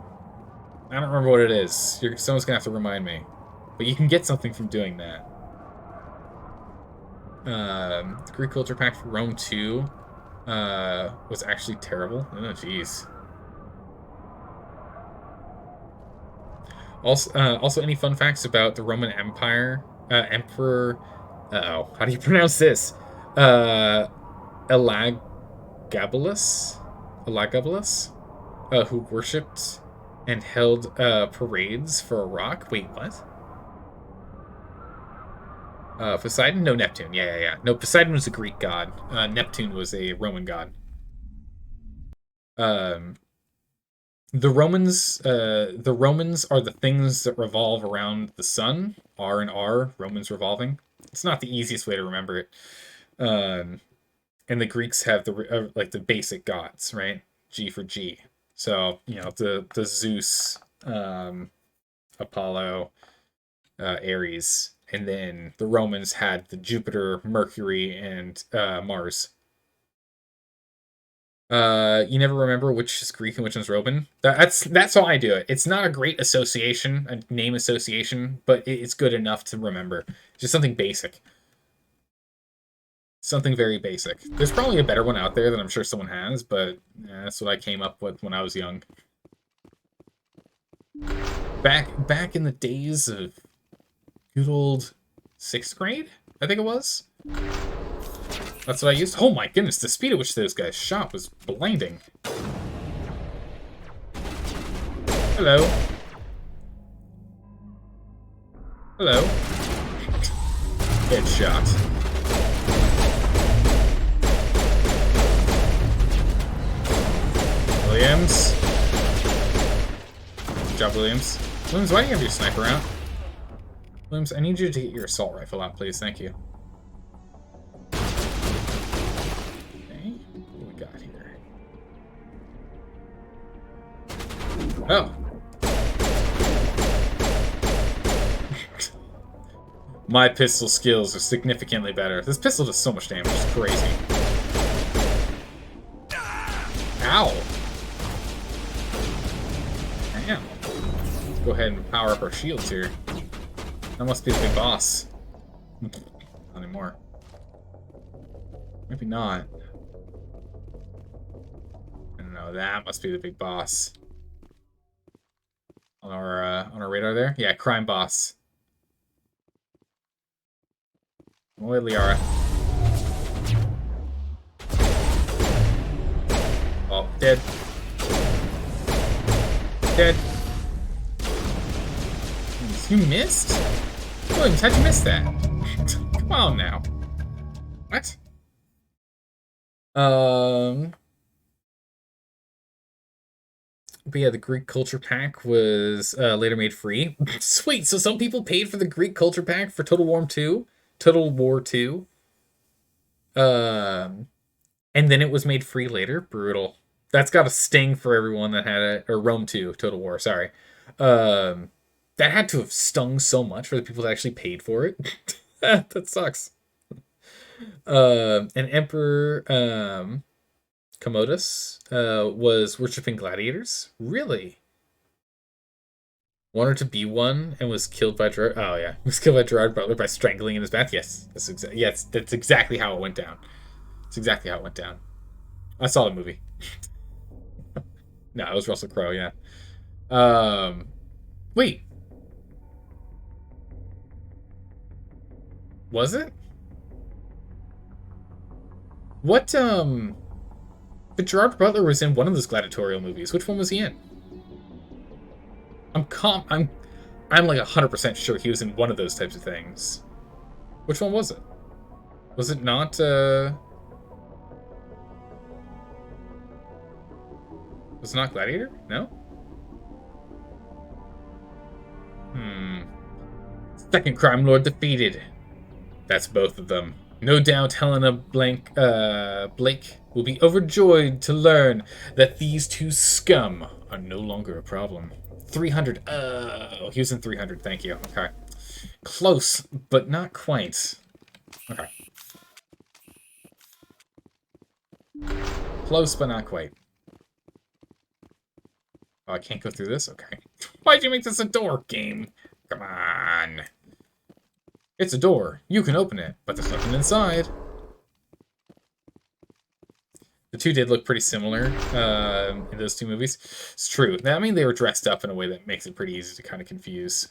I don't remember what it is. Someone's gonna have to remind me. But you can get something from doing that. The Greek Culture Pack for Rome 2 was actually terrible. Oh, jeez. Also, any fun facts about the Roman Empire? Emperor... Uh-oh. How do you pronounce this? Elagabalus? Who worshipped and held parades for a rock? Wait, what? Poseidon? No, Neptune. Yeah. No, Poseidon was a Greek god. Neptune was a Roman god. The Romans are the things that revolve around the sun. R and R, Romans revolving. It's not the easiest way to remember it. And the Greeks have the like the basic gods, right? G for G. So the Zeus, Apollo, Ares, and then the Romans had the Jupiter, Mercury, and Mars. You never remember which is Greek and which one's Roman. That's how I do it. It's not a great association, a name association, but it's good enough to remember. Just something basic. Something very basic. There's probably a better one out there that I'm sure someone has, but that's what I came up with when I was young. Back in the days of good old 6th grade, I think it was. That's what I used. Oh my goodness, the speed at which those guys shot was blinding. Hello. Hello. Headshot. Williams. Good job, Williams. Williams, why do you have your sniper out? Williams, I need you to get your assault rifle out, please. Thank you. Oh. My pistol skills are significantly better. This pistol does so much damage. It's crazy. Ow. Damn. Let's go ahead and power up our shields here. That must be the big boss. Not anymore. Maybe not. I don't know. That must be the big boss. On our radar there? Yeah, crime boss. Wait, Liara. Oh, dead. Dead. You missed? Williams, how'd you miss that? Come on now. What? But yeah, the Greek Culture Pack was later made free. Sweet, so some people paid for the Greek Culture Pack for Total War 2. Total War 2. And then it was made free later. Brutal. That's got a sting for everyone that had it. Or Rome 2, Total War, sorry. That had to have stung so much for the people that actually paid for it. That sucks. And Emperor... Commodus was worshipping gladiators? Really? Wanted to be one and was killed by Gerard. Oh yeah, was killed by Gerard Butler by strangling in his bath. Yes, that's exactly how it went down. It's exactly how it went down. I saw the movie. No, it was Russell Crowe. Yeah. Wait. Was it? What But Gerard Butler was in one of those gladiatorial movies. Which one was he in? I'm like 100% sure he was in one of those types of things. Which one was it? Was it not was it not Gladiator? No? Second crime lord defeated. That's both of them. No doubt Helena Blake will be overjoyed to learn that these two scum are no longer a problem. 300. Oh, he was in 300. Thank you. Okay. Close, but not quite. Okay. Close, but not quite. Oh, I can't go through this? Okay. Why'd you make this a door, game? Come on. It's a door. You can open it, but there's nothing inside. The two did look pretty similar in those two movies. It's true. I mean, they were dressed up in a way that makes it pretty easy to kind of confuse.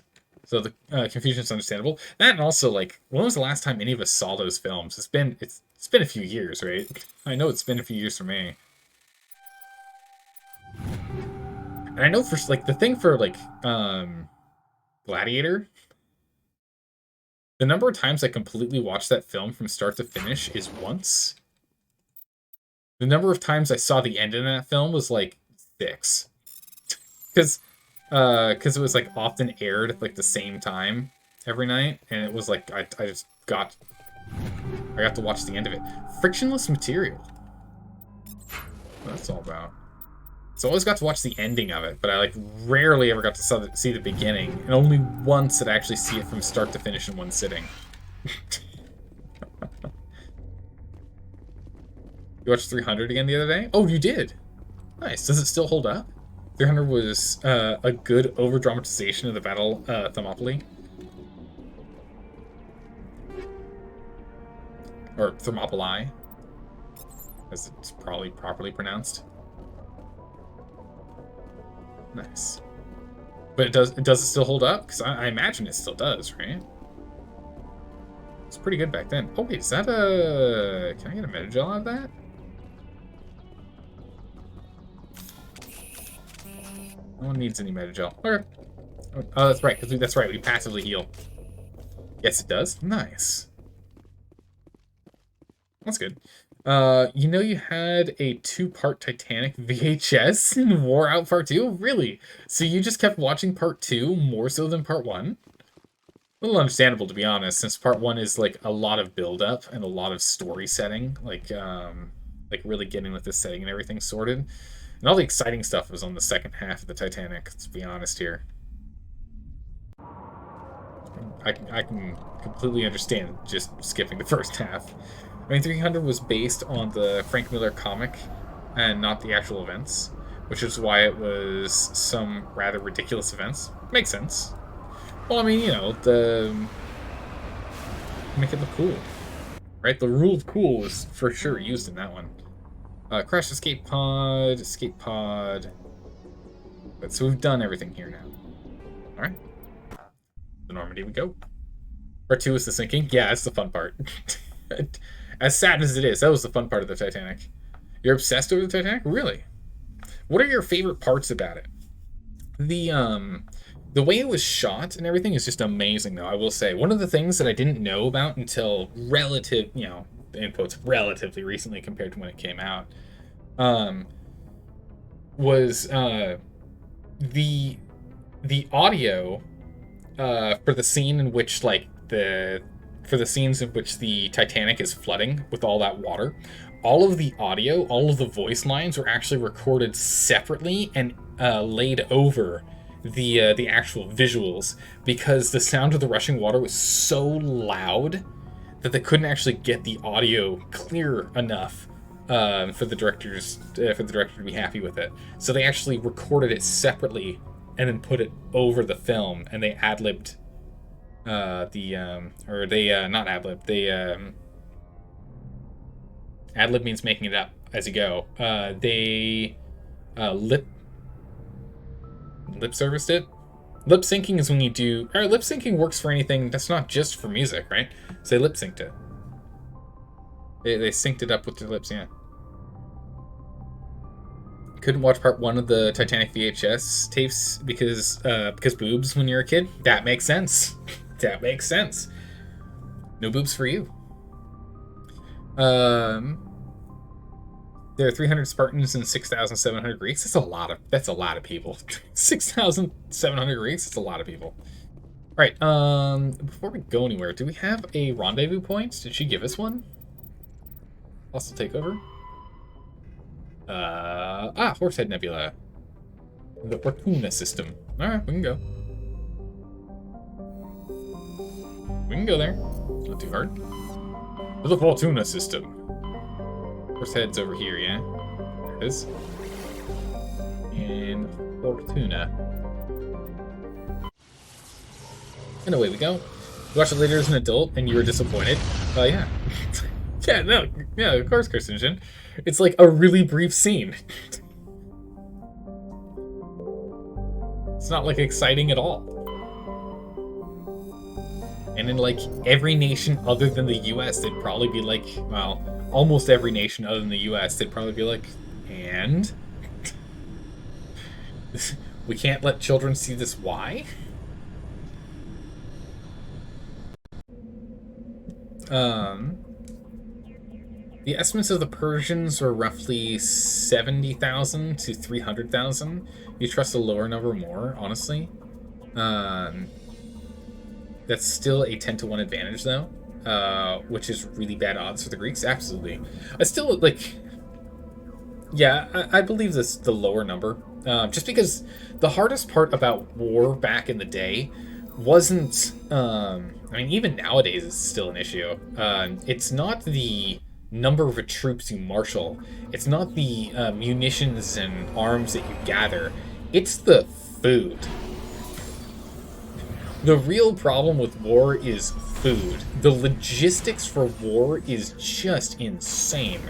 So the confusion is understandable. That and also, like, when was the last time any of us saw those films? It's been a few years, right? I know it's been a few years for me. And I know for, like, the thing for, like, Gladiator, the number of times I completely watched that film from start to finish is once. The number of times I saw the end in that film was, like, 6. Because it was like often aired at like the same time every night, and it was like I got to watch the end of it. Frictionless material. What that's all about. So I always got to watch the ending of it, but I like rarely ever got to see the beginning, and only once did I actually see it from start to finish in one sitting. You watched 300 again the other day? Oh, you did? Nice. Does it still hold up? 300 was a good over-dramatization of the Battle Thermopylae. Or Thermopylae, as it's probably properly pronounced. Nice. But does it still hold up? Because I imagine it still does, right? It's pretty good back then. Oh wait, is that a... Can I get a Metagel out of that? No one needs any Metagel. Okay. Oh, that's right, because that's right, we passively heal. Yes, it does. Nice. That's good. You know you had a 2-part Titanic VHS in War Out Part 2? Really? So you just kept watching Part 2 more so than Part 1? A little understandable, to be honest, since Part 1 is like a lot of build-up and a lot of story setting, like really getting with the setting and everything sorted. And all the exciting stuff was on the second half of the Titanic, let's be honest here. I can completely understand just skipping the first half. I mean, 300 was based on the Frank Miller comic and not the actual events, which is why it was some rather ridiculous events. Makes sense. Well, I mean, you know, make it look cool, right? The rule of cool was for sure used in that one. Crash escape pod. But so we've done everything here now. All right. To Normandy we go. Part 2 is the sinking. Yeah, that's the fun part. As sad as it is, that was the fun part of the Titanic. You're obsessed over the Titanic? Really? What are your favorite parts about it? The way it was shot and everything is just amazing, though, I will say. One of the things that I didn't know about until relatively recently compared to when it came out, was the audio for the scene in which, like, for the scenes in which the Titanic is flooding with all that water, all of the audio, all of the voice lines were actually recorded separately and laid over the actual visuals, because the sound of the rushing water was so loud that they couldn't actually get the audio clear enough for the director to be happy with it. So they actually recorded it separately and then put it over the film, and they ad-libbed not ad-lib. They ad-lib means making it up as you go. They lip serviced it. Lip syncing is when you do... lip syncing works for anything that's not just for music, right? So they lip synced it. They synced it up with their lips, yeah. Couldn't watch part 1 of the Titanic VHS tapes because boobs when you're a kid? That makes sense. That makes sense. No boobs for you. There are 300 Spartans and 6,700 Greeks. That's a lot of people. 6,700 Greeks. That's a lot of people. All right. Before we go anywhere, do we have a rendezvous point? Did she give us one? Hostile takeover. Horsehead Nebula. The Fortuna system. All right, we can go. We can go there. Not too hard. The Fortuna system. Horsehead's over here, yeah? There it is. And Fortuna. And away we go. You watched it later as an adult and you were disappointed. Yeah. Yeah, of course, Christian. It's like a really brief scene. It's not like exciting at all. And in like every nation other than the US, they'd probably be like, well, almost every nation other than the US, they'd probably be like, and? We can't let children see this, why? The estimates of the Persians were roughly 70,000 to 300,000. You trust a lower number more, honestly. That's still a 10 to 1 advantage, though, which is really bad odds for the Greeks. Absolutely. I still, like... Yeah, I believe this the lower number. Just because the hardest part about war back in the day wasn't... I mean, even nowadays it's still an issue. It's not the number of troops you marshal. It's not the munitions and arms that you gather. It's the food. The real problem with war is food. The logistics for war is just insane.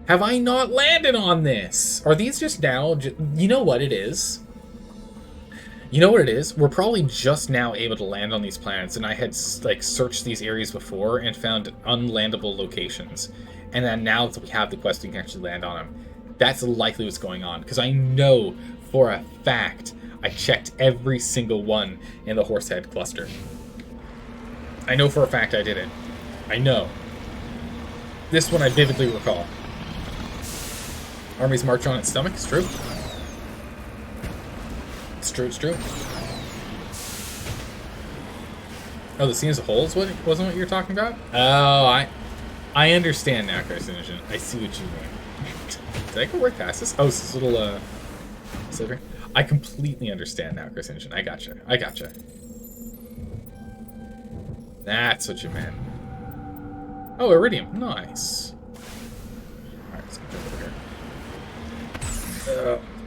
Have I not landed on this? Are these just now... You know what it is? You know what it is? We're probably just now able to land on these planets, and I had, like, searched these areas before and found unlandable locations. And then now that we have the quest, we can actually land on them. That's likely what's going on, because I know for a fact I checked every single one in the Horsehead cluster. I know for a fact I did it. I know. This one I vividly recall. Armies march on its stomach, it's true. It's true, it's true. Oh, the scene as a whole is what wasn't what you're talking about? Oh, I understand now, Carcinogen. I see what you mean. Did I go right past this? Oh, this little sliver. I completely understand now, Carcinogen. I gotcha. I gotcha. That's what you meant. Oh, Iridium. Nice. Alright, let's get over here.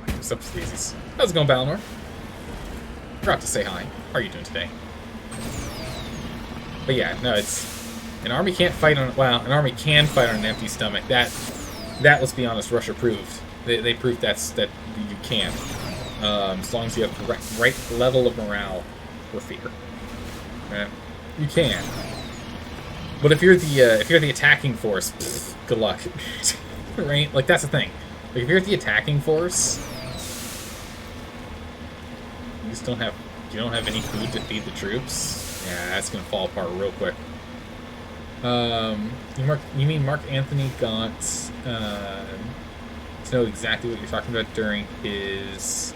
What's up, Daisies? How's it going, Balinor? Forgot to say hi. How are you doing today? But yeah, no, it's... An army can't fight on... Well, an army can fight on an empty stomach. That let's be honest, Russia proved. They proved that you can. As long as you have the right level of morale or fear. You can. But if you're the attacking force, pff, good luck. Right? Like, that's the thing. Like, if you're the attacking force, you don't have any food to feed the troops, yeah, that's gonna fall apart real quick. You mean Mark Anthony got to know exactly what you're talking about during his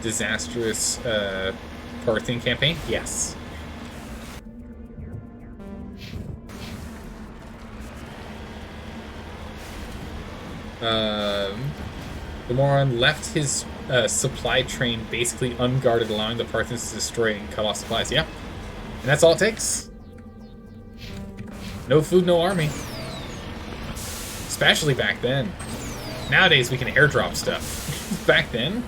disastrous Parthian campaign? Yes. The moron left his supply train basically unguarded, allowing the Parthians to destroy it and cut off supplies. Yeah. And that's all it takes. No food, no army. Especially back then. Nowadays we can airdrop stuff. Back then,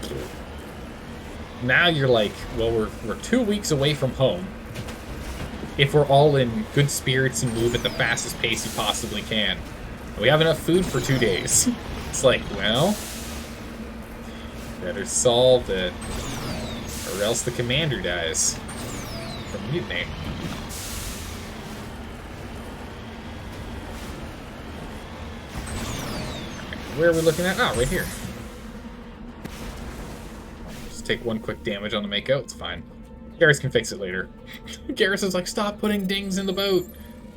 now you're like, well, we're 2 weeks away from home. If we're all in good spirits and move at the fastest pace you possibly can. We have enough food for 2 days. It's like, well, better solve it, or else the commander dies from mutiny. Where are we looking at? Oh, right here. Just take one quick damage on the Mako, it's fine. Garrus can fix it later. Garrus is like, stop putting dings in the boat.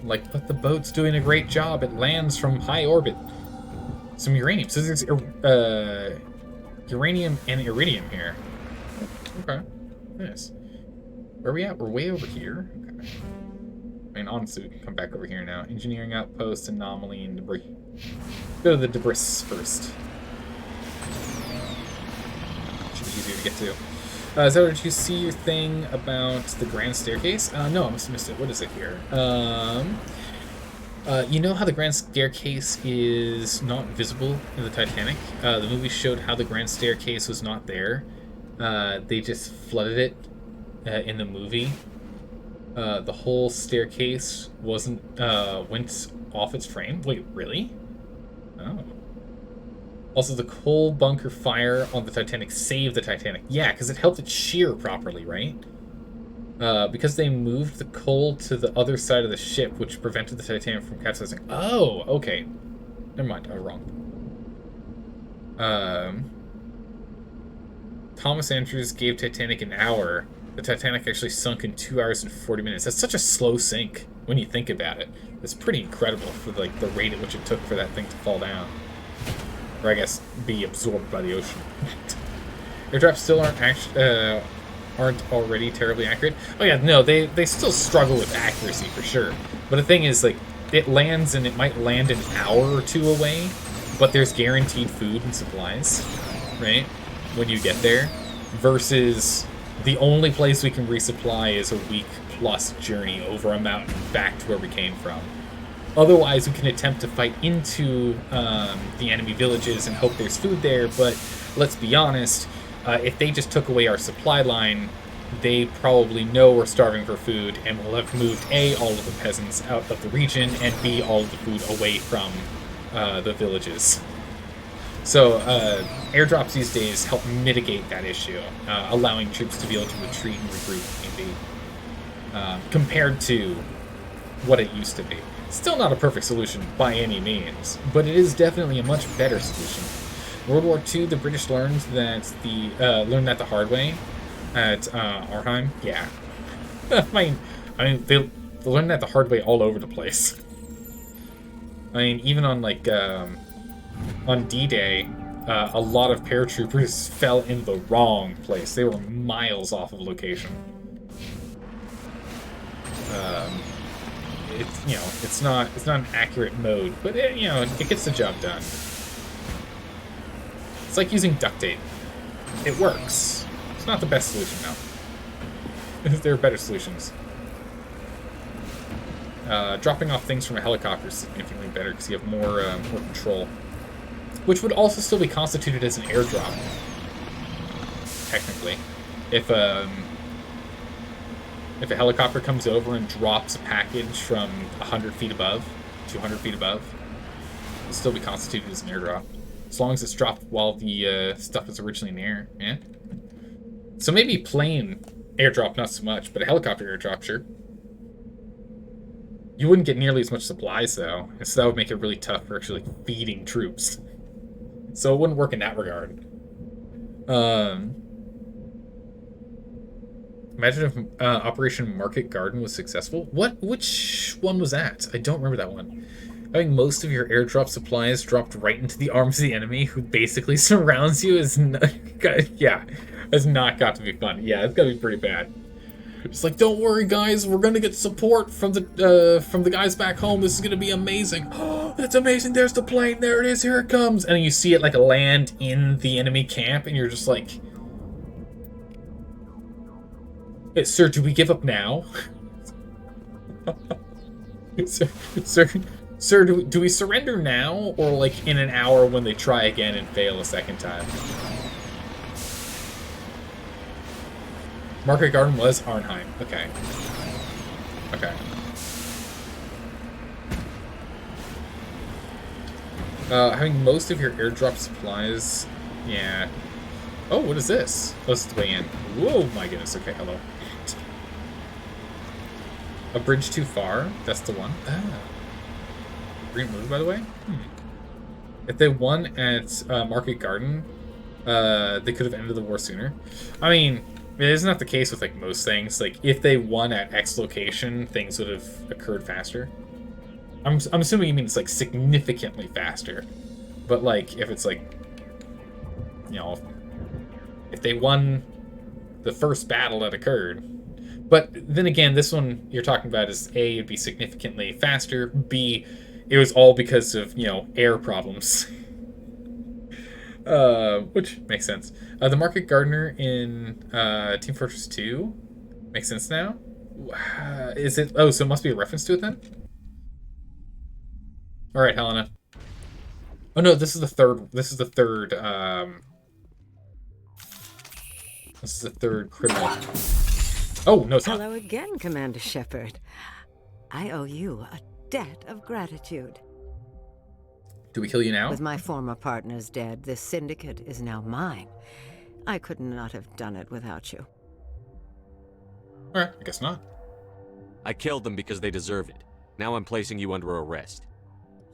I'm like, but the boat's doing a great job. It lands from high orbit. Some uranium. So there's uranium and iridium here. Okay. Nice. Where are we at? We're way over here. Okay. I mean, honestly, we can come back over here now. Engineering outpost, anomaly, and debris. Go to the debris first. Should be easier to get to. So did you see your thing about the grand staircase? No, I must have missed it. What is it here? You know how the grand staircase is not visible in the Titanic? The movie showed how the grand staircase was not there. They just flooded it in the movie. The whole staircase went off its frame. Wait, really? Oh. Also, the coal bunker fire on the Titanic saved the Titanic. Yeah, because it helped it shear properly, right? Because they moved the coal to the other side of the ship, which prevented the Titanic from capsizing. Oh, okay. Never mind, I was wrong. Thomas Andrews gave Titanic an hour. The Titanic actually sunk in 2 hours and 40 minutes. That's such a slow sink. when you think about it. It's pretty incredible for like the rate at which it took for that thing to fall down. Or I guess be absorbed by the ocean. Airdrops still aren't already terribly accurate. Oh yeah, no, they still struggle with accuracy for sure. But the thing is, like, it lands and it might land an hour or two away, but there's guaranteed food and supplies, right? When you get there, versus the only place we can resupply is a week-plus journey over a mountain back to where we came from. Otherwise, we can attempt to fight into the enemy villages and hope there's food there, but let's be honest, if they just took away our supply line, they probably know we're starving for food and will have moved A, all of the peasants out of the region, and B, all of the food away from the villages. So airdrops these days help mitigate that issue, allowing troops to be able to retreat and regroup if need be, compared to what it used to be. Still not a perfect solution by any means, but it is definitely a much better solution. World War II, the British learned that the hard way at Arnhem. Yeah, I mean they learned that the hard way all over the place. I mean, even on like on D-Day, a lot of paratroopers fell in the wrong place. They were miles off of location. It's not an accurate mode, but it gets the job done. It's like using duct tape. It works. It's not the best solution now. There are better solutions. Dropping off things from a helicopter is significantly better because you have more control, which would also still be constituted as an airdrop, technically. If a helicopter comes over and drops a package from 100 feet above, 200 feet above, it'll still be constituted as an airdrop. As long as it's dropped while the stuff is originally in the air, yeah? So maybe plane airdrop, not so much, but a helicopter airdrop, sure. You wouldn't get nearly as much supplies, though, and so that would make it really tough for actually feeding troops. So it wouldn't work in that regard. Imagine if Operation Market Garden was successful. Which one was that? I don't remember that one. Having most of your airdrop supplies dropped right into the arms of the enemy, who basically surrounds you, has not got to be fun. Yeah, it's got to be pretty bad. It's like, don't worry, guys, we're gonna get support from the guys back home. This is gonna be amazing. Oh, that's amazing. There's the plane. There it is. Here it comes. And you see it like land in the enemy camp, and you're just like, hey, sir, do we give up now? Sir, do we surrender now, or like in an hour when they try again and fail a second time? Market Garden was Arnhem. Okay. Okay. Having most of your airdrop supplies, yeah. Oh, what is this? Oh, this is the way in. Whoa, my goodness. Okay, hello. A bridge too far? That's the one. Ah. Green move, by the way? If they won at Market Garden, they could have ended the war sooner. I mean, it isn't that the case with like most things. Like, if they won at X location, things would have occurred faster. I'm assuming you mean it's like significantly faster. But like, if it's like, if they won the first battle that occurred. But then again, this one you're talking about is A, it'd be significantly faster. B, it was all because of, air problems. Which makes sense. The Market Gardener in Team Fortress 2 makes sense now. Is it? Oh, so it must be a reference to it then. All right, Helena. Oh no, this is the third. This is the third. This is the third criminal. Oh no, it's not. Hello again, Commander Shepard. I owe you a debt of gratitude. Do we kill you now? With my former partners dead, this syndicate is now mine. I could not have done it without you. Alright, I guess not. I killed them because they deserve it. Now I'm placing you under arrest.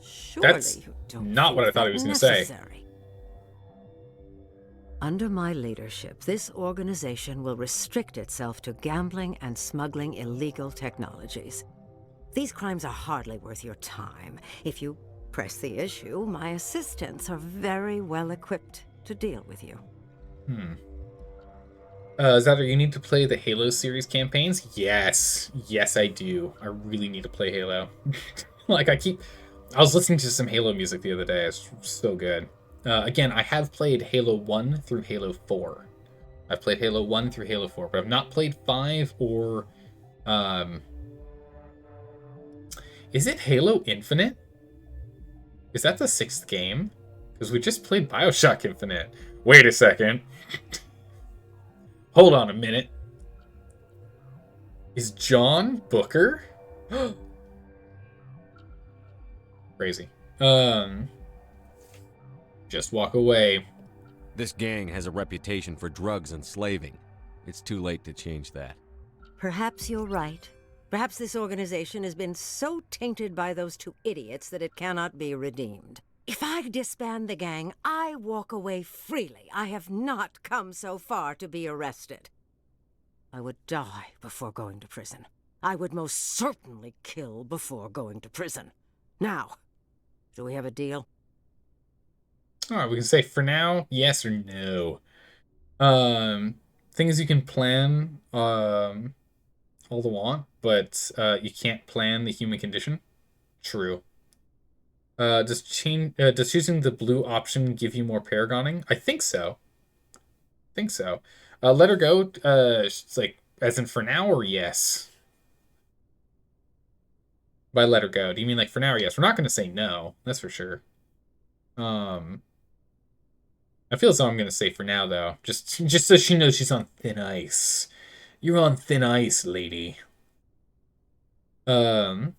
Surely That's you don't not what I thought he was going to say. Under my leadership, this organization will restrict itself to gambling and smuggling illegal technologies. These crimes are hardly worth your time. If you press the issue, my assistants are very well equipped to deal with you. Zander, you need to play the Halo series campaigns? Yes. Yes, I do. I really need to play Halo. Like, I was listening to some Halo music the other day. It's so good. Again, I have played Halo 1 through Halo 4. I've played Halo 1 through Halo 4, but I've not played 5 or... Is it Halo Infinite? Is that the 6th game? Because we just played Bioshock Infinite. Wait a second. Hold on a minute. Is John Booker? Crazy. Just walk away. This gang has a reputation for drugs and slaving. It's too late to change that. Perhaps you're right. Perhaps this organization has been so tainted by those two idiots that it cannot be redeemed. If I disband the gang, I walk away freely. I have not come so far to be arrested. I would die before going to prison. I would most certainly kill before going to prison. Now, do we have a deal? Alright, we can say for now, yes or no. Things you can plan all the want, but you can't plan the human condition. True. Does choosing the blue option give you more paragoning? I think so. Let her go. It's like, as in for now or yes? By let her go, do you mean like for now or yes? We're not going to say no. That's for sure. I feel as though I'm going to say for now, though. Just so she knows she's on thin ice. You're on thin ice, lady. The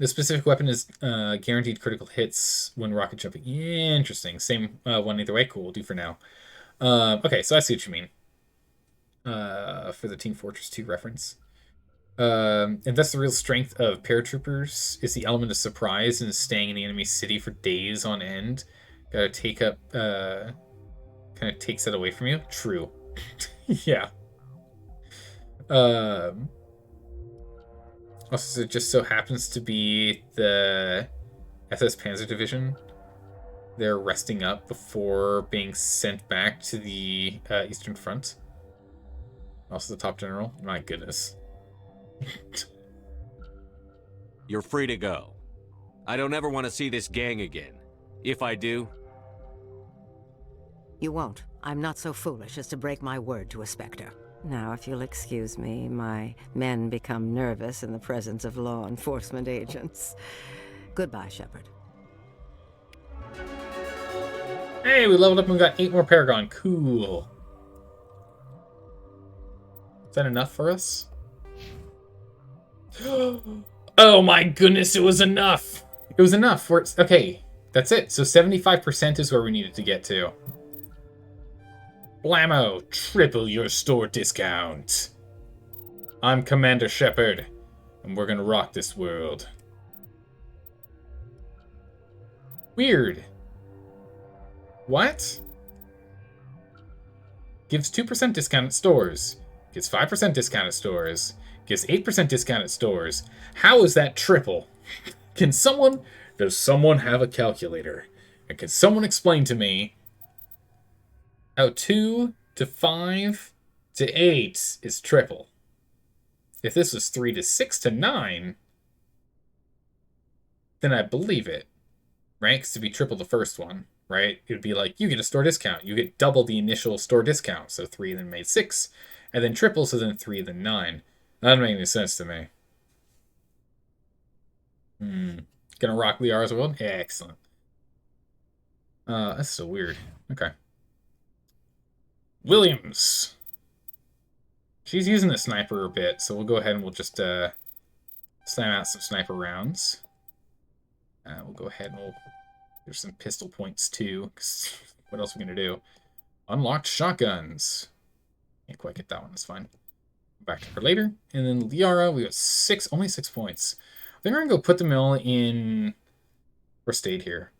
specific weapon is guaranteed critical hits when rocket jumping. Yeah, interesting. Same one either way. Cool, we'll do for now. Okay, so I see what you mean. For the Team Fortress 2 reference. And that's the real strength of paratroopers, is the element of surprise and staying in the enemy city for days on end. Gotta take up, kind of takes that away from you. True. Yeah. Also, it just so happens to be the SS Panzer Division. They're resting up before being sent back to the Eastern Front. Also the top general. My goodness. You're free to go. I don't ever want to see this gang again. If I do... You won't. I'm not so foolish as to break my word to a Spectre. Now, if you'll excuse me, my men become nervous in the presence of law enforcement agents. Goodbye, Shepard. Hey, we leveled up and we got 8 more Paragon. Cool. Is that enough for us? Oh my goodness, it was enough! It was enough. Okay, that's it. So 75% is where we needed to get to. Blammo! Triple your store discount! I'm Commander Shepard, and we're gonna rock this world. Weird. What? Gives 2% discount at stores. Gives 5% discount at stores. Gives 8% discount at stores. How is that triple? Does someone have a calculator? And can someone explain to me how 2 to 5 to 8 is triple? If this was 3 to 6 to 9, then I believe it, right? Because to be triple the first one, right? It would be like, you get a store discount. You get double the initial store discount. So 3 then made 6, and then triple, so then 3 then 9. That doesn't make any sense to me. Gonna rock Liara's world? Yeah, excellent. That's so weird. Okay. Williams. She's using the sniper a bit, so we'll go ahead and we'll just slam out some sniper rounds. We'll go ahead and there's some pistol points too, because what else are we gonna do? Unlocked shotguns. Can't quite get that one, that's fine. Back to her later. And then Liara, we got only 6 points. I think we're gonna go put them all in first aid here.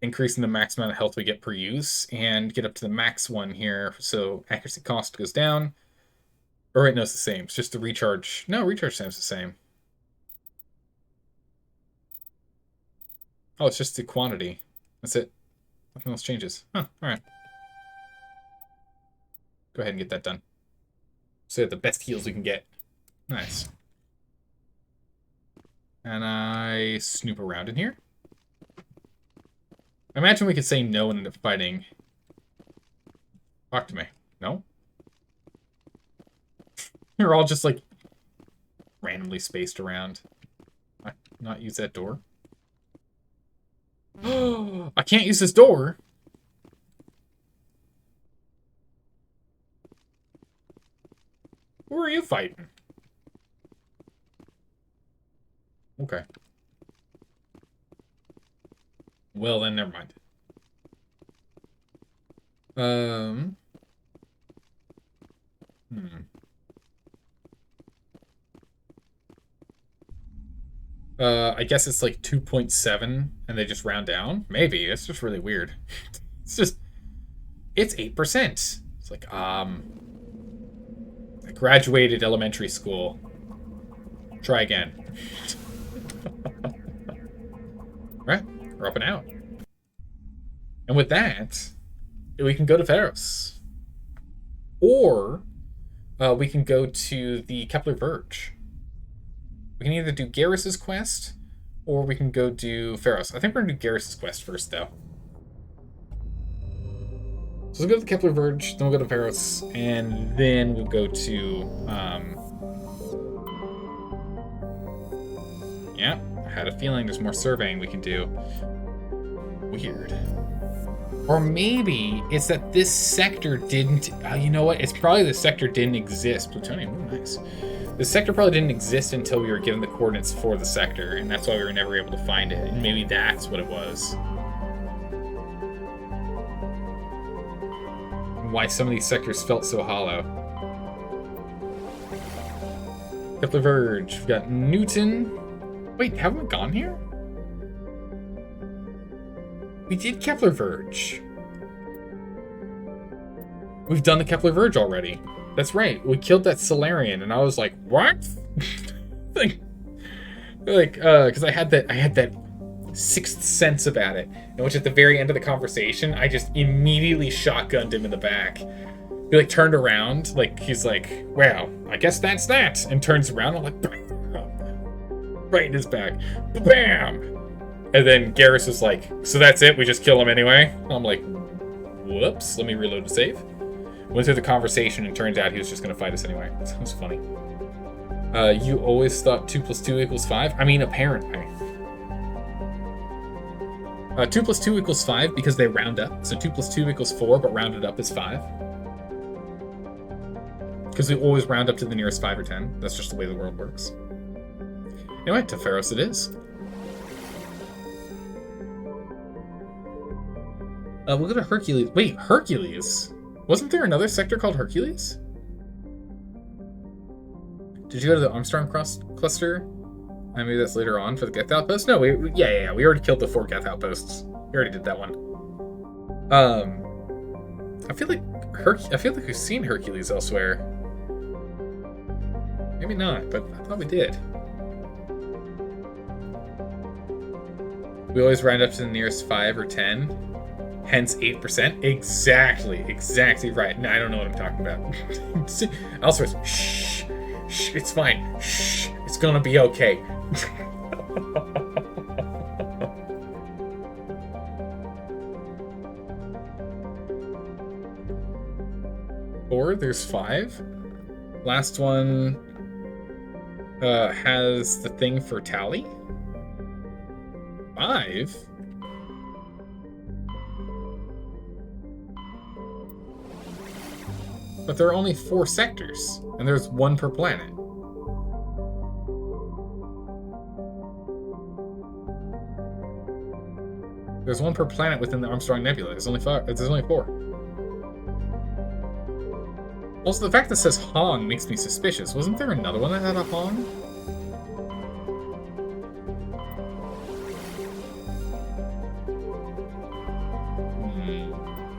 Increasing the max amount of health we get per use, and get up to the max one here, so accuracy cost goes down. Or wait, no, it's the same. It's just the recharge. No, recharge time's the same. Oh, it's just the quantity. That's it. Nothing else changes. Huh, alright. Go ahead and get that done. So the best heals we can get. Nice. And I snoop around in here. I imagine we could say no and end up fighting. Talk to me. No? You're all just like randomly spaced around. Not use that door. I can't use this door. Who are you fighting? Okay. Well then, never mind. I guess it's like 2.7 and they just round down. Maybe. It's just really weird. It's 8%. It's like, I graduated elementary school. Try again. Right, we're up and out. And with that, we can go to Pharos. Or we can go to the Kepler Verge. We can either do Garrus's quest, or we can go do Pharos. I think we're going to do Garrus's quest first, though. So we'll go to the Kepler Verge, then we'll go to Pharos, and then we'll go to... yeah, I had a feeling there's more surveying we can do. Weird. Or maybe it's that this sector didn't... you know what? It's probably the sector didn't exist. Plutonium, ooh, nice. The sector probably didn't exist until we were given the coordinates for the sector, and that's why we were never able to find it. And maybe that's what it was. And why some of these sectors felt so hollow. Kepler Verge. We've got Newton. Wait, haven't we gone here? We did Kepler Verge. We've done the Kepler Verge already. That's right. We killed that Solarian, and I was like, "What?" Because I had that sixth sense about it, in which at the very end of the conversation, I just immediately shotgunned him in the back. He like turned around, like he's like, "Well, I guess that's that," and turns around. I'm like, right in his back, bam. And then Garrus is like, "So that's it? We just kill him anyway?" I'm like, "Whoops! Let me reload the save." Went through the conversation, and turns out he was just going to fight us anyway. That was funny. You always thought 2 + 2 = 5? I mean, apparently. 2 + 2 = 5 because they round up. So 2 + 2 = 4, but rounded up is 5. Because we always round up to the nearest 5 or 10. That's just the way the world works. Anyway, to Pharos it is. We'll go to Hercules. Wait, Hercules? Wasn't there another sector called Hercules? Did you go to the Armstrong cluster? Maybe that's later on for the Geth outpost? No, we already killed the 4 Geth outposts. We already did that one. I feel like we've seen Hercules elsewhere. Maybe not, but I thought we did. We always round up to the nearest 5 or 10. Hence 8%. Exactly right. No, I don't know what I'm talking about. Elsewhere, shh, it's fine. Shh, it's gonna be okay. Four, there's 5. Last one has the thing for tally. 5? But there are only 4 sectors, and there's 1 per planet. There's 1 per planet within the Armstrong Nebula. There's only 4. Also, the fact that it says Hong makes me suspicious. Wasn't there another one that had a Hong?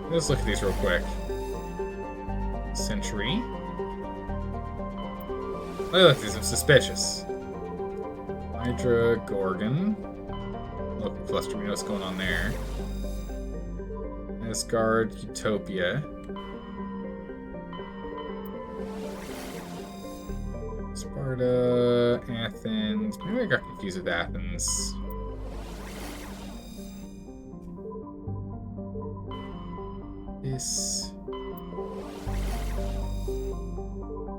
Let's look at these real quick. Century. Look, these are suspicious. Hydra, Gorgon. Local cluster, we know what's going on there. Asgard, Utopia. Sparta, Athens. Maybe I got confused with Athens. This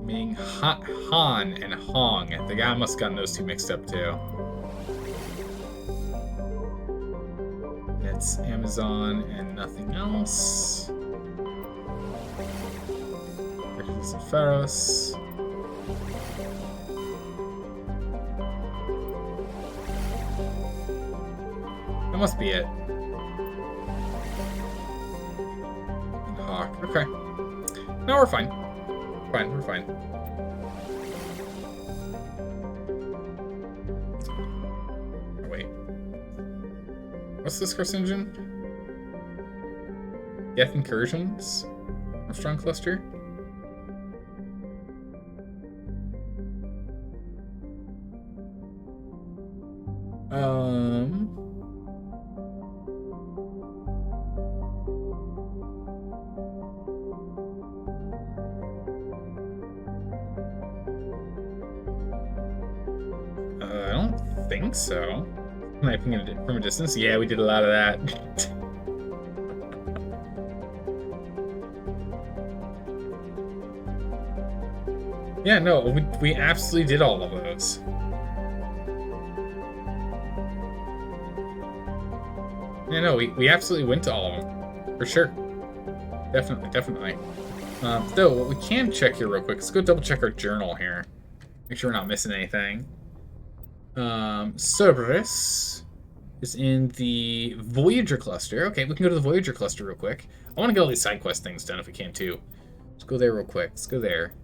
Ming, Han, and Hong. The guy must have gotten those two mixed up too. That's Amazon and nothing else. Hercules and Pharos. That must be it. And Hawk. Okay. No, we're fine. Fine, we're fine. Oh, wait. What's this carcinogen? Death incursions? Armstrong cluster? I don't think so. Sniping it from a distance? Yeah, we did a lot of that. Yeah, no, we absolutely did all of those. Yeah, no, we absolutely went to all of them. For sure. Definitely, definitely. Though, what we can check here real quick, let's go double check our journal here. Make sure we're not missing anything. Cerberus is in the Voyager cluster. Okay, we can go to the Voyager cluster real quick. I want to get all these side quest things done if we can too. Let's go there real quick. Let's go there.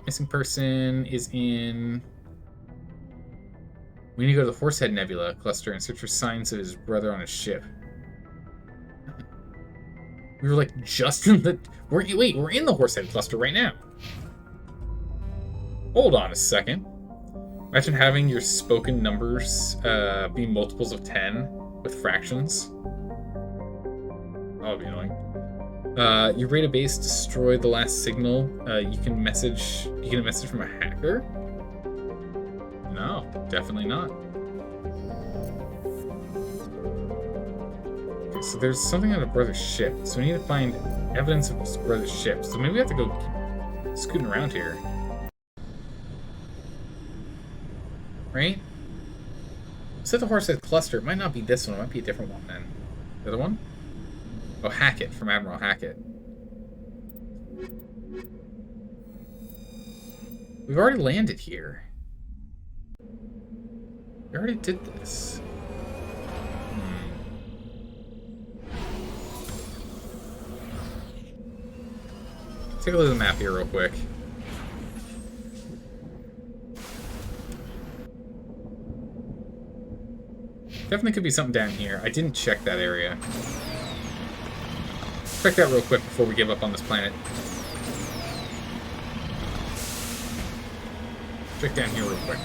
Missing person is in... We need to go to the Horsehead Nebula cluster and search for signs of his brother on his ship. We were like just in the... Wait, we're in the Horsehead cluster right now. Hold on a second. Imagine having your spoken numbers be multiples of 10 with fractions. That would be annoying. Your database destroyed the last signal. You get a message from a hacker? No, definitely not. Okay, so there's something on a brother's ship. So we need to find evidence of his brother's ship. So maybe we have to go scooting around here. Right? Set the Horsehead cluster. It might not be this one. It might be a different one then. The other one? Oh, Hackett from Admiral Hackett. We've already landed here. We already did this. Take a look at the map here real quick. Definitely could be something down here. I didn't check that area. Check that real quick before we give up on this planet. Check down here real quick.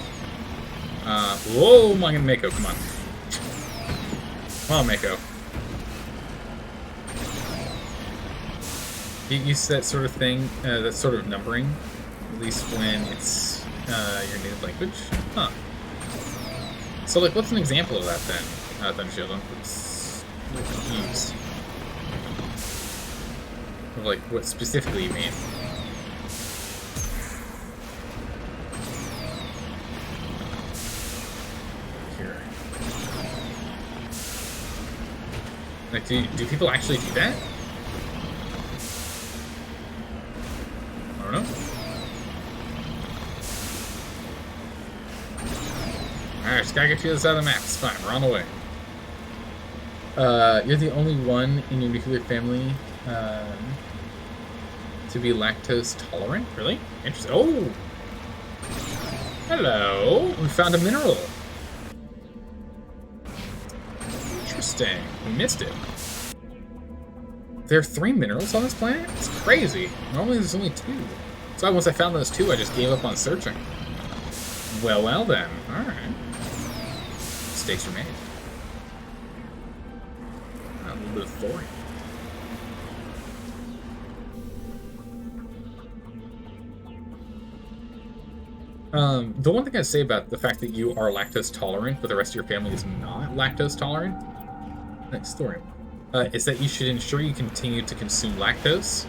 Whoa, Mako, come on. Come on, Mako. You use that sort of thing, that sort of numbering, at least when it's your native language? Huh. So, like, what's an example of that then? Thundershield, I'm confused. Of, like, what specifically you mean? Here. Like, do people actually do that? I don't know. Alright, just gotta get to the other side of the map. It's fine, we're on the way. You're the only one in your nuclear family to be lactose tolerant? Really? Interesting. Oh! Hello! We found a mineral. Interesting. We missed it. There are 3 minerals on this planet? It's crazy. Normally there's only 2. So once I found those 2, I just gave up on searching. Well then. Alright. Mistakes were made. a little bit of thorium. The one thing I'd say about the fact that you are lactose tolerant, but the rest of your family is not lactose tolerant, nice thorium, is that you should ensure you continue to consume lactose,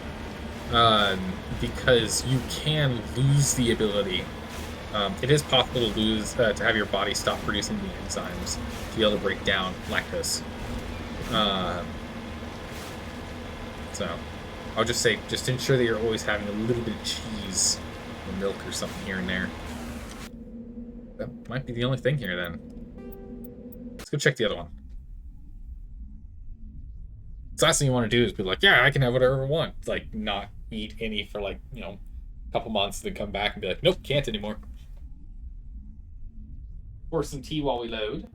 because you can lose the ability. It is possible to lose, to have your body stop producing the enzymes to be able to break down lactose. So, I'll just say, just ensure that you're always having a little bit of cheese or milk or something here and there. That might be the only thing here, then. Let's go check the other one. So last thing you want to do is be like, yeah, I can have whatever I want. Like, not eat any for, like, you know, a couple months, then come back and be like, nope, can't anymore. Pour some tea while we load.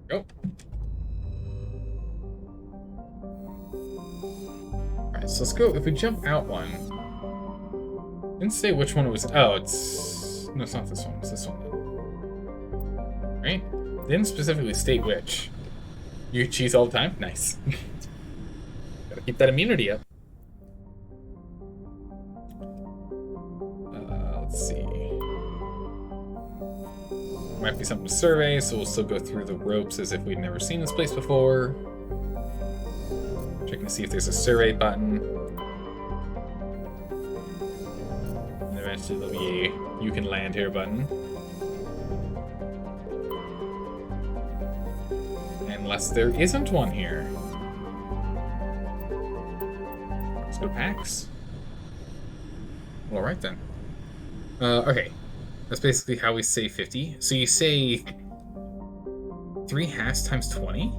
Go. Alright, so let's go. If we jump out one, didn't say which one it was. Oh, it's... No, it's not this one. It's this one. Right? Didn't specifically state which. You eat cheese all the time? Nice. Gotta keep that immunity up. Let's see. Might be something to survey, so we'll still go through the ropes as if we'd never seen this place before. Checking to see if there's a survey button. And eventually there'll be a you can land here button. Unless there isn't one here. Let's go PAX. Well, alright then. Okay. That's basically how we say 50. So you say 3 halves times 20?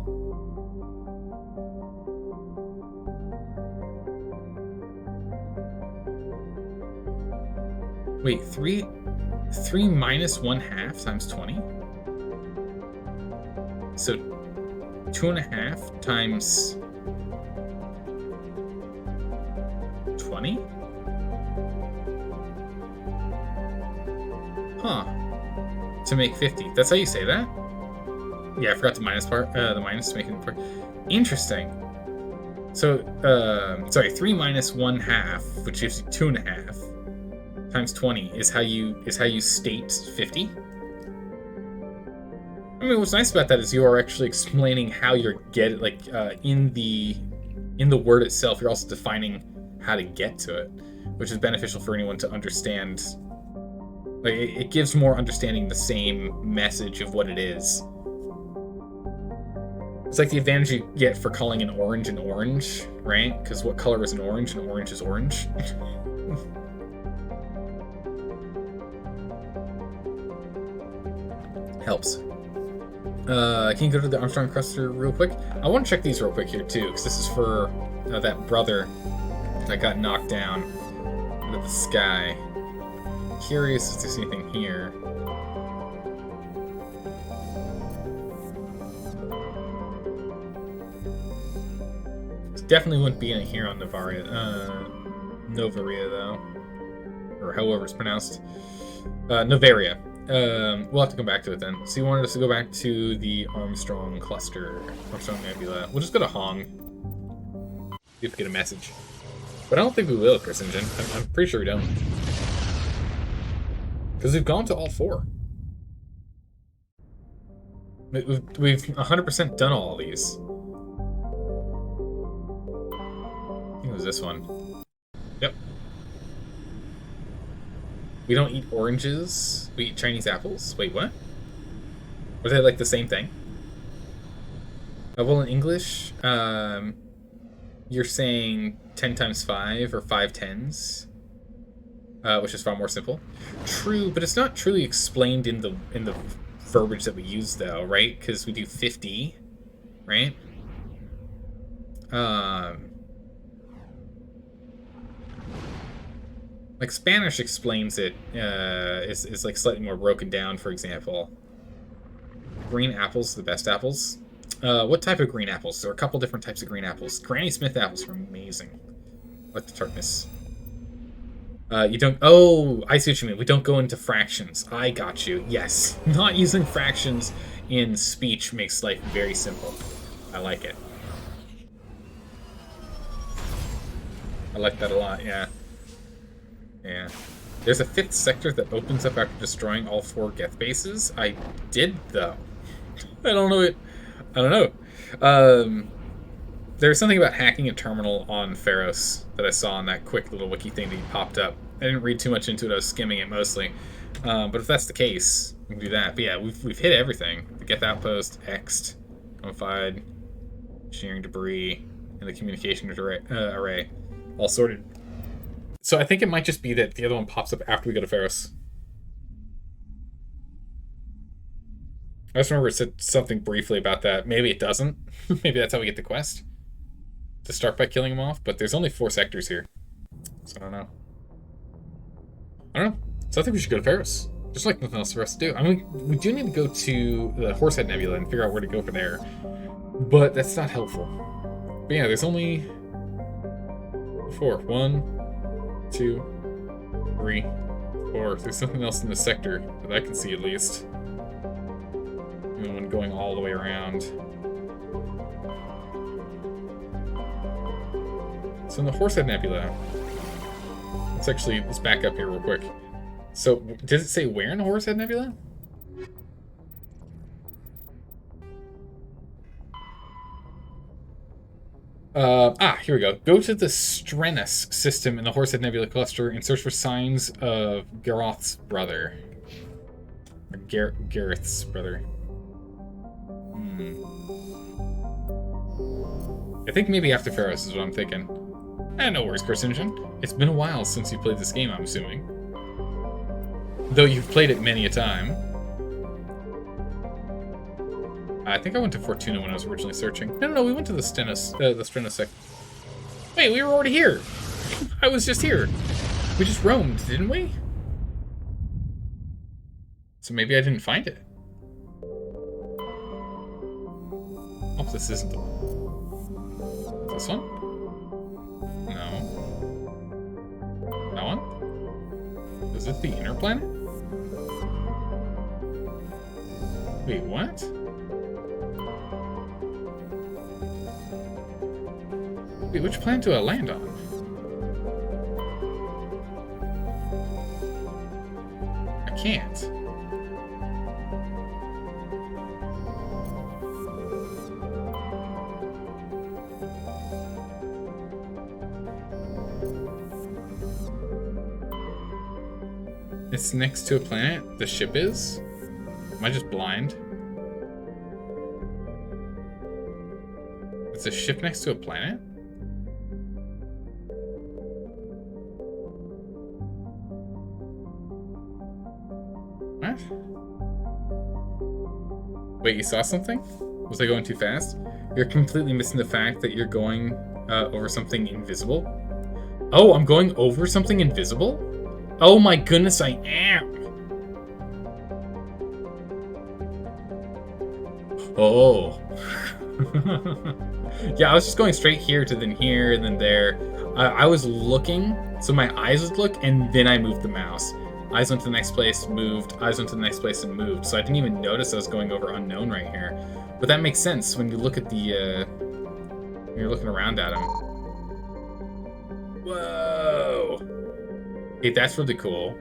Wait, 3 minus 1 half times 20? So 2.5 times 20? Huh. To make 50. That's how you say that? Yeah, I forgot the minus part. The minus to make it part. Interesting. So, sorry, 3 minus 1 half, which gives you 2.5, times 20 is how you state 50. I mean, what's nice about that is you are actually explaining how you're getting, like, in the word itself, you're also defining how to get to it, which is beneficial for anyone to understand. Like, it gives more understanding the same message of what it is. It's like the advantage you get for calling an orange, right? Because what color is an orange? An orange is orange. Helps. Can you go to the Armstrong cluster real quick? I want to check these real quick here, too, because this is for that brother that got knocked down into the sky. Curious if there's anything here. Definitely wouldn't be in here on Novaria, though, or however it's pronounced. Novaria. We'll have to come back to it then. So you wanted us to go back to the Armstrong cluster, Armstrong Nebula. We'll just go to Hong. See if we get a message. But I don't think we will, Chris Engine. I'm pretty sure we don't. Because we've gone to all 4. We've 100% done all these. I think it was this one. Yep. We don't eat oranges. We eat Chinese apples. Wait, what? Are they like the same thing? Well, in English, you're saying 10 times 5 or 5 tens. Which is far more simple. True, but it's not truly explained in the verbiage that we use, though, right? Because we do 50, right? Like Spanish explains it, is like slightly more broken down. For example, green apples, the best apples. What type of green apples? There are a couple different types of green apples. Granny Smith apples are amazing. I like the tartness. You don't... Oh, I see what you mean. We don't go into fractions. I got you. Yes. Not using fractions in speech makes life very simple. I like it. I like that a lot, yeah. Yeah. There's a 5th sector that opens up after destroying all 4 Geth bases. I did, though. I don't know it. I don't know. There's something about hacking a terminal on Pharos that I saw in that quick little wiki thing that popped up. I didn't read too much into it. I was skimming it mostly. But if that's the case, we can do that. But yeah, we've hit everything. The Geth outpost, X'd, Mummified, engineering debris, and the communication array. All sorted. So I think it might just be that the other one pops up after we go to Pharos. I just remember it said something briefly about that. Maybe it doesn't. Maybe that's how we get the quest. To start by killing them off. But there's only 4 sectors here. So I don't know. So I think we should go to Pharos. There's like nothing else for us to do. I mean, we do need to go to the Horsehead Nebula and figure out where to go from there. But that's not helpful. But yeah, there's only 4. 1, 2, 3, 4. There's something else in this sector that I can see at least. One going all the way around. So in the Horsehead Nebula, let's back up here real quick. So did it say where in the Horsehead Nebula? Here we go. Go to the Strenus system in the Horsehead Nebula cluster and search for signs of Gareth's brother. Or Gareth's brother. I think maybe after Pharos is what I'm thinking. No worries, Carcinogen. It's been a while since you played this game, I'm assuming. Though you've played it many a time. I think I went to Fortuna when I was originally searching. No, we went to the Strenus sector. Wait, we were already here! I was just here! We just roamed, didn't we? So maybe I didn't find it. Oh, this isn't the one. This one? No. That one? Is it the inner planet? Wait, what? Wait, which planet do I land on? I can't. It's next to a planet? The ship is? Am I just blind? Is the ship next to a planet? What? Wait, you saw something? Was I going too fast? You're completely missing the fact that you're going over something invisible. Oh, I'm going over something invisible? Oh my goodness, I am! Oh. Yeah, I was just going straight here to then here and then there. I was looking, so my eyes would look, and then I moved the mouse. Eyes went to the next place, moved. Eyes went to the next place and moved. So I didn't even notice I was going over unknown right here. But that makes sense when you look at the, when you're looking around at him. Whoa! Hey, that's really cool.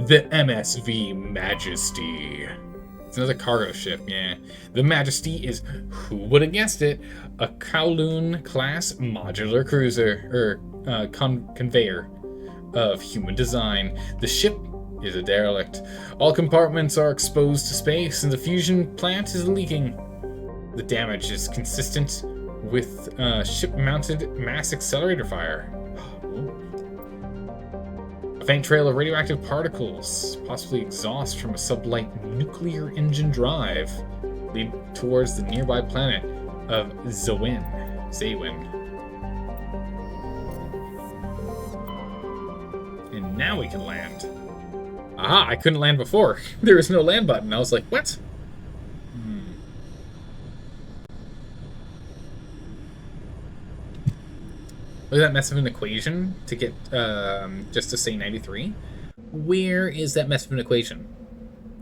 The MSV Majesty. It's another cargo ship, yeah. The Majesty is, who would have guessed it, a Kowloon-class modular cruiser, or conveyor of human design. The ship is a derelict. All compartments are exposed to space, and the fusion plant is leaking. The damage is consistent with ship-mounted mass accelerator fire. A faint trail of radioactive particles, possibly exhaust from a sublight nuclear engine drive, lead towards the nearby planet of Zawin. And now we can land. Aha, I couldn't land before. There was no land button. I was like, what? Look at that mess of an equation to get, just to say 93. Where is that mess of an equation?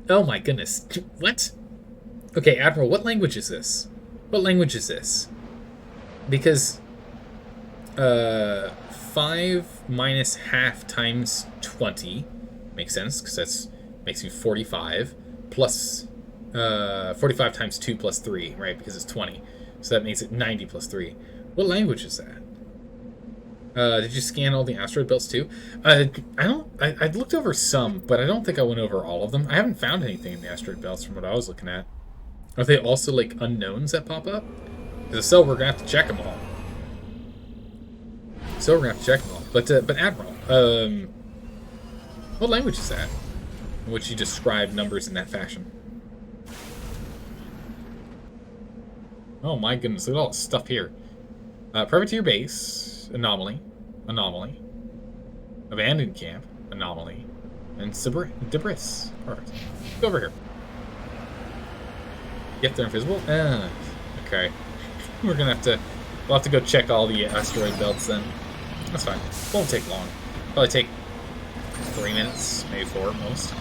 Oh my goodness. What? Okay, Admiral, what language is this? What language is this? Because, 5 minus half times 20 makes sense, because that's makes you 45, plus, 45 times 2 plus 3, right, because it's 20. So that makes it 90 plus 3. What language is that? Did you scan all the asteroid belts too? I looked over some, but I don't think I went over all of them. I haven't found anything in the asteroid belts from what I was looking at. Are they also, like, unknowns that pop up? Because if so, we're gonna have to check them all. But Admiral, what language is that? In which you describe numbers in that fashion? Oh my goodness, look at all the stuff here. Privateer base, anomaly, abandoned camp, anomaly, and debris. Perfect. Go over here. Yep, they're invisible. Okay. We'll have to go check all the asteroid belts then. That's fine. Won't take long. Probably take 3 minutes, maybe 4 at most.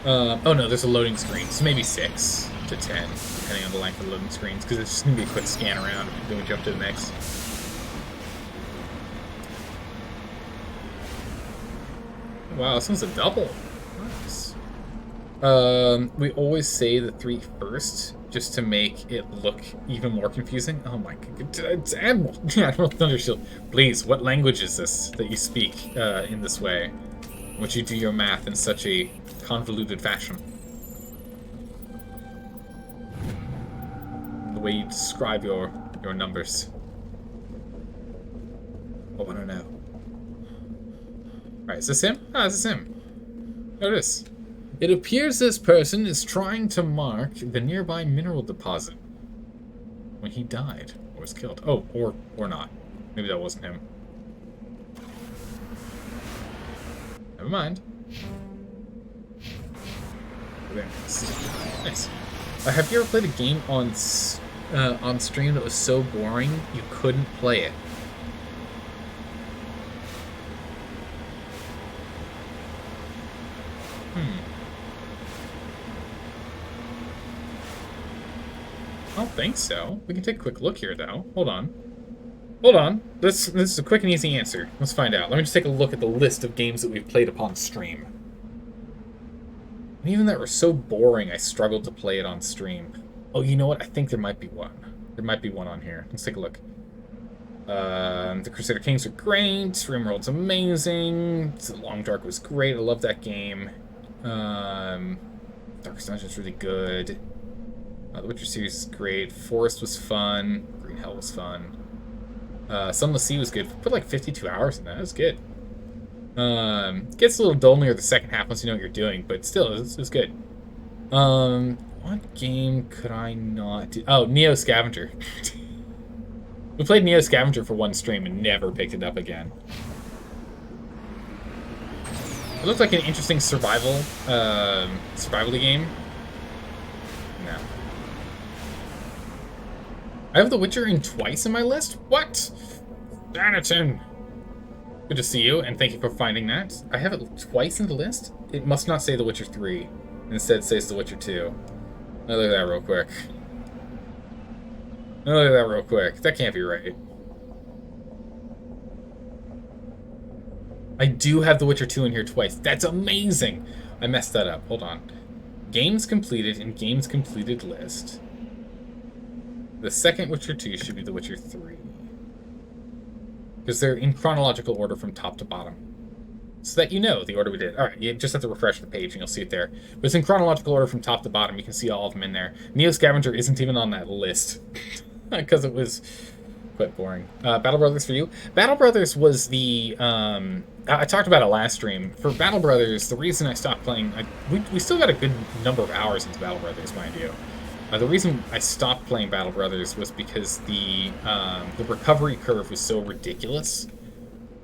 Oh no, there's a loading screen, so maybe 6 to 10, depending on the length of the loading screens, because it's just going to be a quick scan around and then we jump to the next. Wow, this one's a double. Nice. We always say the 3 first, just to make it look even more confusing. Oh my god, it's Admiral Thundershield. Please, what language is this that you speak in this way? Would you do your math in such a convoluted fashion? The way you describe your numbers. I want to know. Alright, is this him? Ah, this is him. There it is. It appears this person is trying to mark the nearby mineral deposit when he died or was killed. Oh, or not. Maybe that wasn't him. Never mind. Nice. Have you ever played a game on stream that was so boring you couldn't play it? I don't think so. We can take a quick look here, though. Hold on. This is a quick and easy answer. Let's find out. Let me just take a look at the list of games that we've played upon stream. And even that were so boring, I struggled to play it on stream. Oh, you know what? I think there might be one. There might be one on here. Let's take a look. The Crusader Kings are great. RimWorld's amazing. The Long Dark was great. I love that game. Darkest Dungeon's really good. The Witcher series is great. Forest was fun. Green Hell was fun. Sunless Sea was good. Put like 52 hours in that. That was good. Gets a little dull near the second half once you know what you're doing, but still, it's good. What game could I not do? Oh, Neo Scavenger. We played Neo Scavenger for one stream and never picked it up again. It looked like an interesting survival game. No. I have The Witcher in twice in my list? What? Daniton! Good to see you, and thank you for finding that. I have it twice in the list? It must not say The Witcher 3. Instead, it says The Witcher 2. Now look at that real quick. Now look at that real quick. That can't be right. I do have The Witcher 2 in here twice. That's amazing! I messed that up. Hold on. Games completed in games completed list. The second Witcher 2 should be The Witcher 3. Because they're in chronological order from top to bottom. So that you know the order we did. Alright, you just have to refresh the page and you'll see it there. But it's in chronological order from top to bottom. You can see all of them in there. Neo Scavenger isn't even on that list. Because it was quite boring. Battle Brothers for you. Battle Brothers was the... I talked about it last stream. For Battle Brothers, the reason I stopped playing... we still got a good number of hours into Battle Brothers, mind you. The reason I stopped playing Battle Brothers was because the recovery curve was so ridiculous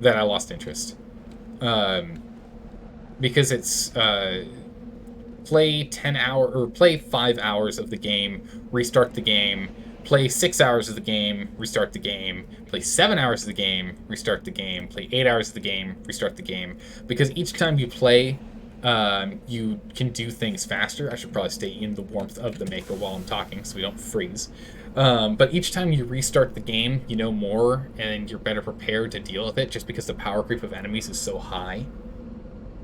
that I lost interest. Because it's play 5 hours of the game, restart the game, play 6 hours of the game, restart the game, play 7 hours of the game, restart the game, play 8 hours of the game, restart the game. Because each time you play, you can do things faster. I should probably stay in the warmth of the Mako while I'm talking so we don't freeze. But each time you restart the game, you know more, and you're better prepared to deal with it just because the power creep of enemies is so high.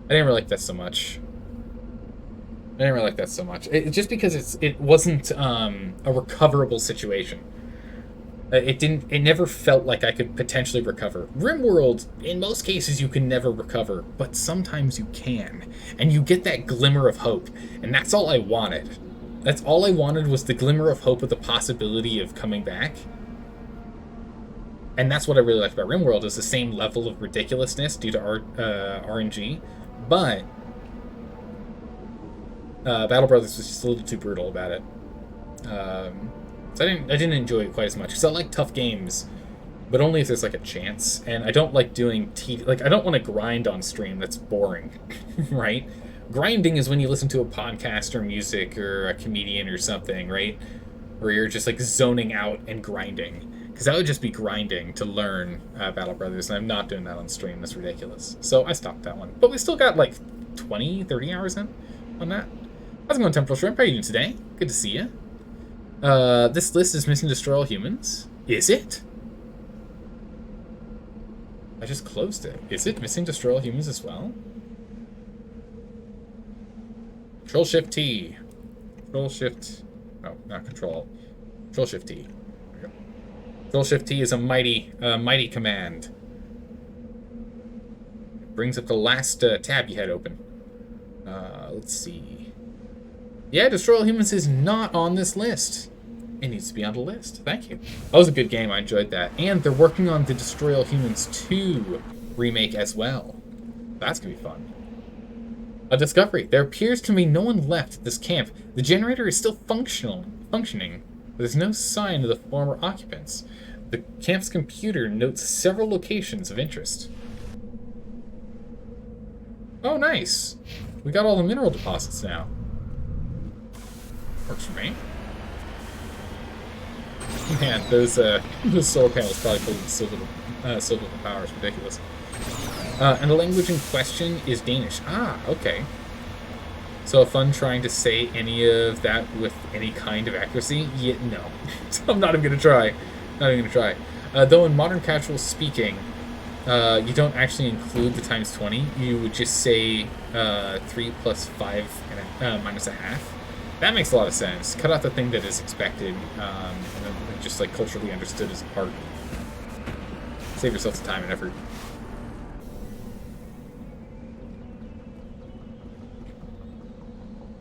I didn't really like that so much. Just because it wasn't a recoverable situation. It never felt like I could potentially recover. RimWorld, in most cases, you can never recover, but sometimes you can. And you get that glimmer of hope, and that's all I wanted. That's all I wanted was the glimmer of hope of the possibility of coming back. And that's what I really liked about RimWorld, is the same level of ridiculousness due to RNG, but Battle Brothers was just a little too brutal about it. So I didn't enjoy it quite as much, because I like tough games, but only if there's like a chance. And I don't like doing I don't want to grind on stream. That's boring, right? Grinding is when you listen to a podcast or music or a comedian or something, right? Where you're just like zoning out and grinding. Because that would just be grinding to learn Battle Brothers, and I'm not doing that on stream. That's ridiculous. So I stopped that one. But we still got like 20, 30 hours in on that. How's it going, Temporal Shrimp? How are you doing today? Good to see you. This list is missing Destroy All Humans. Is it? I just closed it. Is it missing Destroy All Humans as well? Control Shift T. Control Shift. Oh, not Control. Control Shift T. There we go. Control Shift T is a mighty command. It brings up the last tab you had open. Let's see. Yeah, Destroy All Humans is not on this list. It needs to be on the list. Thank you. That was a good game. I enjoyed that. And they're working on the Destroy All Humans 2 remake as well. That's going to be fun. A discovery. There appears to be no one left at this camp. The generator is still functioning, but there's no sign of the former occupants. The camp's computer notes several locations of interest. Oh, nice. We got all the mineral deposits now. Works for me. Man, those solar panels probably pulled silver power. It's ridiculous. And the language in question is Danish. Ah, okay. So fun trying to say any of that with any kind of accuracy? Yeah, no. I'm not even gonna try. Though in modern casual speaking, you don't actually include the times 20. You would just say 3 plus 5 and minus a half. That makes a lot of sense. Cut out the thing that is expected, and then just like culturally understood as a part. Save yourself some time and effort.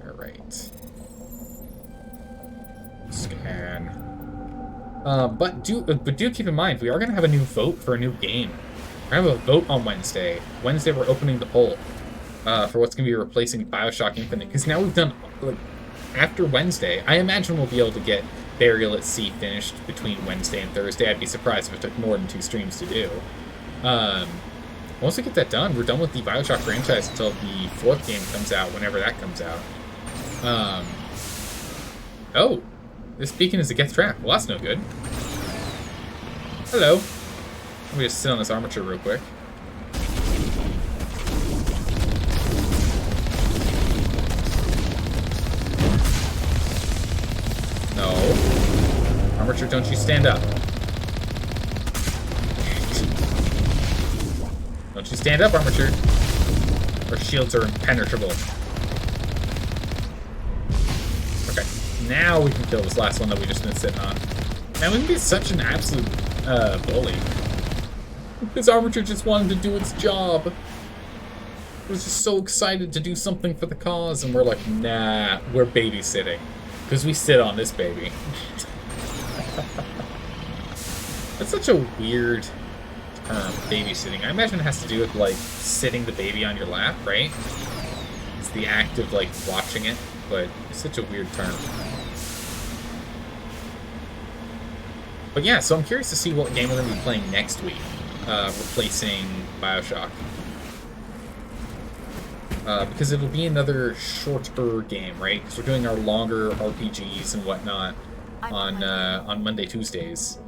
All right. Scan. But do keep in mind, we are gonna have a new vote for a new game. We're gonna have a vote on Wednesday. Wednesday, we're opening the poll for what's gonna be replacing BioShock Infinite. Because now we've done like. After Wednesday, I imagine we'll be able to get Burial at Sea finished between Wednesday and Thursday. I'd be surprised if it took more than 2 streams to do. Once we get that done, we're done with the BioShock franchise until the 4th game comes out, whenever that comes out. Oh, this beacon is a Geth trap. Well, that's no good. Hello. Let me just sit on this armature real quick. No. Armature, don't you stand up. Don't you stand up, Armature. Our shields are impenetrable. Okay, now we can kill this last one that we just been sitting on. Man, we can be such an absolute bully. This Armature just wanted to do its job. It was just so excited to do something for the cause, and we're like, nah, we're babysitting. Because we sit on this baby. That's such a weird term, babysitting. I imagine it has to do with, like, sitting the baby on your lap, right? It's the act of, like, watching it, but it's such a weird term. But yeah, so I'm curious to see what game we're going to be playing next week, replacing BioShock. Because it'll be another shorter game, right? Because we're doing our longer RPGs and whatnot. on Monday, Tuesdays.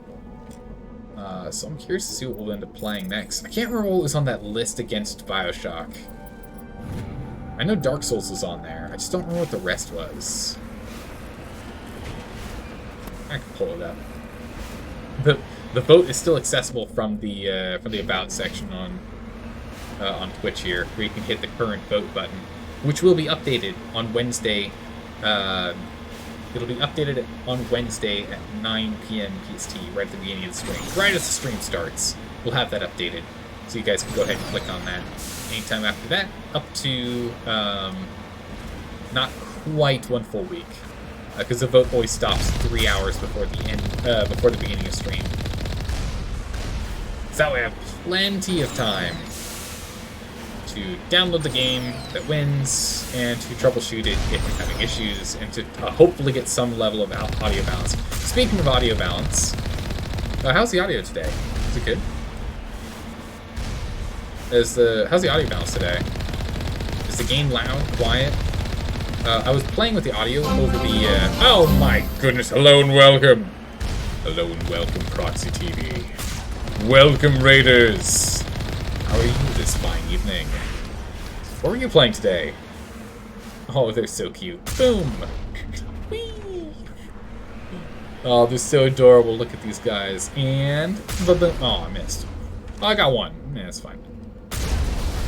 So I'm curious to see what we'll end up playing next. I can't remember what was on that list against BioShock. I know Dark Souls was on there. I just don't remember what the rest was. I can pull it up. The vote is still accessible from the About section on Twitch here, where you can hit the current vote button, which will be updated on Wednesday. It'll be updated on Wednesday at 9 p.m. PST, right at the beginning of the stream. Right as the stream starts, we'll have that updated. So you guys can go ahead and click on that. Anytime after that, up to not quite 1 full week. Because the vote always stops 3 hours before the beginning of stream. So that way I have plenty of time to download the game that wins and to troubleshoot it if you're having issues and to hopefully get some level of audio balance. Speaking of audio balance, how's the audio today? Is it good? How's the audio balance today? Is the game loud, quiet? I was playing with the audio over the, oh my goodness, hello and welcome. Hello and welcome, Proxy TV. Welcome, Raiders. How are you this fine evening? What were you playing today? Oh, they're so cute. Boom! Whee! Oh, they're so adorable. Look at these guys. And, oh, I missed. Oh, I got one. Yeah, that's fine.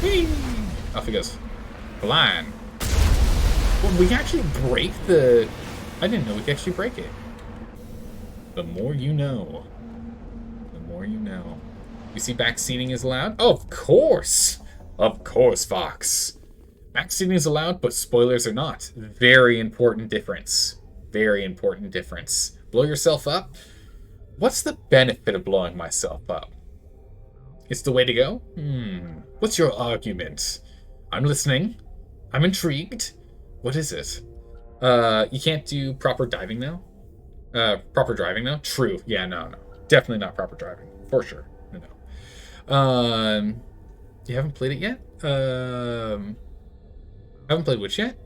Whee! Off he goes. Blind. Well, we can actually break the... I didn't know we could actually break it. The more you know. The more you know. You see backseating is allowed? Oh, of course! Of course, Fox. Backseating is allowed, but spoilers are not. Very important difference. Very important difference. Blow yourself up? What's the benefit of blowing myself up? It's the way to go? What's your argument? I'm listening. I'm intrigued. What is it? You can't do proper diving now? Proper driving now? True. Yeah, no. Definitely not proper driving. For sure. No. You haven't played it yet? Haven't played which yet?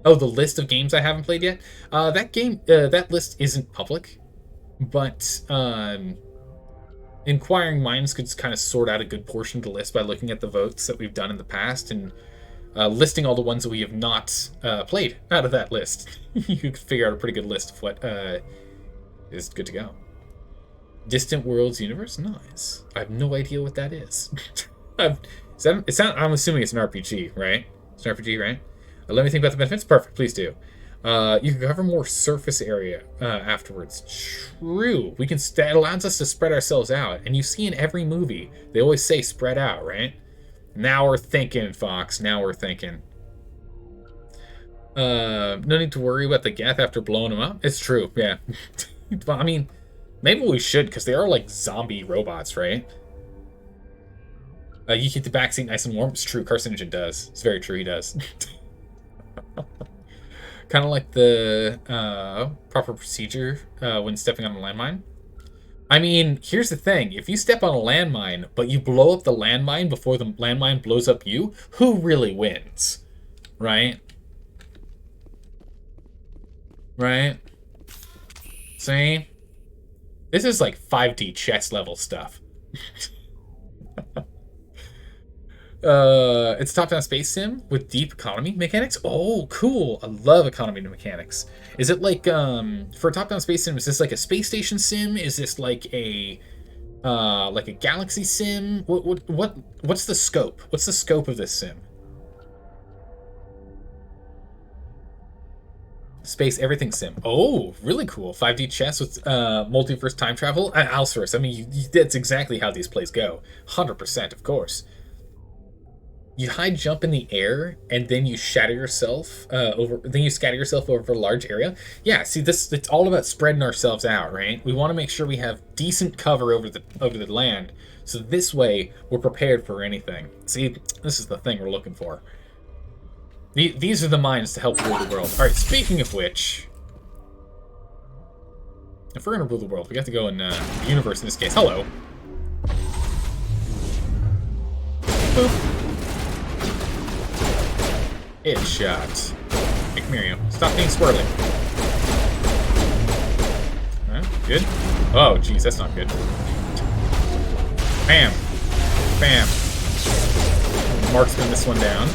Oh, the list of games I haven't played yet? That list isn't public, but inquiring minds could kind of sort out a good portion of the list by looking at the votes that we've done in the past and listing all the ones that we have not played out of that list. You could figure out a pretty good list of what is good to go. Distant Worlds Universe? Nice. I have no idea what that is. I'm assuming it's an RPG, right? It's an RPG, right? Let me think about the benefits. Perfect, please do. You can cover more surface area afterwards. True. That allows us to spread ourselves out. And you see in every movie, they always say spread out, right? Now we're thinking, Fox. Now we're thinking. No need to worry about the Geth after blowing them up. It's true, yeah. I mean, maybe we should, because they are like zombie robots, right? You keep the backseat nice and warm. It's true, Carcinogen does. It's very true, he does. Kind of like the proper procedure when stepping on a landmine. I mean, here's the thing. If you step on a landmine, but you blow up the landmine before the landmine blows up you, who really wins? Right? Right? See? This is like 5D chess level stuff. It's a top-down space sim with deep economy mechanics. Oh, cool. I love economy mechanics. Is it like, for a top-down space sim, is this like a space station sim? Is this like a galaxy sim? What's the scope? What's the scope of this sim? Space everything sim. Oh, really cool. 5D chess with multiverse time travel. Alcerus. I mean, that's exactly how these plays go. 100%, of course. You high jump in the air, and then you shatter yourself then you scatter yourself over a large area. Yeah, see, it's all about spreading ourselves out, right? We want to make sure we have decent cover over the land, so this way we're prepared for anything. See, this is the thing we're looking for. These are the minds to help rule the world. All right, speaking of which, if we're gonna rule the world, we have to go in the universe in this case. Hello. Boop. Headshot. Hey, come here, you. Stop being squirrely. Good? Oh, jeez, that's not good. Bam. Bam. Marksman this one down.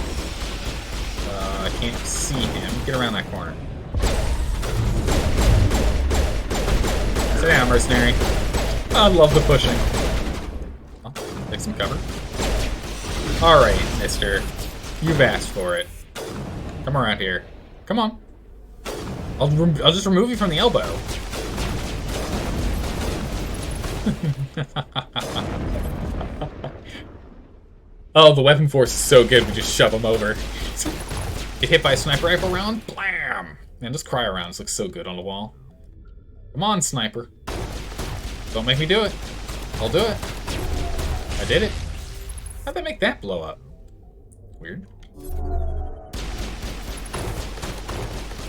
I can't see him. Get around that corner. Sit down, mercenary. I love the pushing. Oh, take some cover. Alright, mister. You've asked for it. Come around here. Come on. I'll just remove you from the elbow. Oh, the weapon force is so good, we just shove him over. Get hit by a sniper rifle round? Blam! Man, those cryo rounds look so good on the wall. Come on, sniper. Don't make me do it. I'll do it. I did it. How'd they make that blow up? Weird.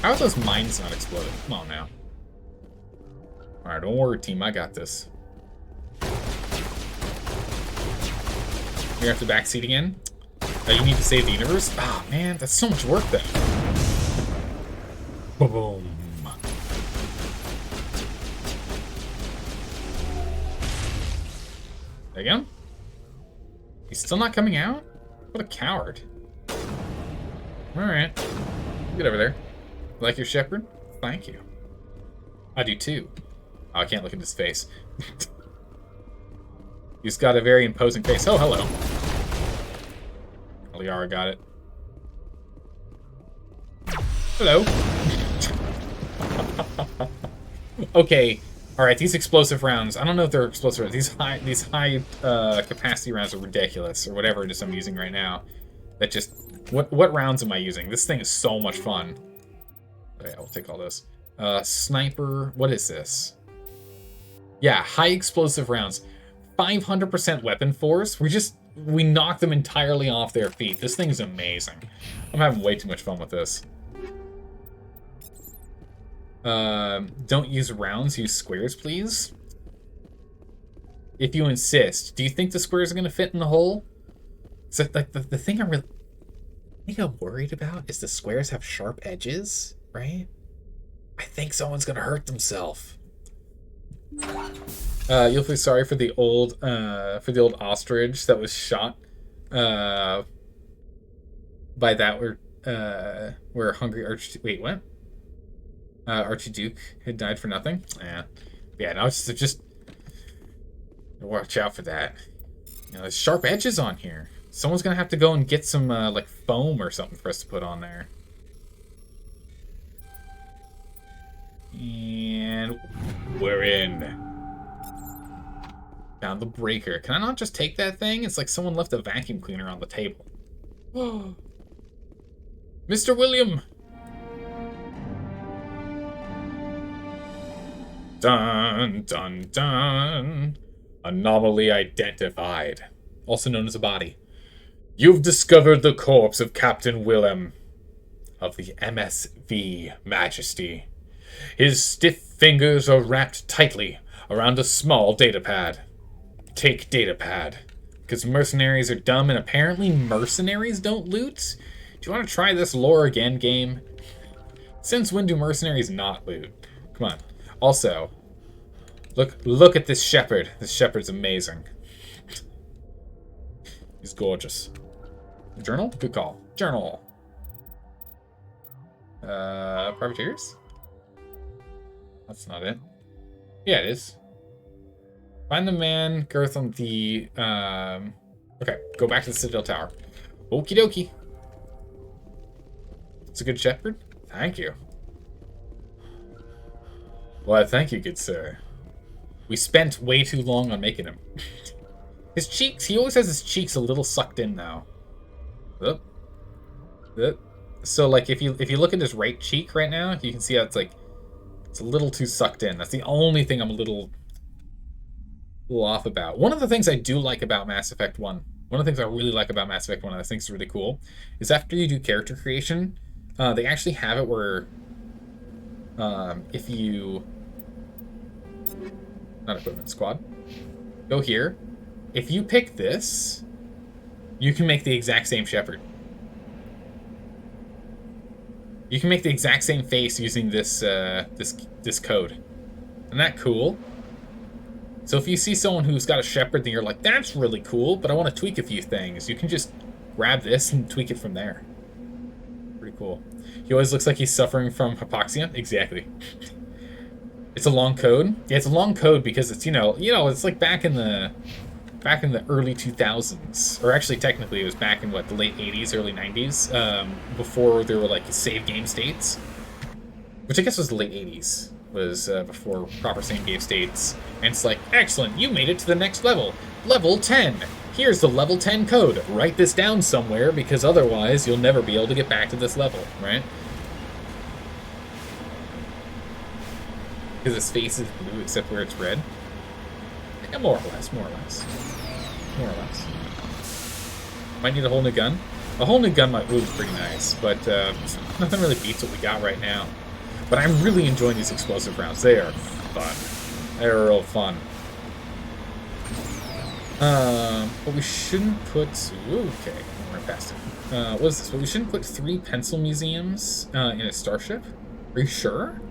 How are those mines not exploding? Come on now. Alright, don't worry, team. I got this. You're at the backseat again? Oh, you need to save the universe? Oh, man, that's so much work then. Boom. There you go. He's still not coming out? What a coward. Alright. Get over there. Like your shepherd? Thank you. I do too. Oh, I can't look at his face. He's got a very imposing face. Oh, hello. Liara got it. Hello. Okay. Alright, these explosive rounds. I don't know if they're explosive. These high capacity rounds are ridiculous, or whatever it is I'm using right now. That just... What rounds am I using? This thing is so much fun. Oh, yeah, we'll take all those. Sniper... What is this? Yeah, high explosive rounds. 500% weapon force. We knock them entirely off their feet. This thing is amazing. I'm having way too much fun with this. Don't use rounds, use squares, please. If you insist. Do you think the squares are going to fit in the hole? So, like, the thing I'm worried about is the squares have sharp edges, right? I think someone's going to hurt themselves. You'll feel sorry for the old ostrich that was shot by that where Hungry Wait, what? Archduke had died for nothing? Yeah, no, it's just watch out for that. You know, there's sharp edges on here. Someone's gonna have to go and get some like foam or something for us to put on there. And we're in. Found the breaker. Can I not just take that thing? It's like someone left a vacuum cleaner on the table. Mr. William! Dun, dun, dun. Anomaly identified. Also known as a body. You've discovered the corpse of Captain Willem of the MSV Majesty. His stiff fingers are wrapped tightly around a small datapad. Take datapad. Because mercenaries are dumb and apparently mercenaries don't loot? Do you want to try this lore again, game? Since when do mercenaries not loot? Come on. Also, look at this shepherd. This shepherd's amazing. He's gorgeous. Journal? Good call. Journal. Privateers? That's not it. Yeah, it is. Find the man, Girth on the, okay, go back to the Citadel Tower. Okie dokie. It's a good shepherd? Thank you. Why, thank you, good sir. We spent way too long on making him. His cheeks, he always has his cheeks a little sucked in now. Oop. Oop. So, like, if you look at his right cheek right now, you can see how it's, like, it's a little too sucked in. That's the only thing I'm a little off about. One of the things I do like about Mass Effect 1, one of the things I really like about Mass Effect 1, and I think is really cool, is after you do character creation, they actually have it where if you... Not equipment, squad. Go here. If you pick this, you can make the exact same shepherd. You can make the exact same face using this this code. Isn't that cool? So if you see someone who's got a Shepherd, then you're like, that's really cool, but I want to tweak a few things. You can just grab this and tweak it from there. Pretty cool. He always looks like he's suffering from hypoxia. Exactly. It's a long code. Yeah, it's a long code because it's, it's like back in the early 2000s, or actually technically it was back in what, the late 80s, early 90s, before there were like save game states, which I guess was the late 80s, was before proper save game states. And it's like, excellent, you made it to the next level, level 10. Here's the level 10 code. Write this down somewhere because otherwise you'll never be able to get back to this level, right? Because his face is blue except where it's red. Yeah, more or less. Might need a whole new gun. A whole new gun might be pretty nice, but nothing really beats what we got right now. But I'm really enjoying these explosive rounds. They are fun. They're real fun. But we shouldn't put... Okay, we're past it. What is this? But we shouldn't put 3 pencil museums in a starship? Are you sure?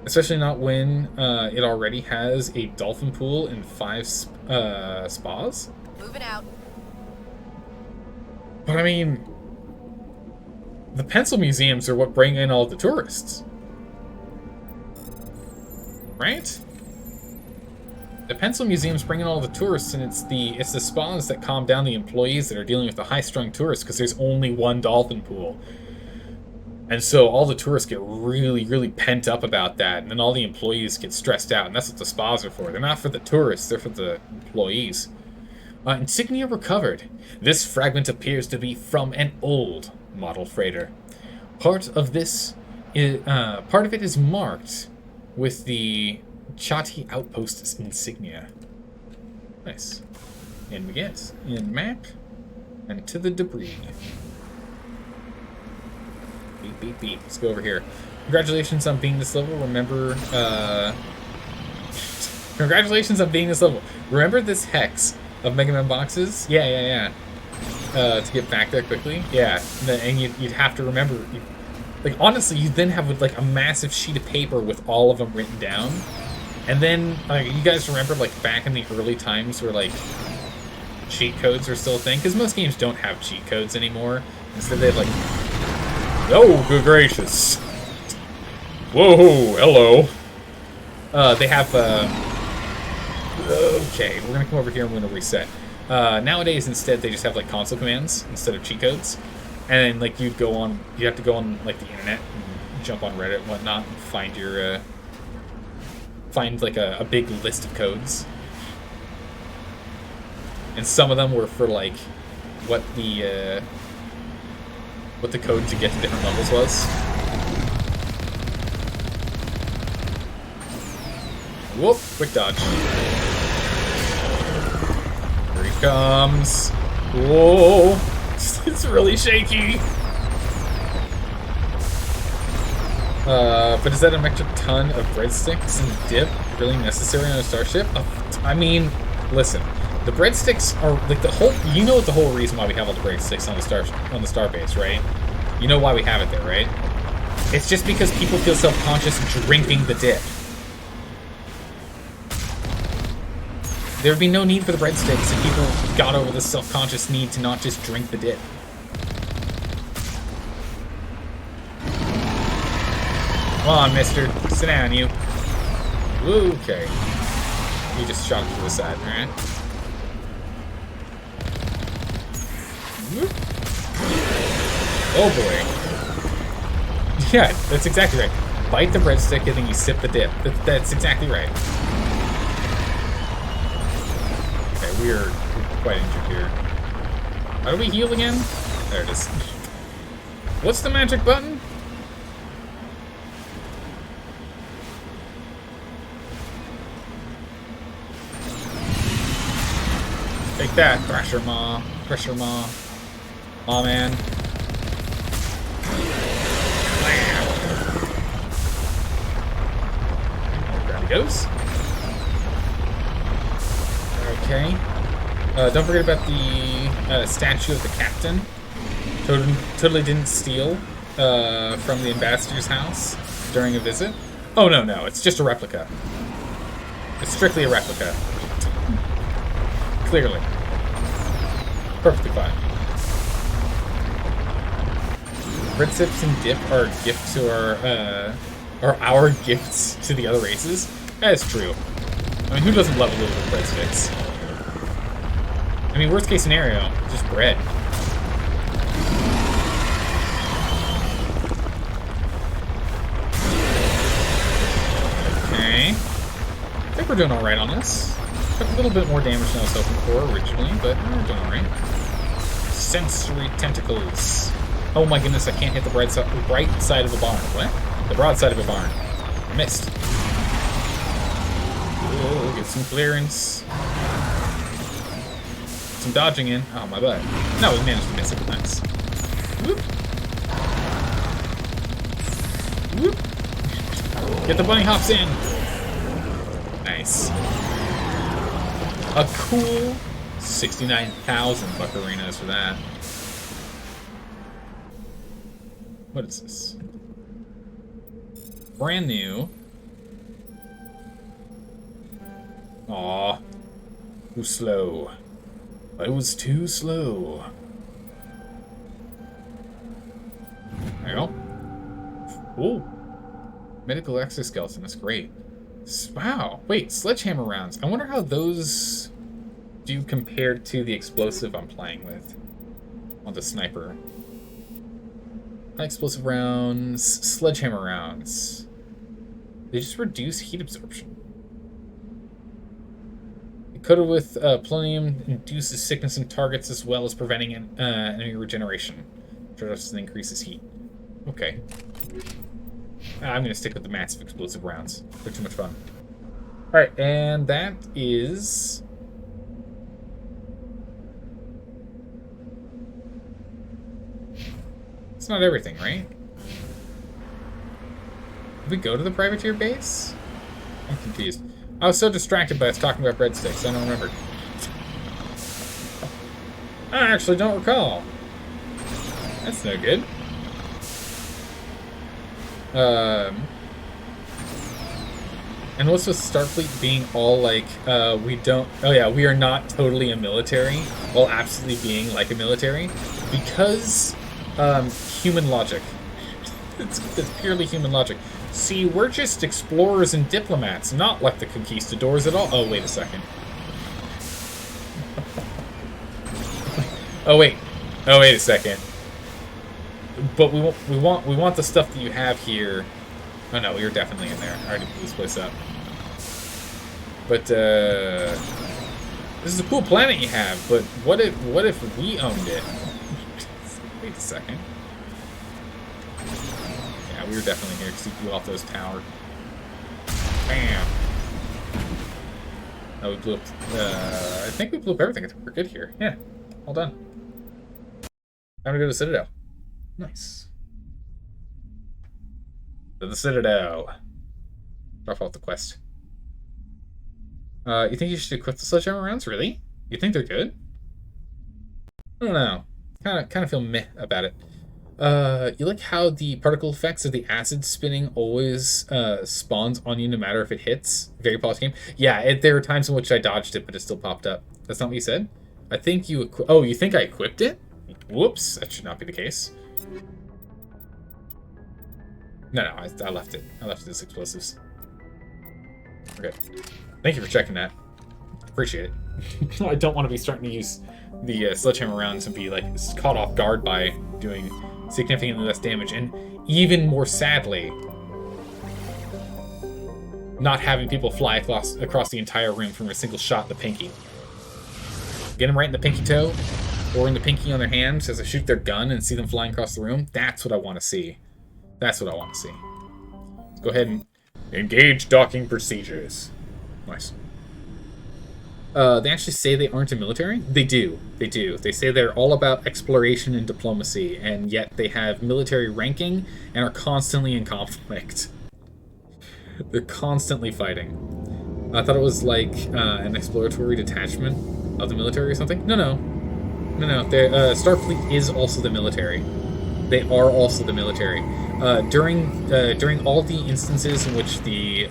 Especially not when it already has a dolphin pool and 5 spas? Moving out. But I mean, the pencil museums are what bring in all the tourists. Right? The pencil museums bring in all the tourists, and it's the spas that calm down the employees that are dealing with the high-strung tourists because there's only one dolphin pool. And so all the tourists get really, really pent up about that, and then all the employees get stressed out, and that's what the spas are for. They're not for the tourists, they're for the employees. Insignia recovered. This fragment appears to be from an old model freighter. Part of it is marked with the Chati Outpost insignia. Nice. In we get. In map. And to the debris. Beep, beep, beep. Let's go over here. Congratulations on being this level. Remember, congratulations on being this level. Remember this hex of Mega Man boxes? Yeah. To get back there quickly? Yeah. And you'd have to remember... Like, honestly, you then have, like, a massive sheet of paper with all of them written down. And then, you guys remember, like, back in the early times where, like, cheat codes are still a thing? Because most games don't have cheat codes anymore. Instead, they have, like... Oh, good gracious. Whoa, hello. They have, okay, we're gonna come over here and we're gonna reset. Nowadays, instead, they just have, like, console commands instead of cheat codes. And then, like, you have to go on, like, the internet and jump on Reddit and whatnot and find your, find, like, a big list of codes. And some of them were for, like, what the code to get to different levels was. Whoop, quick dodge. Here he comes. Whoa. It's really shaky. But is that a metric ton of breadsticks and dip really necessary on a starship? I mean, listen, the breadsticks are like the whole. You know what the whole reason why we have all the breadsticks on the starbase, right? You know why we have it there, right? It's just because people feel self-conscious drinking the dip. There would be no need for the breadsticks if people got over the self-conscious need to not just drink the dip. Come on, mister. Sit down, you. Okay. You just shot it to the side, alright? Oh boy. Yeah, that's exactly right. Bite the breadstick and then you sip the dip. That's exactly right. Okay, we're quite injured here. How do we heal again? There it is. What's the magic button? Take that, Thrasher Maw. Thrasher Maw. Aw, man. There he goes. Okay. Don't forget about the statue of the captain. Totally didn't steal from the ambassador's house during a visit. Oh, no, it's just a replica. It's strictly a replica. Clearly. Perfectly fine. Breadsticks and dip are gifts to our gifts to the other races. That is true. I mean, who doesn't love a little bit of breadsticks? I mean, worst case scenario, just bread. Okay. I think we're doing alright on this. Took a little bit more damage than I was hoping for originally, but we're doing alright. Sensory tentacles. Oh my goodness, I can't hit the right side of a barn. What? The broad side of a barn. I missed. Oh, get some clearance. Some dodging in. Oh, my butt. No, we managed to miss it. Nice. Whoop. Whoop. Get the bunny hops in. Nice. A cool 69,000 buccarinas for that. What is this? Brand new. Aw. Too slow. It was too slow. There you go. Ooh. Medical exoskeleton. That's great. Wow. Wait, sledgehammer rounds. I wonder how those do compared to the explosive I'm playing with on the sniper. High explosive rounds, sledgehammer rounds. They just reduce heat absorption. Coated with polonium induces sickness in targets as well as preventing enemy regeneration. Just increases heat. Okay. I'm gonna stick with the massive explosive rounds. They're too much fun. Alright, and that is... It's not everything, right? Did we go to the privateer base? I'm confused. I was so distracted by us talking about breadsticks, I don't remember. I actually don't recall. That's no good. And what's with Starfleet being all like, we don't... Oh yeah, we are not totally a military, while absolutely being like a military. Because, human logic. It's purely human logic. See, we're just explorers and diplomats, not like the conquistadors at all. Oh, wait a second. Oh, wait. Oh, wait a second. But we want the stuff that you have here. Oh no, we were definitely in there. I already blew this place up. But this is a cool planet you have. But what if we owned it? Wait a second. Yeah, we were definitely here because you blew off those towers. Bam. Oh, we blew up. I think we blew up everything. I think we're good here. Yeah, all done. Time to go to Citadel. Nice. To the Citadel. Drop off the quest. You think you should equip the sledgehammer rounds? Really? You think they're good? I don't know. Kind of feel meh about it. You like how the particle effects of the acid spinning always spawns on you no matter if it hits? Very polished game. Yeah, there were times in which I dodged it, but it still popped up. That's not what you said? I think you oh, you think I equipped it? Whoops, that should not be the case. No, I left it. I left it as explosives. Okay. Thank you for checking that. Appreciate it. I don't want to be starting to use the sledgehammer rounds and be like caught off guard by doing significantly less damage, and even more sadly, not having people fly across the entire room from a single shot in the pinky. Get them right in the pinky toe, or in the pinky on their hands as I shoot their gun and see them flying across the room. That's what I want to see. That's what I want to see. Let's go ahead and engage docking procedures. Nice. They actually say they aren't a military? They do. They do. They say they're all about exploration and diplomacy, and yet they have military ranking and are constantly in conflict. They're constantly fighting. I thought it was like an exploratory detachment of the military or something. No. Starfleet is also the military. They are also the military. During all the instances in which the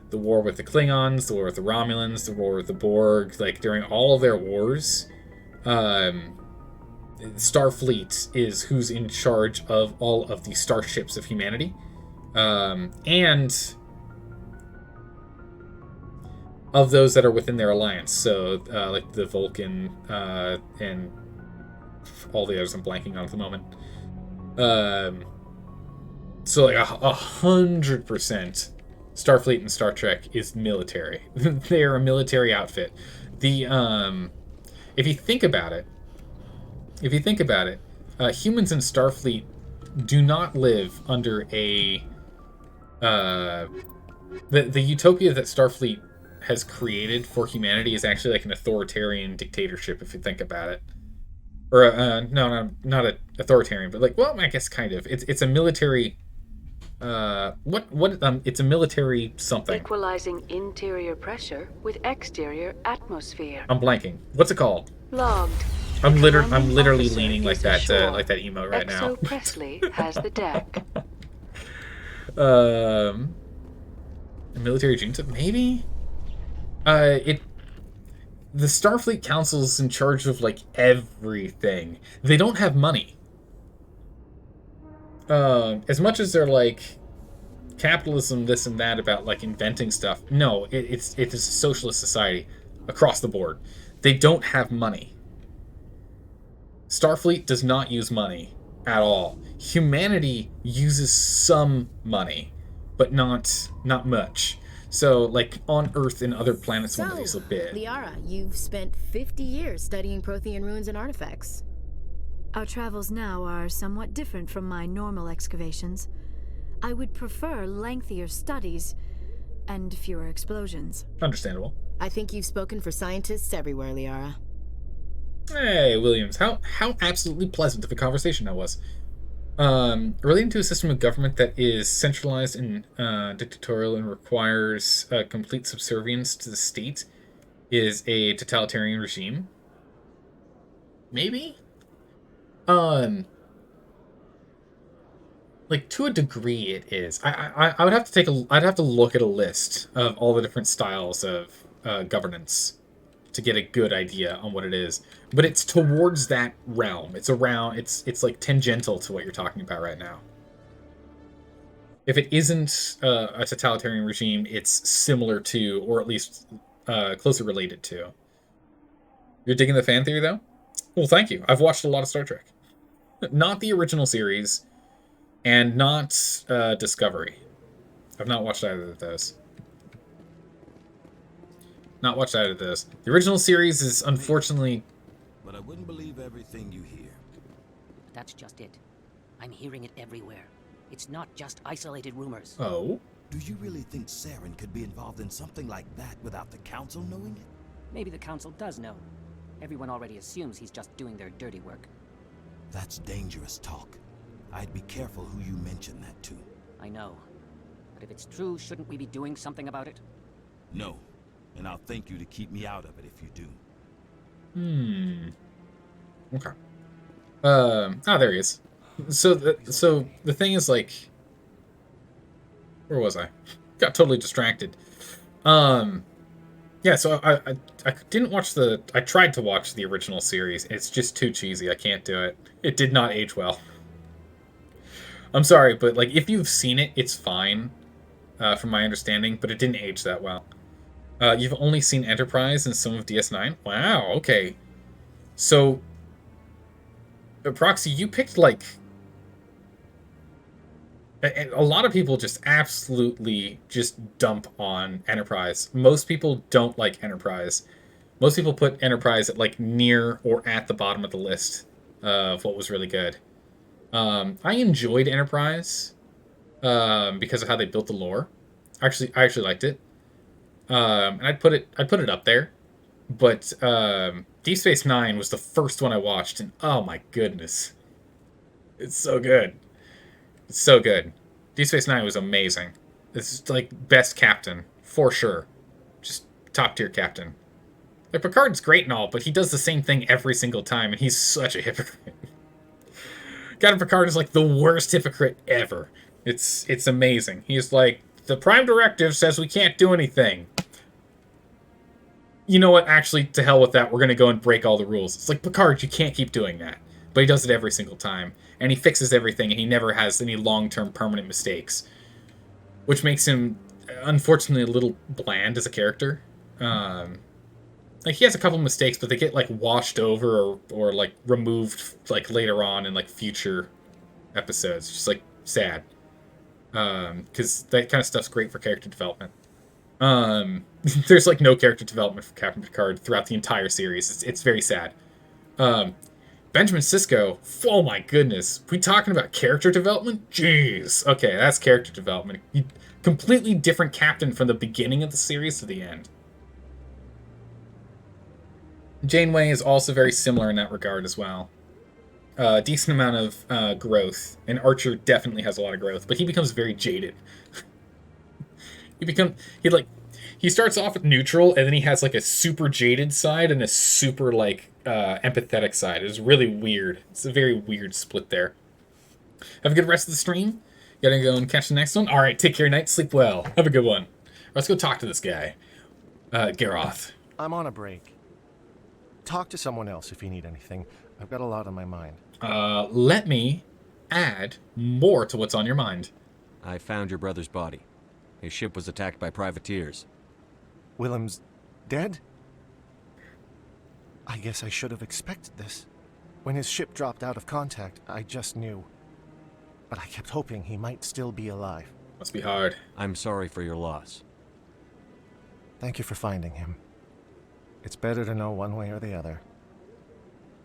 the war with the Klingons, the war with the Romulans, the war with the Borg, like during all of their wars, Starfleet is who's in charge of all of the starships of humanity. And of those that are within their alliance. So, like the Vulcan, and all the others I'm blanking on at the moment. So like 100% Starfleet and Star Trek is military. They are a military outfit. The, if you think about it, humans in Starfleet do not live under a, the utopia that Starfleet has created for humanity is actually like an authoritarian dictatorship, if you think about it. Or, no, not an authoritarian, but like, well, I guess kind of. It's a military, it's a military something. Equalizing interior pressure with exterior atmosphere. I'm blanking. What's it called? Logged. I'm literally leaning like that emote right now. XO Presley has the deck. A military junta, maybe? The Starfleet Council's in charge of, like, everything. They don't have money. As much as they're, like, capitalism, this and that, about, like, inventing stuff. No, it's a socialist society across the board. They don't have money. Starfleet does not use money at all. Humanity uses some money, but not much. So, like, on Earth and other planets, one of these a bit. Liara, you've spent 50 years studying Prothean ruins and artifacts. Our travels now are somewhat different from my normal excavations. I would prefer lengthier studies and fewer explosions. Understandable. I think you've spoken for scientists everywhere, Liara. Hey, Williams, how absolutely pleasant of a conversation that was. Relating to a system of government that is centralized and dictatorial and requires complete subservience to the state is a totalitarian regime. Maybe? Like, to a degree it is. I would have to I'd have to look at a list of all the different styles of governance to get a good idea on what it is. But it's towards that realm. It's like tangential to what you're talking about right now. If it isn't a totalitarian regime, it's similar to, or at least closely related to. You're digging the fan theory, though? Well, thank you. I've watched a lot of Star Trek. Not the original series, and not Discovery. I've not watched either of those. Not watched either of those. The original series is unfortunately... But I wouldn't believe everything you hear. That's just it. I'm hearing it everywhere. It's not just isolated rumors. Oh? Do you really think Saren could be involved in something like that without the Council knowing it? Maybe the Council does know. Everyone already assumes he's just doing their dirty work. That's dangerous talk. I'd be careful who you mention that to. I know. But if it's true, shouldn't we be doing something about it? No. And I'll thank you to keep me out of it if you do. Okay. There he is. So the thing is, like, where was I? Got totally distracted. Yeah, so I didn't watch I tried to watch the original series. It's just too cheesy. I can't do it. It did not age well. I'm sorry, but, like, if you've seen it, it's fine, from my understanding, but it didn't age that well. You've only seen Enterprise and some of DS9? Wow, okay. So, Proxy, you picked, like... A lot of people just absolutely just dump on Enterprise. Most people don't like Enterprise. Most people put Enterprise at, like, near or at the bottom of the list of what was really good. I enjoyed Enterprise because of how they built the lore. I actually liked it. And I'd put it up there. But Deep Space Nine was the first one I watched, and oh my goodness. It's so good. It's so good. Deep Space Nine was amazing. It's like best captain, for sure. Just top tier captain. Like, Picard's great and all, but he does the same thing every single time, and he's such a hypocrite. Captain Picard is like the worst hypocrite ever. It's amazing. He's like, the Prime Directive says we can't do anything. You know what? Actually, to hell with that. We're going to go and break all the rules. It's like, Picard, you can't keep doing that. But he does it every single time. And he fixes everything, and he never has any long-term permanent mistakes. Which makes him, unfortunately, a little bland as a character. Like, he has a couple mistakes, but they get, like, washed over or like, removed, like, later on in, like, future episodes. Just, like, sad. Because that kind of stuff's great for character development. There's, like, no character development for Captain Picard throughout the entire series. It's very sad. Benjamin Sisko, oh my goodness. We talking about character development? Jeez. Okay, that's character development. Completely different captain from the beginning of the series to the end. Janeway is also very similar in that regard as well. Decent amount of growth. And Archer definitely has a lot of growth, but he becomes very jaded. He starts off with neutral, and then he has, like, a super jaded side and a super, like, empathetic side. It's really weird. It's a very weird split there. Have a good rest of the stream. Gotta go and catch the next one. Alright, take care, night. Sleep well. Have a good one. Let's go talk to this guy. Garoth. I'm on a break. Talk to someone else if you need anything. I've got a lot on my mind. Let me add more to what's on your mind. I found your brother's body. His ship was attacked by privateers. Willem's dead? I guess I should have expected this. When his ship dropped out of contact, I just knew. But I kept hoping he might still be alive. Must be hard. I'm sorry for your loss. Thank you for finding him. It's better to know one way or the other.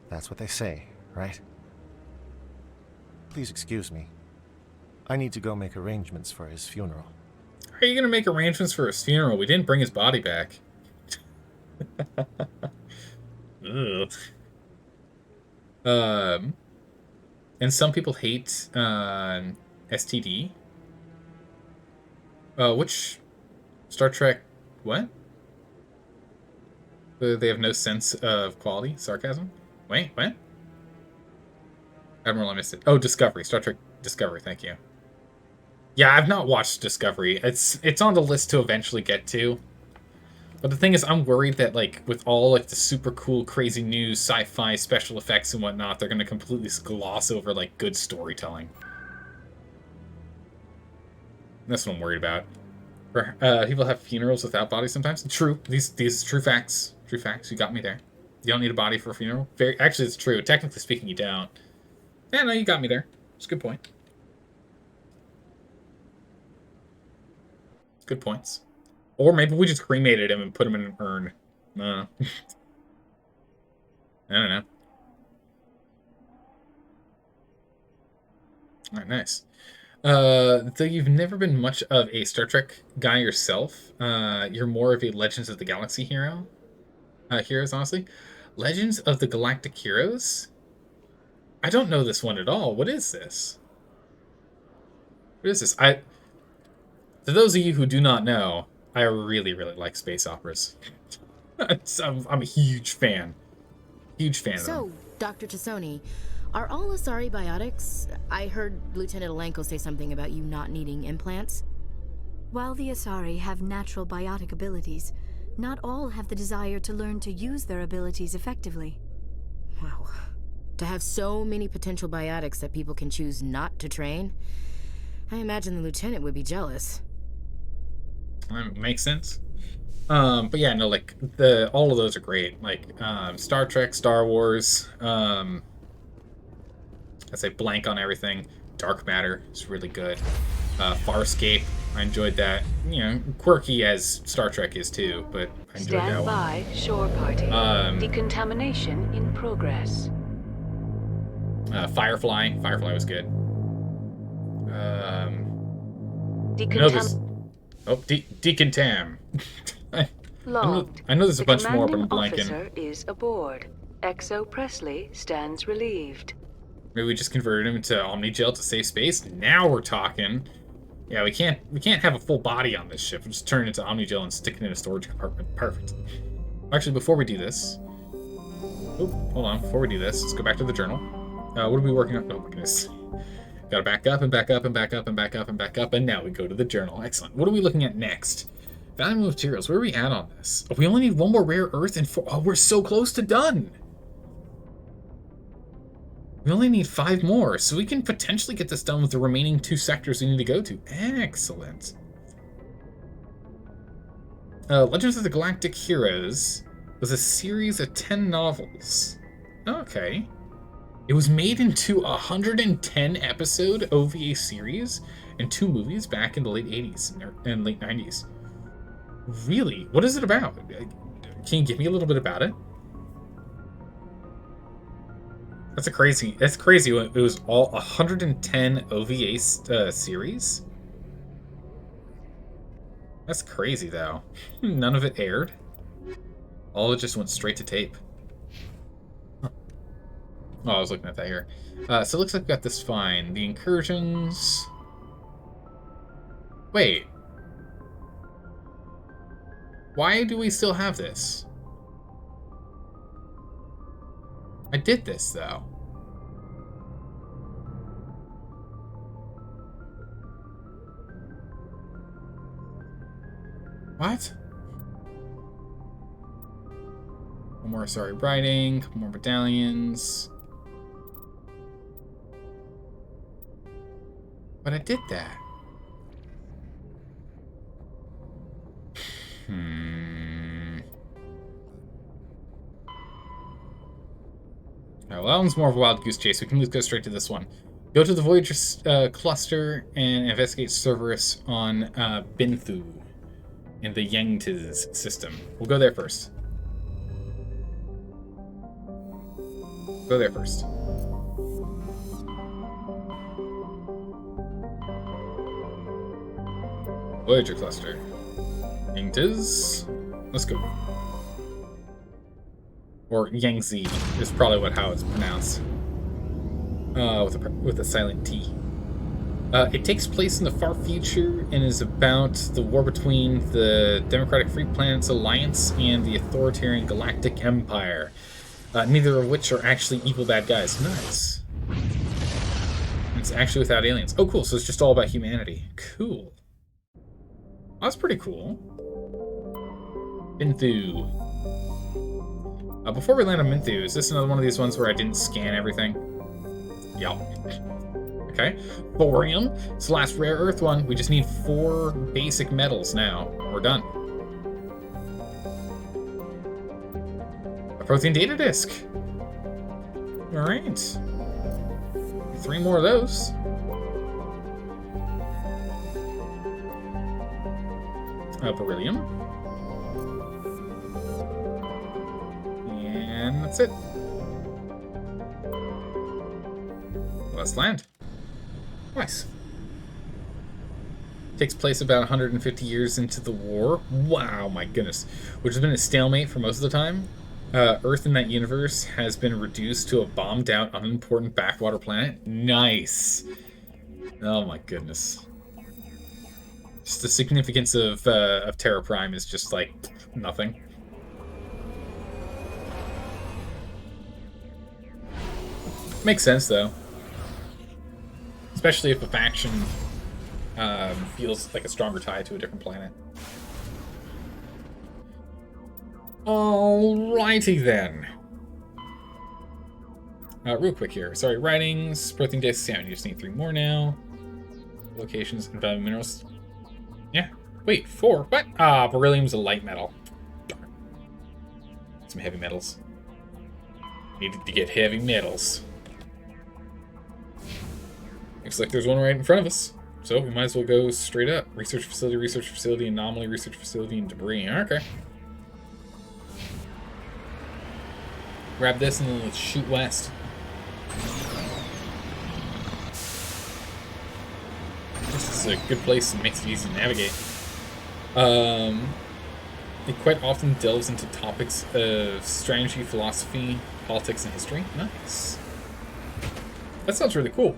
That's what they say, right? Please excuse me. I need to go make arrangements for his funeral. How are you going to make arrangements for his funeral? We didn't bring his body back. Ugh. And some people hate STD. Which Star Trek? What? They have no sense of quality? Sarcasm? Wait, what? Admiral, I missed it. Oh, Discovery. Star Trek Discovery, thank you. Yeah, I've not watched Discovery. It's on the list to eventually get to. But the thing is, I'm worried that, like, with all, like, the super cool, crazy news, sci-fi, special effects and whatnot, they're going to completely gloss over, like, good storytelling. That's what I'm worried about. People have funerals without bodies sometimes. True. These true facts. True facts. You got me there. You don't need a body for a funeral. Actually, it's true. Technically speaking, you don't. Yeah, no, you got me there. It's a good point. Good points. Or maybe we just cremated him and put him in an urn. I don't know. Alright, nice. Though you've never been much of a Star Trek guy yourself, you're more of a Legends of the Galaxy hero. Heroes, honestly. Legends of the Galactic Heroes? I don't know this one at all. What is this? What is this? To those of you who do not know, I really, really like space operas. I'm a huge fan. Huge fan of them. So, Dr. Tassoni, are all Asari biotics? I heard Lieutenant Alenko say something about you not needing implants. While the Asari have natural biotic abilities, not all have the desire to learn to use their abilities effectively. Wow. To have so many potential biotics that people can choose not to train, I imagine the Lieutenant would be jealous. Makes sense. But yeah, no, like, all of those are great. Like, Star Trek, Star Wars, I say blank on everything. Dark Matter is really good. Farscape, I enjoyed that. You know, quirky as Star Trek is too, but I enjoyed that one. Stand by, shore party. Decontamination in progress. Firefly. Firefly was good. Decontam. Logged. I know there's a bunch more, but The I'm blanking. officer is aboard. XO Presley stands relieved. Maybe we just converted him to Omnigel to save space. Now we're talking. Yeah, we can't have a full body on this ship. We'll just turn it into Omnigel and stick it in a storage compartment. Perfect. Actually, before we do this, hold on. Before we do this, let's go back to the journal. What are we working on? Oh my goodness. Gotta back up and back up and back up and back up and back up, and now we go to the journal. Excellent. What are we looking at next? Valuable materials. Where are we at on this? Oh, we only need 1 more rare earth and 4. Oh, we're so close to done. We only need 5 more, so we can potentially get this done with the remaining 2 sectors we need to go to. Excellent. Legends of the Galactic Heroes was a series of 10 novels. Okay. It was made into a 110-episode OVA series and 2 movies back in the late 80s and late 90s. Really? What is it about? Can you give me a little bit about it? That's crazy. It was all 110 OVA series. That's crazy, though. None of it aired. All of it just went straight to tape. Huh. Oh, I was looking at that here. So it looks like we got this fine. The incursions... Wait. Why do we still have this? I did this, though. What? One more sorry writing, couple more battalions. But I did that. Oh, well, that one's more of a wild goose chase. We can just go straight to this one. Go to the Voyager cluster and investigate Cerberus on Binthu in the Yangtiz system. We'll go there first. Go there first. Voyager cluster. Yangtiz. Let's go. Or Yangtze is probably how it's pronounced. With a silent T. It takes place in the far future and is about the war between the Democratic Free Planets Alliance and the authoritarian Galactic Empire. Neither of which are actually evil bad guys. Nice. It's actually without aliens. Oh, cool. So it's just all about humanity. Cool. That's pretty cool. Binthu. Before we land on Binthu, is this another one of these ones where I didn't scan everything? Yup. Okay. Thorium. It's the last rare earth one. We just need 4 basic metals now. We're done. A protein data disk. Alright. 3 more of those. Beryllium. And that's it. Let's land. Nice. Takes place about 150 years into the war. Wow, my goodness. Which has been a stalemate for most of the time. Earth in that universe has been reduced to a bombed-out, unimportant backwater planet. Nice. Oh my goodness. Just the significance of Terra Prime is just like nothing. Makes sense though, especially if a faction feels like a stronger tie to a different planet. Alrighty then. Real quick here. Sorry, writings, protein discs. Yeah, you just need 3 more now. Locations and valuable minerals. Yeah. Wait, 4? What? Beryllium's a light metal. Darn. Some heavy metals. Needed to get heavy metals. Looks like there's one right in front of us. So we might as well go straight up. Research facility, anomaly, research facility, and debris. Okay. Grab this and then let's shoot west. This is a good place and makes it easy to navigate. It quite often delves into topics of strategy, philosophy, politics, and history. Nice. That sounds really cool.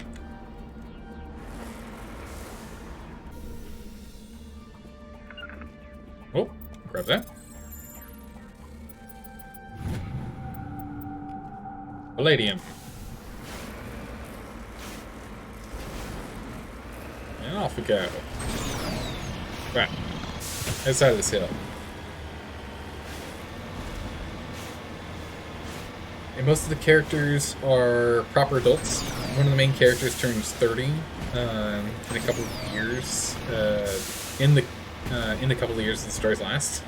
Oh, grab that. Palladium. And off we go. Right. Outside of this hill. And most of the characters are proper adults. One of the main characters turns 30 in a couple of years. In the couple of years that the stories last.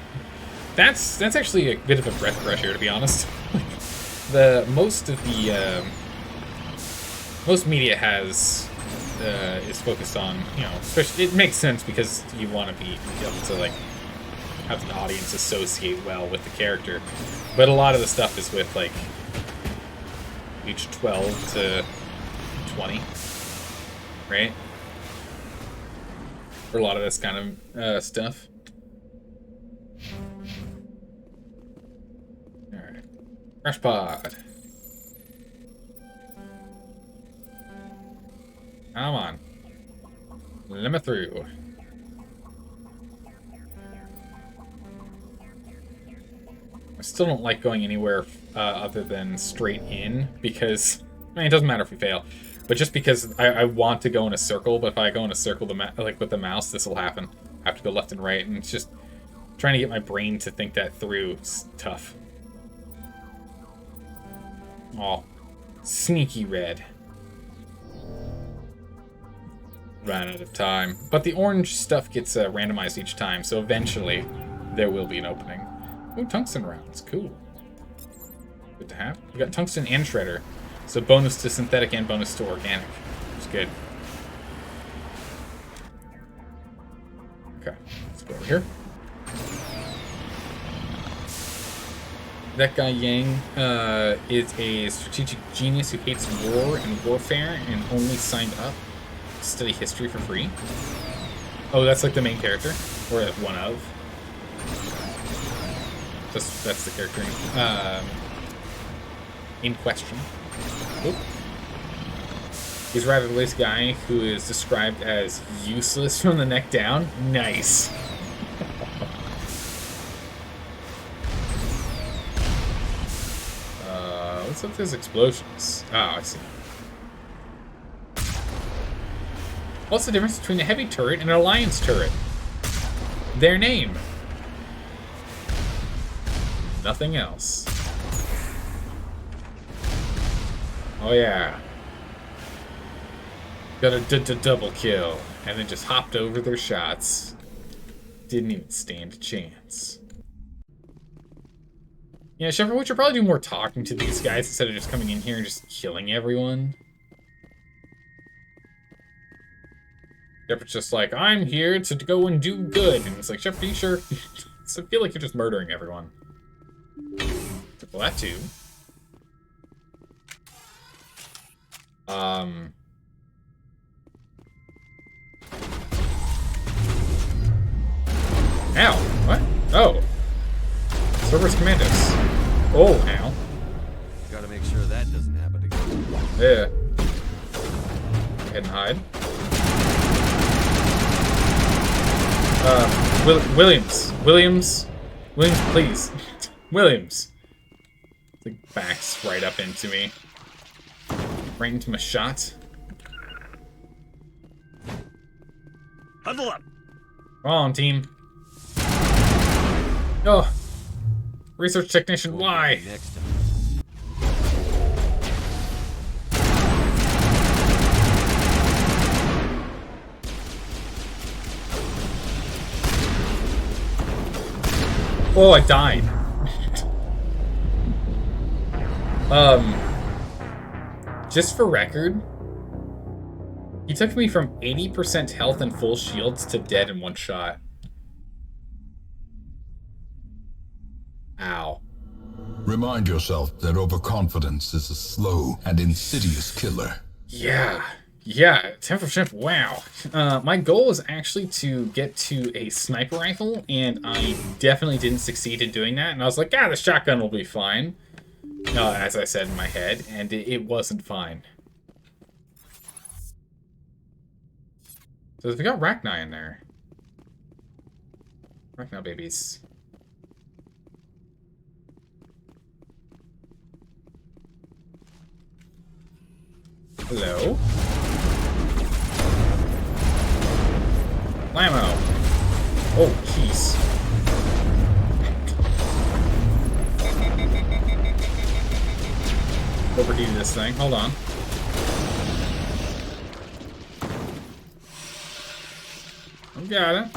That's actually a bit of a breath of fresh air, to be honest. Most media has is focused on, you know, especially, it makes sense because you want to be able to like have the audience associate well with the character, but a lot of the stuff is with like age 12 to 20, right? For a lot of this kind of stuff. Alright. Crash pod. Come on. Let me through. I still don't like going anywhere other than straight in because, I mean, it doesn't matter if we fail, but just because I want to go in a circle, but if I go in a circle like with the mouse, this will happen. I have to go left and right, and it's just trying to get my brain to think that through. It's tough. Oh, sneaky red. Ran out of time. But the orange stuff gets randomized each time, so eventually there will be an opening. Ooh, tungsten rounds. Cool. Good to have. We got tungsten and shredder. So bonus to synthetic and bonus to organic. It's good. Okay, let's go over here. That guy Yang is a strategic genius who hates war and warfare and only signed up to study history for free. Oh, that's like the main character? Or one of? That's the character in question. Oop. He's a rather lazy guy who is described as useless from the neck down. Nice. What's up with those explosions? Oh, I see. What's the difference between a heavy turret and an alliance turret? Their name. Nothing else. Oh yeah. Got a double kill, and then just hopped over their shots. Didn't even stand a chance. Yeah, Shepard, we should probably do more talking to these guys instead of just coming in here and just killing everyone. Shepard's just like, I'm here to go and do good. And it's like, Shepard, are you sure? So I feel like you're just murdering everyone. Well, that too. Ow! What? Oh. Cerberus Commandos. Oh, ow. Gotta make sure that doesn't happen again. Yeah. Go ahead and hide. Williams, please. Williams. The backs right up into me. Right into my shot. Huddle up. Come on, team. Oh. Research technician, why? Next time. Oh, I died. Just for record, he took me from 80% health and full shields to dead in one shot. Ow. Remind yourself that overconfidence is a slow and insidious killer. Yeah, 10%, wow. My goal was actually to get to a sniper rifle, and I definitely didn't succeed in doing that, and I was like, the shotgun will be fine. As I said in my head, and it wasn't fine. So we got Rachni in there. Rachni babies. Hello? peace. Overheated this thing. Hold on. We got it.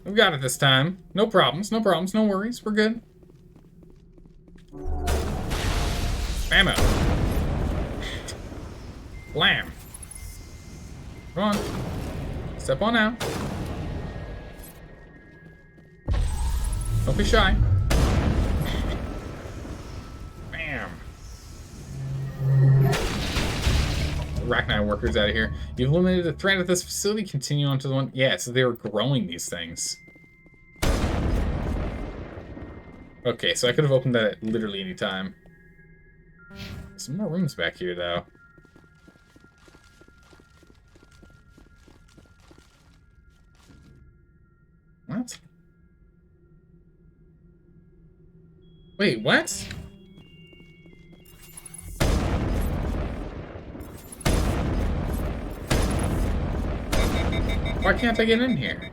We got it this time. No problems, no problems, no worries. We're good. Ammo. Blam. Come on. Step on out. Don't be shy. Bam. Arachnite workers out of here. You've eliminated the threat at this facility. Continue on to the one. Yeah, so they were growing these things. Okay, so I could have opened that at literally any time. Some more rooms back here, though. What? Wait, what? Why can't I get in here?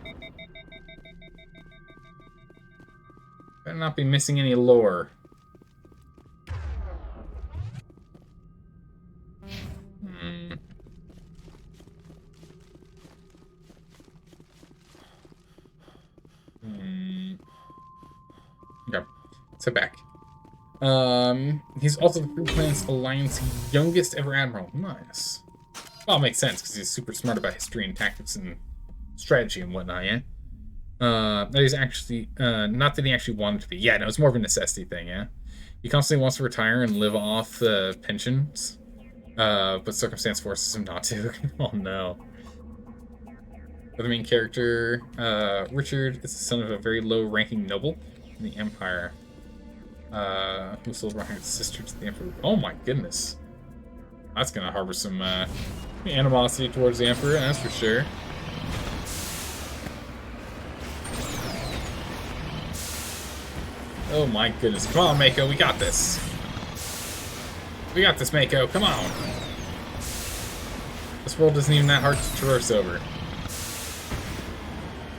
Better not be missing any lore. Okay, sit back. He's also the Free Planet's Alliance youngest ever admiral. Nice. Well, it makes sense because he's super smart about history and tactics and strategy and whatnot, yeah? That he's actually, not that he actually wanted to be. Yeah, no, it's more of a necessity thing, yeah? He constantly wants to retire and live off pensions, but circumstance forces him not to. Oh, no. The main character, Richard, is the son of a very low-ranking noble in the Empire, who sold his sister to the Emperor. Oh my goodness. That's gonna harbor some animosity towards the Emperor, that's for sure. Oh my goodness. Come on, Mako, we got this. We got this, Mako, come on. This world isn't even that hard to traverse over.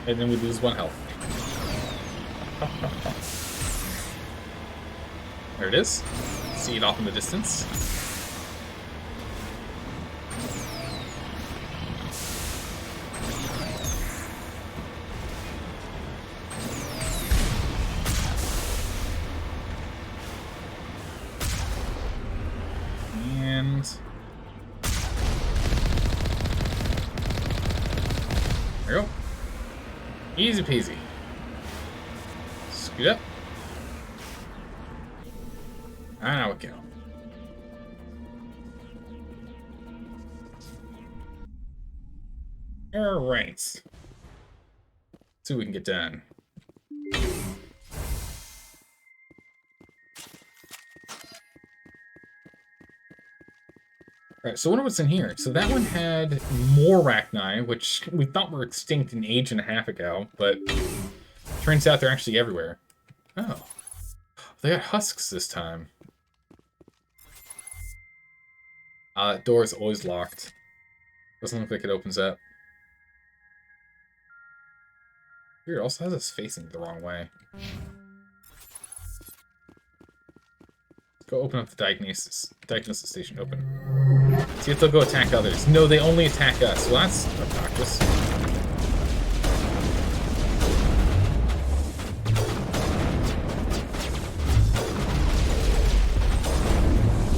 And then we lose 1 health. There it is. See it off in the distance. And there we go. Easy peasy. Scoot up. And out we go. Alright. Let's see what we can get done. Alright, so I wonder what's in here. So that one had more Arachni, which we thought were extinct an age and a half ago, but turns out they're actually everywhere. Oh. They got husks this time. That door is always locked. Doesn't look like it opens up. Here, it also has us facing the wrong way. Let's go open up the diagnosis station. Open. See if they'll go attack others. No, they only attack us. Well, that's obnoxious.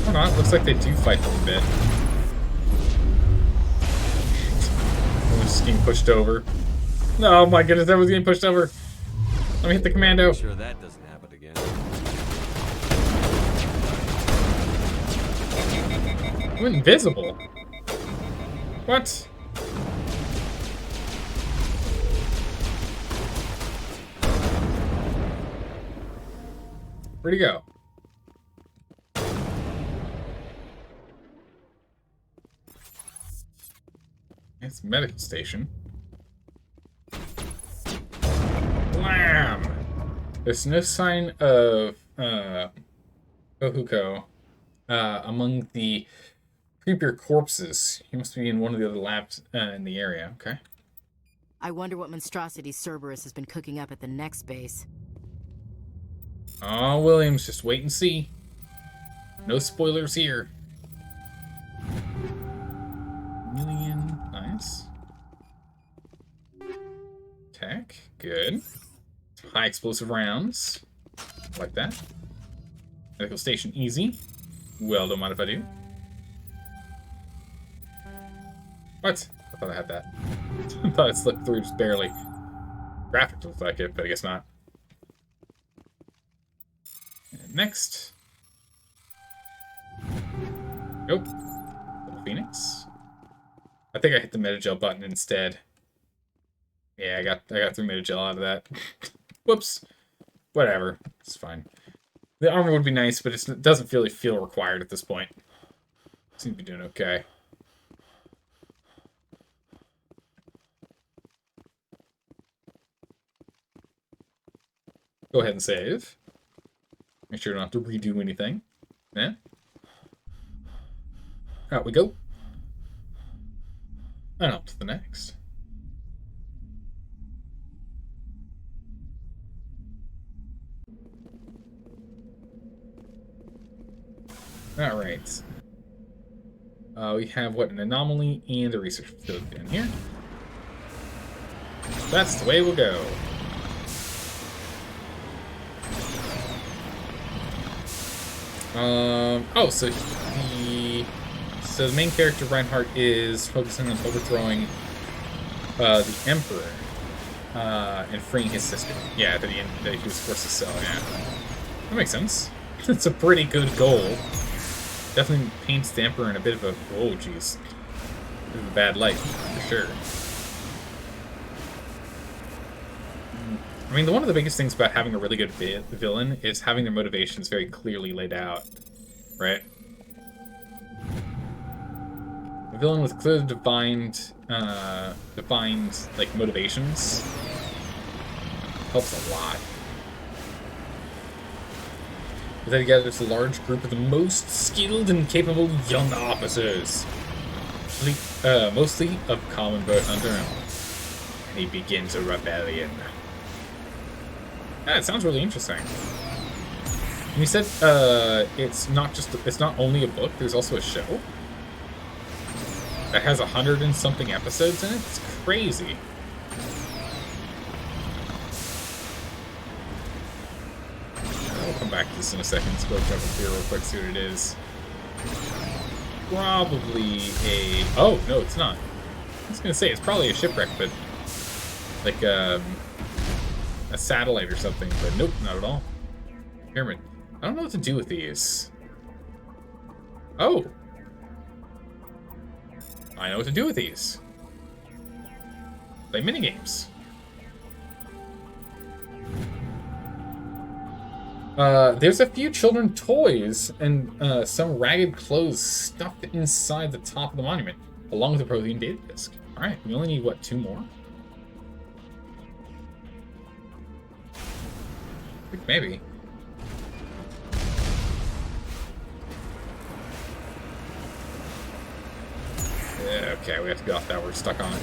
Or not. Looks like they do fight them a bit. Everyone's just getting pushed over. Oh my goodness, everyone's getting pushed over. Let me hit the commando. I'm sure that doesn't happen again. I'm invisible. What? Where'd he go? It's a medical station. Blam! There's no sign of Kohuko among the creepier corpses. He must be in one of the other labs in the area. Okay. I wonder what monstrosity Cerberus has been cooking up at the next base. Oh, Williams, just wait and see. No spoilers here. Million, nice. Tech, good. High explosive rounds, like that. Medical station, easy. Well, don't mind if I do. What? I thought I had that. I thought it slipped through just barely. Graphic looked like it, but I guess not. And next. Nope. Little Phoenix. I think I hit the Metagel button instead. Yeah, I got through Metagel out of that. Whoops. Whatever. It's fine. The armor would be nice, but it doesn't really feel required at this point. Seem to be doing okay. Go ahead and save. Make sure you don't have to redo anything. Yeah. Out we go. And up to the next. Alright. We have, what, an anomaly and a research facility down here. That's the way we'll go. Oh, so the main character, Reinhardt, is focusing on overthrowing the Emperor and freeing his sister. Yeah, that he was forced to sell, yeah. That makes sense. It's a pretty good goal. Definitely paints the Emperor in a bit of a, oh jeez, bit of a bad light, for sure. I mean, one of the biggest things about having a really good villain is having their motivations very clearly laid out, right? A villain with clearly defined like motivations helps a lot. That he gathers a large group of the most skilled and capable young officers, mostly of common birth under him, and he begins a rebellion. Yeah, it sounds really interesting. And you said it's not only a book. There's also a show that has 100 and something episodes in it. It's crazy. I'll come back to this in a second. Let's go jump up here real quick, see what it is. Probably a... Oh, no, it's not. I was going to say, it's probably a shipwreck, but... like, a satellite or something, but nope, not at all. Pyramid. I don't know what to do with these. Oh! I know what to do with these. Play minigames. There's a few children toys and some ragged clothes stuffed inside the top of the monument, along with a protein data disk. Alright, we only need, what, 2 more? I think maybe. Yeah, okay, we have to get off that. We're stuck on it.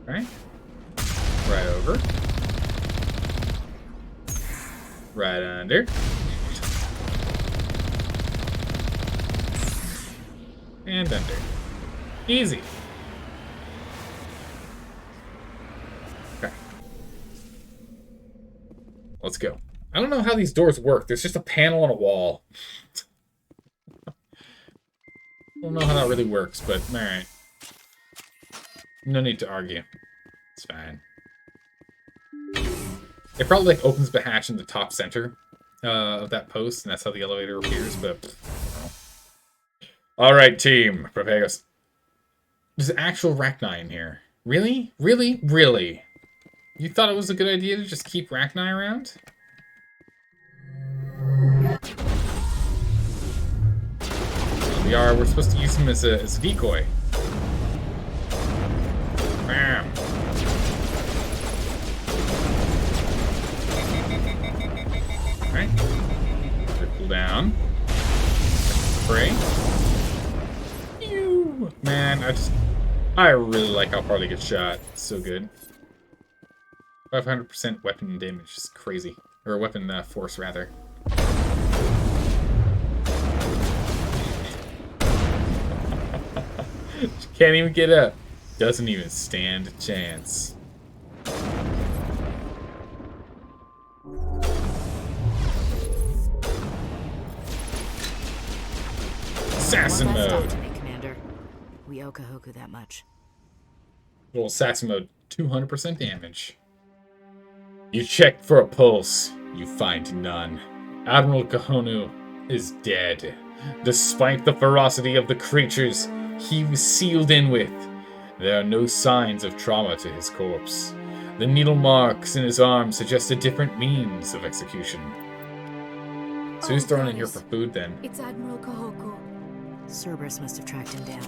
Alright. Right over. Right under. And under. Easy. Okay. Let's go. I don't know how these doors work. There's just a panel on a wall. I don't know how that really works, but alright. No need to argue. It's fine. It probably like opens the hatch in the top center of that post, and that's how the elevator appears, but I don't know. Alright, team. Prepare yourselves. There's actual Rachni in here. Really? Really? Really? You thought it was a good idea to just keep Rachni around? We're supposed to use him as a decoy. Bam. Alright. cooldown. Spray. Ew. Man, I really like how far they get shot. It's so good. 500% weapon damage is crazy. Or weapon force, rather. Can't even get up. Doesn't even stand a chance. Assassin One last mode. stop to make, Commander. We owe Kahoku that much. Little assassin mode, 200% damage. You check for a pulse. You find none. Admiral Kahonu is dead. Despite the ferocity of the creatures he was sealed in with, there are no signs of trauma to his corpse. The needle marks in his arm suggest a different means of execution. So who's thrown in here for food then? It's Admiral Kahoku. Cerberus must have tracked him down.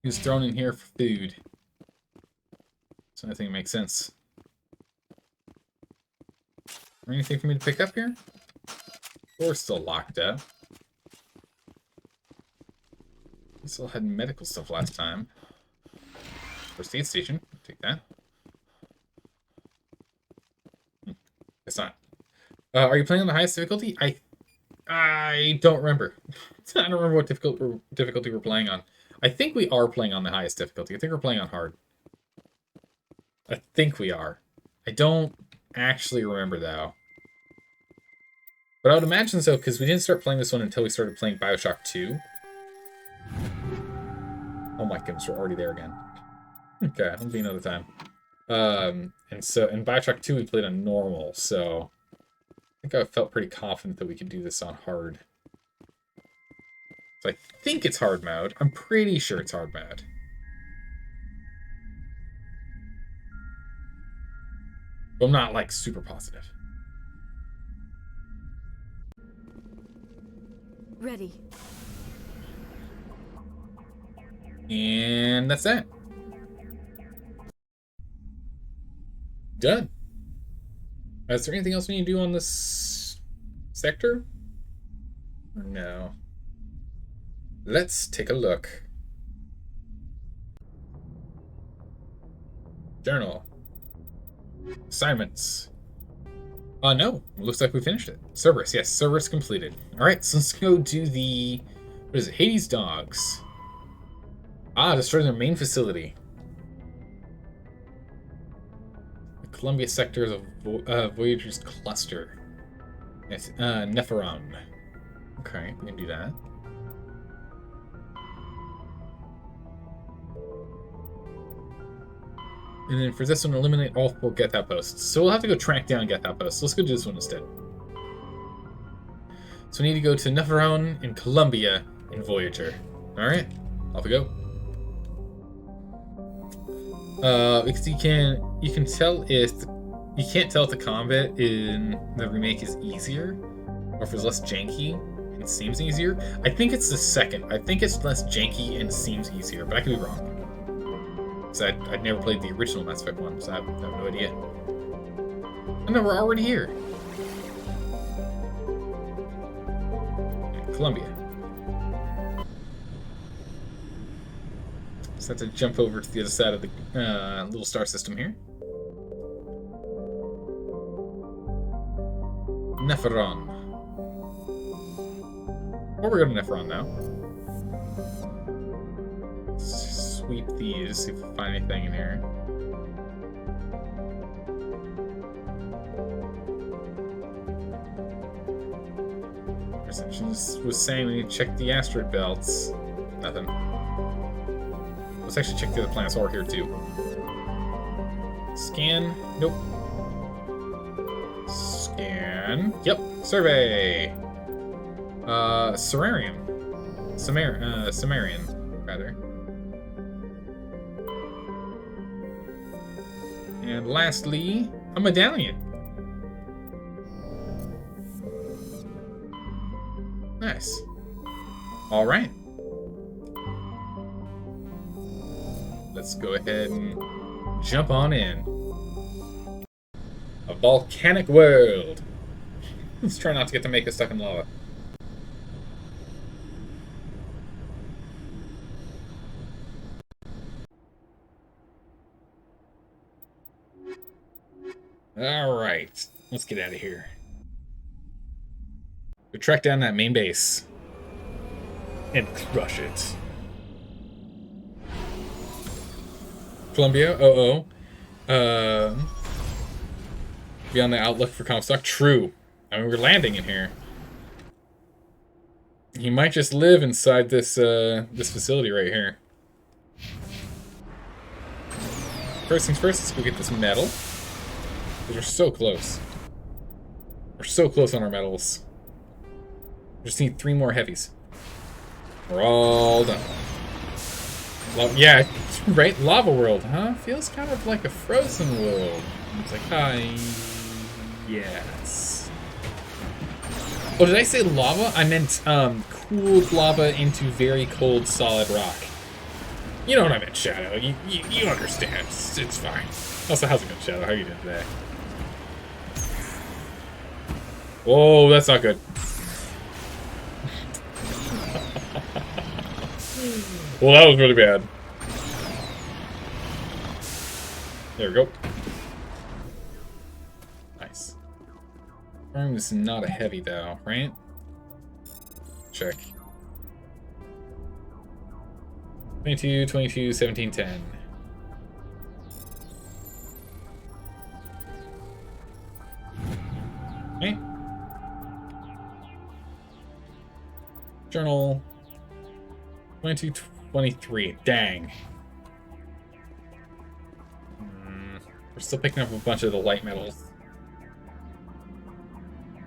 Who's thrown in here for food? So I think it makes sense. Anything for me to pick up here? We're still locked up. We still had medical stuff last time. First aid station. Take that. It's not. Are you playing on the highest difficulty? I don't remember. I don't remember what difficulty we're playing on. I think we are playing on the highest difficulty. I think we're playing on hard. I think we are. I don't actually remember, though. But I would imagine so, because we didn't start playing this one until we started playing Bioshock 2. Oh my goodness, we're already there again. Okay, it'll be another time. And in Bioshock 2 we played on normal, so I think I felt pretty confident that we could do this on hard. So I think it's hard mode. I'm pretty sure it's hard mode. But I'm not, like, super positive. Ready. And that's that. Done. Is there anything else we need to do on this sector? Or no? Let's take a look. Journal. Assignments. No. Looks like we finished it. Cerberus. Yes, Cerberus completed. Alright, so let's go do the... What is it? Hades Dogs. Destroy their main facility. The Columbia sector is a Voyager's cluster. Yes, Nepheron. Okay, we can do that. And then for this one, eliminate all 4 Get That posts. So we'll have to go track down Get That posts. So let's go do this one instead. So we need to go to Nepheron in Columbia in Voyager. Alright, off we go. Because you can tell if you can't tell if the combat in the remake is easier or if it's less janky and seems easier. I think it's the second. I think it's less janky and seems easier, but I could be wrong. Because I'd never played the original Mass Effect 1, so I have no idea. And then we're already here. Columbia. So I have to jump over to the other side of the little star system here. Nepheron. Or we're going to Nepheron now. Sweep these, see if we find anything in here. Perceptions was saying we need to check the asteroid belts. Nothing. Let's actually check the other planets while we're here too. Scan. Nope. Scan. Yep. Survey. Cerarium. Sumerian, rather. And lastly, a medallion. Nice. All right. Let's go ahead and jump on in. A volcanic world. Let's try not to get the Mako stuck in lava. Alright, let's get out of here. We track down that main base. And crush it. Columbia, be on the outlook for Comstock. True. I mean, we're landing in here. He might just live inside this this facility right here. First things first, let's go get this metal. Because we're so close. We're so close on our metals. We just need 3 more heavies. We're all done. Yeah, right? Lava world, huh? Feels kind of like a frozen world. It's like, hi. Yes. Oh, did I say lava? I meant cooled lava into very cold solid rock. You know what I meant, Shadow. You understand. It's fine. Also, how's it going, Shadow? How are you doing today? Whoa, that's not good. Well, that was really bad. There we go. Nice. Arm is not a heavy, though, right? Check. 22, 22, 17, 10. Okay. Journal. 22, 23. Dang. We're still picking up a bunch of the light metals.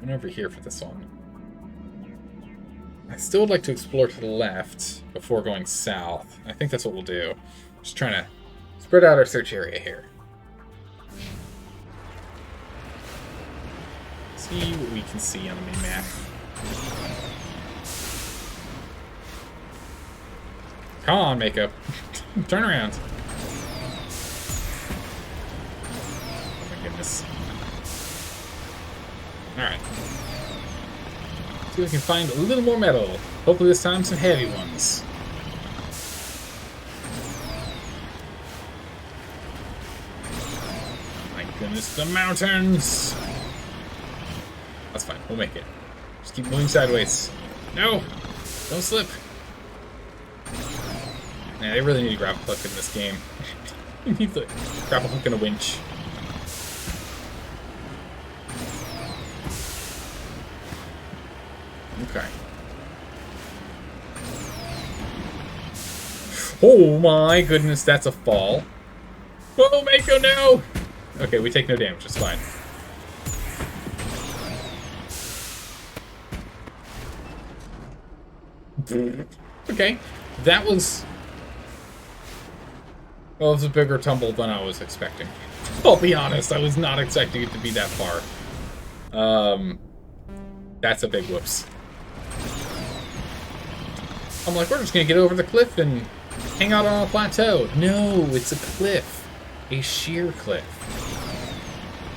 I'm over here for this one. I still would like to explore to the left before going south. I think that's what we'll do. Just trying to spread out our search area here. See what we can see on the mini-map. Come on, Makeup. Turn around. Oh my goodness. Alright. See if we can find a little more metal. Hopefully this time some heavy ones. My goodness, the mountains! That's fine, we'll make it. Just keep moving sideways. No! Don't slip! Yeah, they really need a grapple hook in this game. You need the grapple hook and a winch. Okay. Oh my goodness, that's a fall. Oh, Mako, no! Okay, we take no damage, it's fine. Okay, that was... Well, it was a bigger tumble than I was expecting. I'll be honest, I was not expecting it to be that far. That's a big whoops. I'm like, we're just gonna get over the cliff and hang out on a plateau. No, it's a cliff. A sheer cliff.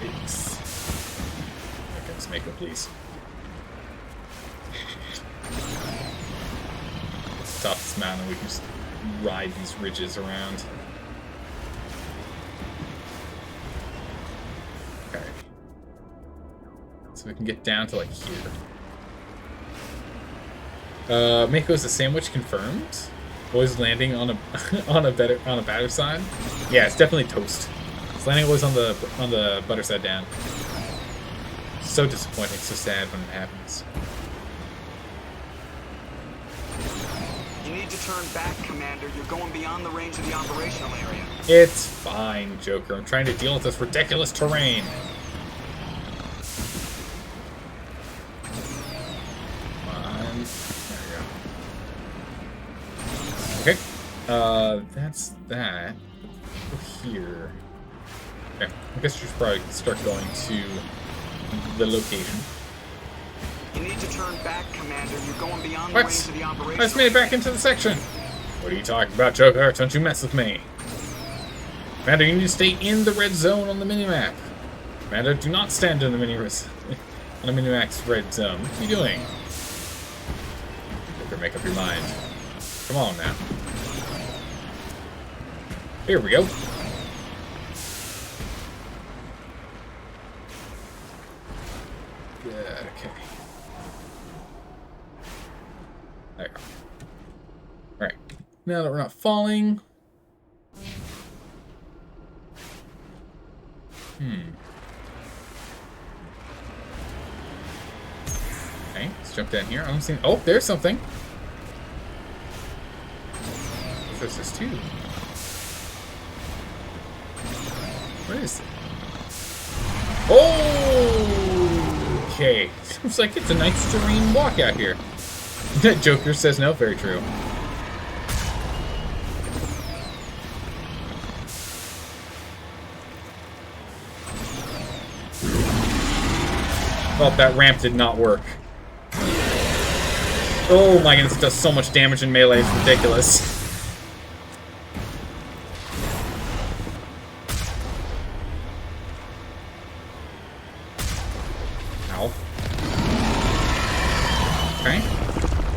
It's... Okay, let's make it, please. Let's top this mountain, we can just ride these ridges around. Okay. So we can get down to like here. Mako's a sandwich confirmed. Always landing on a on a batter side. Yeah, it's definitely toast. It's landing always on the butter side down. So disappointing, so sad when it happens. You need to turn back, Commander. You're going beyond the range of the operational area. It's fine, Joker. I'm trying to deal with this ridiculous terrain. Okay, that's that. Over here. Okay, I guess you should probably start going to the location. You need to turn back, Commander. You're going beyond the range of the operation. I just made it back into the section. What are you talking about, Joker? Don't you mess with me. Commander, you need to stay in the red zone on the minimap. Commander, do not stand in the on a mini-max red zone. What are you doing? You better make up your mind. Come on now. Here we go. Yeah, okay. There. Alright. Now that we're not falling. Okay, let's jump down here. I don't see. Oh, there's something. There's this too. What is it? Oh! Okay. Seems like it's a nice serene walk out here. That Joker says no. Very true. Oh, that ramp did not work. Oh my goodness, it does so much damage in melee, it's ridiculous. Ow. Okay.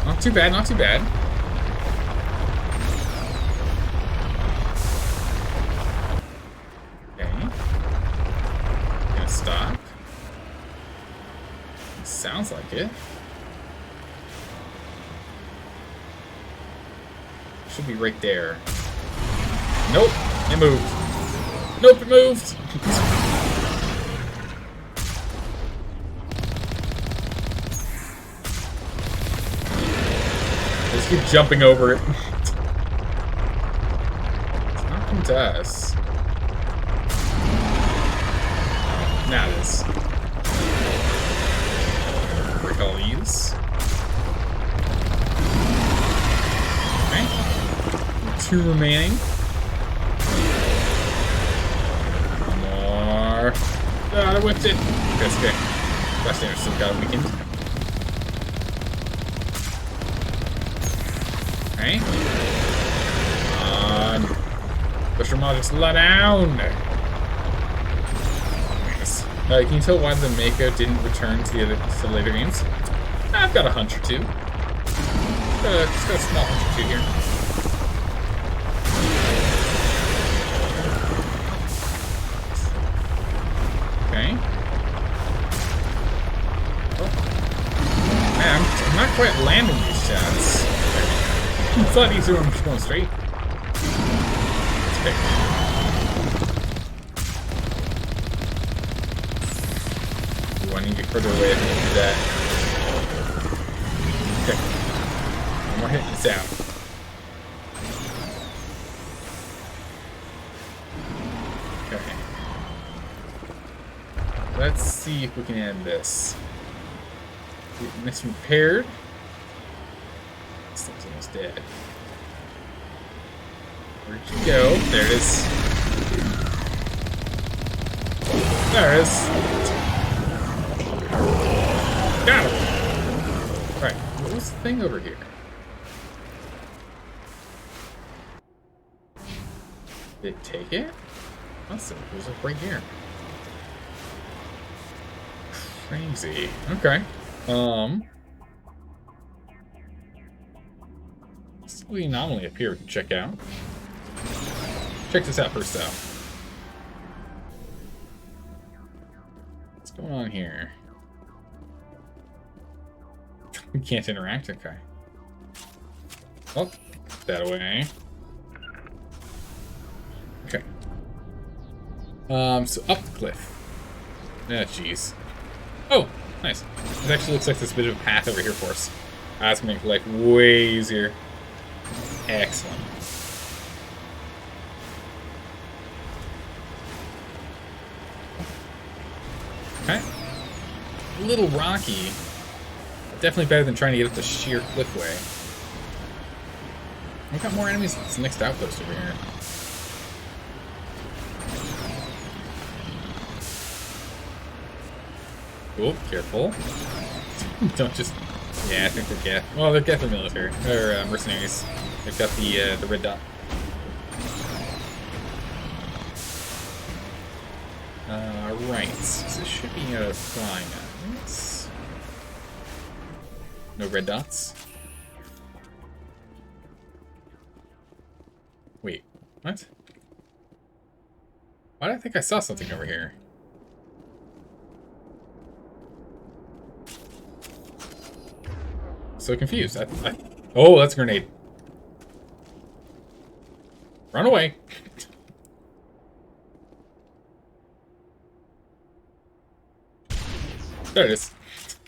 Not too bad, not too bad. Okay. Gonna stop. Sounds like it. Should be right there. Nope, it moved. Nope, it moved. Just keep jumping over it. It's not coming to us. Now it is. Break all these. Okay. 2 remaining. One more. Ah, I whipped it. That's okay. Flash damage still got weakened. Okay. Come on. Push your just let down. Can you tell why the Mako didn't return to the later games? I've got a hunch or two. Just got a small hunch or two here. Okay. Oh. Man, I'm not quite landing these shots. I thought these were just going straight. Okay. I need to get further away if I can do that. Okay. One more hit and it's out. Okay. Let's see if we can end this. Get this repaired. This thing's almost dead. Where'd you go? There it is. There it is. Got him! Right, what was the thing over here? Did it take it? Awesome, it was like right here. Crazy. Okay. This will be an anomaly up here we can check out. Check this out first, though. What's going on here? We can't interact, okay. Oh, that away. Okay. So up the cliff. Ah, jeez. Oh, nice. It actually looks like there's a bit of a path over here for us. That's gonna make life way easier. Excellent. Okay. A little rocky. Definitely better than trying to get up the sheer cliffway. We've got more enemies at this next outpost over here. Oh, careful. Don't just... Yeah, I think they're Geth. Well, they're Geth or military. Or mercenaries. They've got the red dot. Right. So this should be flying items. No red dots. Wait, what? Why did I think I saw something over here? So confused. Oh, that's a grenade. Run away. There it is.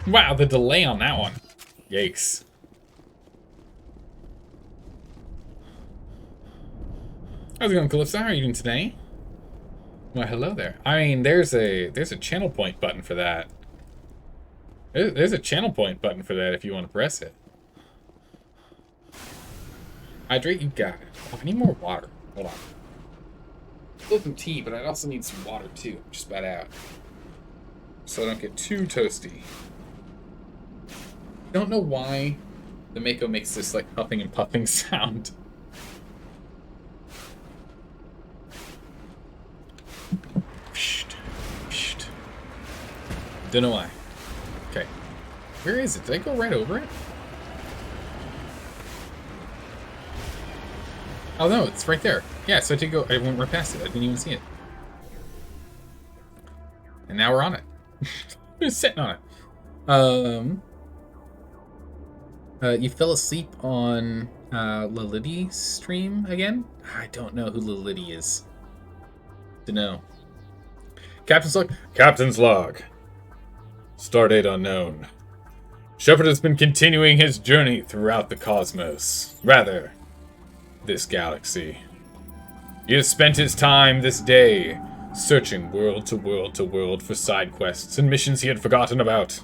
Wow, the delay on that one. Yikes. How's it going, Calypso? How are you doing today? Well, hello there. I mean, there's a channel point button for that. There's a channel point button for that if you want to press it. Hydrate, you got it. Oh, I need more water. Hold on. Still some tea, but I also need some water too. Just about out. So I don't get too toasty. Don't know why the Mako makes this like huffing and puffing sound. Don't know why. Okay. Where is it? Did I go right over it? Oh no, it's right there. Yeah, so I did go. I went right past it. I didn't even see it. And now we're on it. We're sitting on it. You fell asleep on Lilith's stream again? I don't know who Lilith is. To know. Captain's log. Captain's log. Stardate unknown. Shepard has been continuing his journey throughout the cosmos. Rather, this galaxy. He has spent his time this day searching world to world to world for side quests and missions he had forgotten about.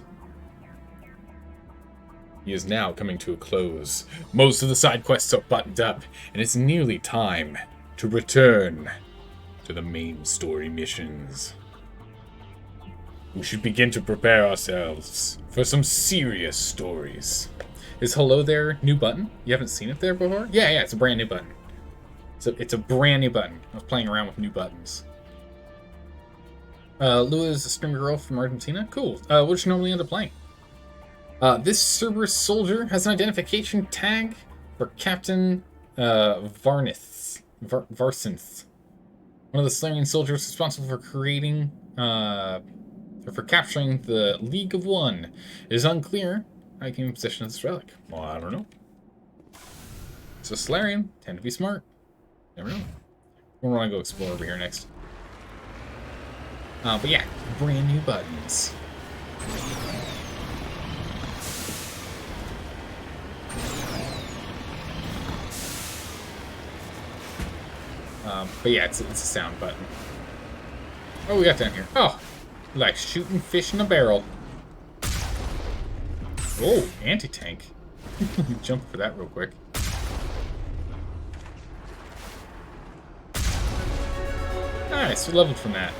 He is now coming to a close. Most of the side quests are buttoned up, and it's nearly time to return to the main story missions. We should begin to prepare ourselves for some serious stories. Is hello there new button? You haven't seen it there before? Yeah, it's a brand new button. It's a brand new button. I was playing around with new buttons. Lua is a streamer girl from Argentina. Cool. What does she normally end up playing? This Cerberus soldier has an identification tag for Captain Varsynth. One of the Solarian soldiers responsible for creating for capturing the League of One. It is unclear how he came in possession of this relic. Well, I don't know. So Solarian tend to be smart. Never know. We're gonna go explore over here next. But yeah, brand new buttons. But yeah, it's a sound button. Oh, we got down here. Oh, like shooting fish in a barrel. Oh, anti-tank. Jump for that real quick. Nice, we leveled from that.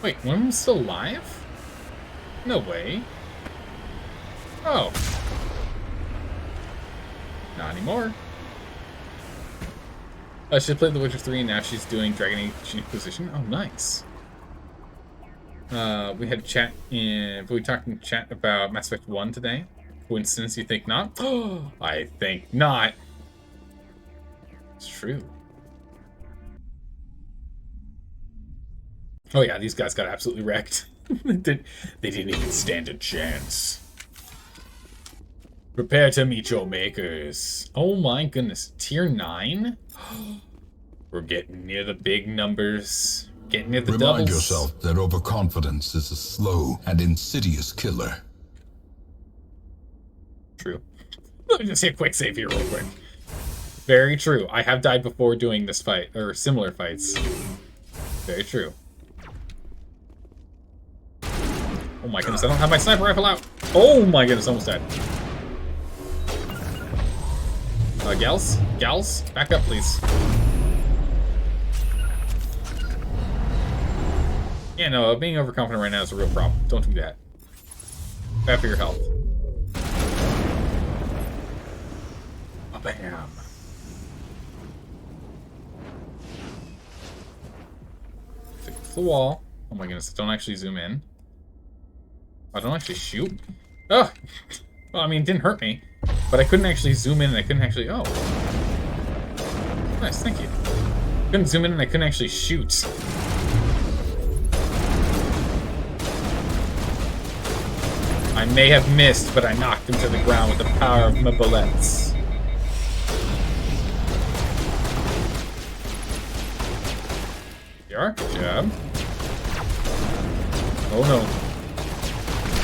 Wait, one of them's still alive? No way. Oh. Not anymore. She played The Witcher 3 and now she's doing Dragon Age Inquisition. Oh, nice. We had a chat we talked in chat about Mass Effect 1 today. Coincidence, you think not? Oh, I think not. It's true. Oh yeah, these guys got absolutely wrecked. They didn't even stand a chance. Prepare to meet your makers. Oh my goodness, tier 9? We're getting near the big numbers. Getting near the doubles. Remind yourself that overconfidence is a slow and insidious killer. True. Let me just say a quick save here real quick. Very true. I have died before doing this fight, or similar fights. Very true. Oh my goodness, I don't have my sniper rifle out. Oh my goodness, almost dead. Gals, back up, please. Yeah, no, being overconfident right now is a real problem. Don't do that. Bad for your health. Oh, bam. off the wall. Oh my goodness, don't actually zoom in. I don't actually shoot. Oh! Well, I mean, it didn't hurt me. But I couldn't actually zoom in and I couldn't actually... Oh. Nice, thank you. Couldn't zoom in and I couldn't actually shoot. I may have missed, but I knocked him to the ground with the power of my bullets. Here you are. Good job. Oh no.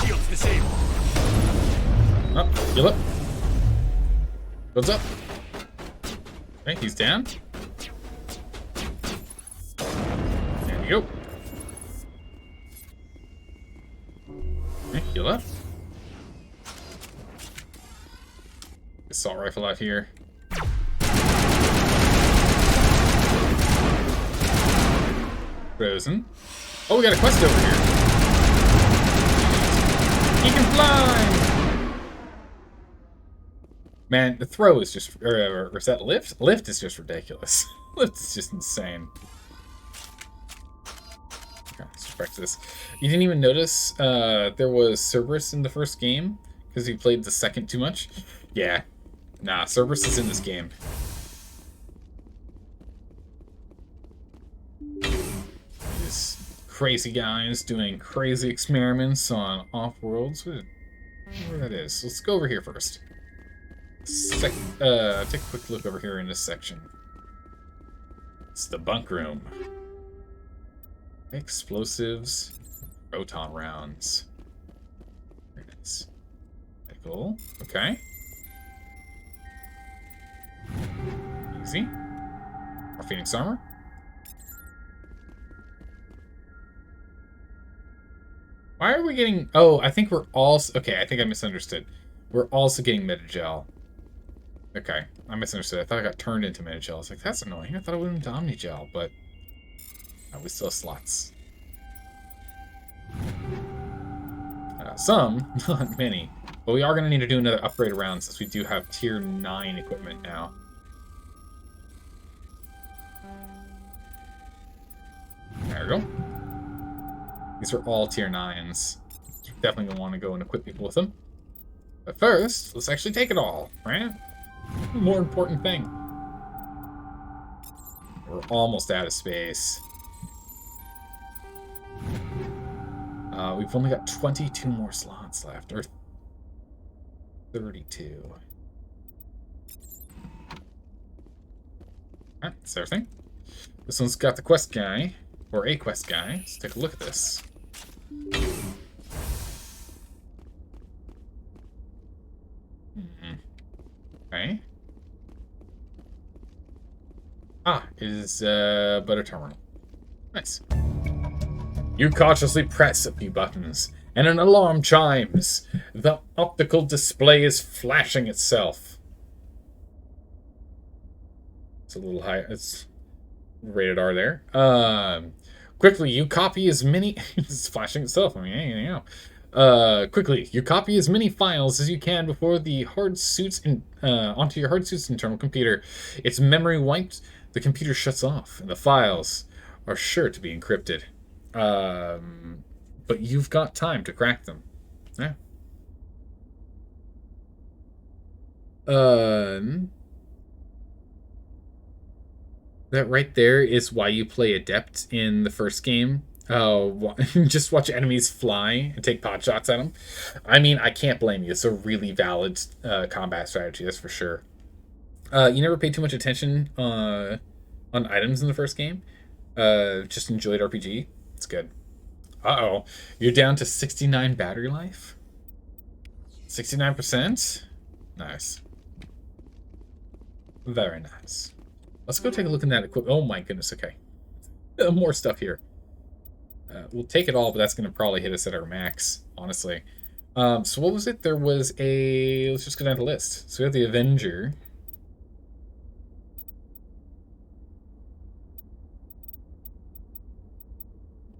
Shield's disabled. Up, heal up. Builds up. Okay, he's down. There you go. Okay, heal up. Assault rifle out here. Frozen. Oh, we got a quest over here. He can fly! Man, the throw is just... Or is that lift? Lift is just ridiculous. Lift is just insane. Okay, let's back to this. You didn't even notice there was Cerberus in the first game? Because you played the second too much? Yeah. Nah, Cerberus is in this game. These crazy guys doing crazy experiments on off-worlds. Where that is. Let's go over here first. Take a quick look over here in this section. It's the bunk room. Explosives, proton rounds. Very nice. Cool. Okay. Easy. More Phoenix armor. Why are we getting... Oh, I think we're also... Okay, I think I misunderstood. We're also getting Metagel. Okay, I misunderstood. I thought I got turned into Metagel. I was like, that's annoying. I thought I went into Omnigel, but... No, we still have slots. Some, not many. But we are going to need to do another upgrade around since we do have tier 9 equipment now. There we go. These are all tier 9s. Definitely going to want to go and equip people with them. But first, let's actually take it all, right? The more important thing. We're almost out of space. We've only got 22 more slots left, or 32. Alright, that's everything. This one's got the quest guy, or a quest guy. Let's take a look at this. Okay. Ah, it is but a terminal. Nice. You cautiously press a few buttons, and an alarm chimes. The optical display is flashing itself. It's a little high. It's rated R there. Quickly, you copy as many... It's flashing itself. I mean, you know. Quickly, you copy as many files as you can before the hard suits onto your hard suit's internal computer. Its memory wiped, the computer shuts off, and the files are sure to be encrypted. But you've got time to crack them. Yeah. That right there is why you play Adept in the first game. Just watch enemies fly and take pot shots at them. I mean, I can't blame you. It's a really valid combat strategy, that's for sure. You never paid too much attention on items in the first game. Just enjoyed RPG. It's good. Uh-oh. You're down to 69 battery life? 69%? Nice. Very nice. Let's go take a look at that equipment. Oh my goodness, okay. More stuff here. We'll take it all, but that's going to probably hit us at our max, honestly. So what was it? There was a... Let's just go down the list. So we have the Avenger.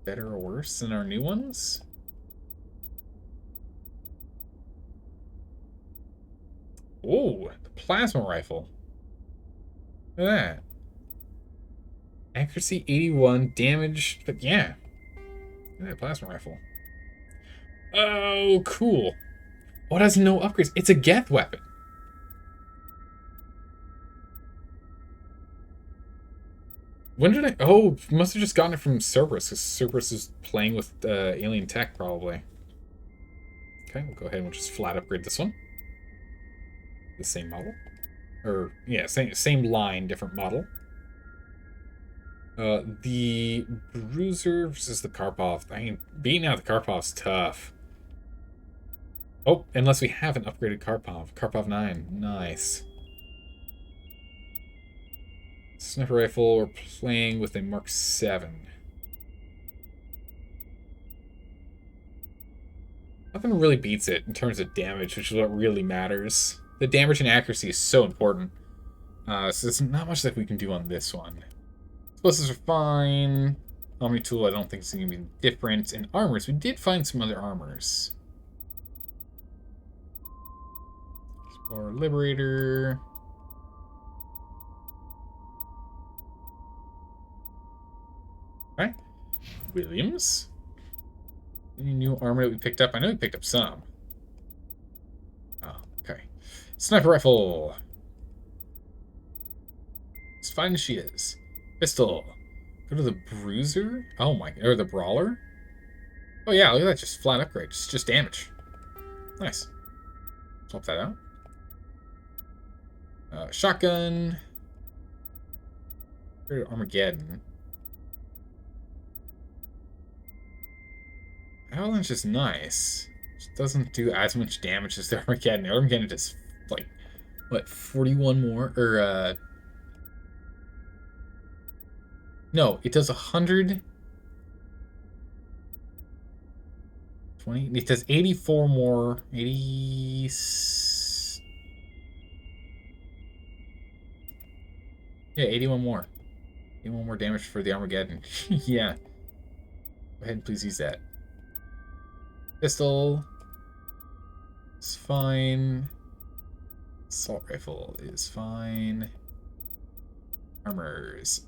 Better or worse than our new ones? Oh, the plasma rifle. Look at that. Accuracy 81, damage, but yeah. Yeah, plasma rifle. Oh, cool. Oh, it has no upgrades. It's a Geth weapon. When did I... Oh, must have just gotten it from Cerberus, because Cerberus is playing with alien tech, probably. Okay, we'll go ahead and we'll just flat upgrade this one. The same model. Or, yeah, same line, different model. The Bruiser versus the Karpov. I mean, beating out the Karpov's tough. Oh, unless we have an upgraded Karpov. Karpov 9. Nice. Sniper rifle, we're playing with a Mark 7. Nothing really beats it in terms of damage, which is what really matters. The damage and accuracy is so important. So there's not much that we can do on this one. Explosives are fine. Omni tool, I don't think it's going to be different. And armors, we did find some other armors. Explorer Liberator. Okay. Williams. Any new armor that we picked up? I know we picked up some. Oh, okay. Sniper rifle. As fine as she is. Pistol. Go to the Bruiser? Oh my, or the Brawler? Oh yeah, look at that, just flat upgrade. Just damage. Nice. Swap that out. Shotgun. Go to Armageddon. Avalanche is nice. It doesn't do as much damage as the Armageddon. The Armageddon does, like, what, 41 more? Or, no, it does 100... 20? It does 84 more. 80... Yeah, 81 more. 81 more damage for the Armageddon. Yeah. Go ahead and please use that. Pistol. It's fine. Assault rifle is fine. Armors.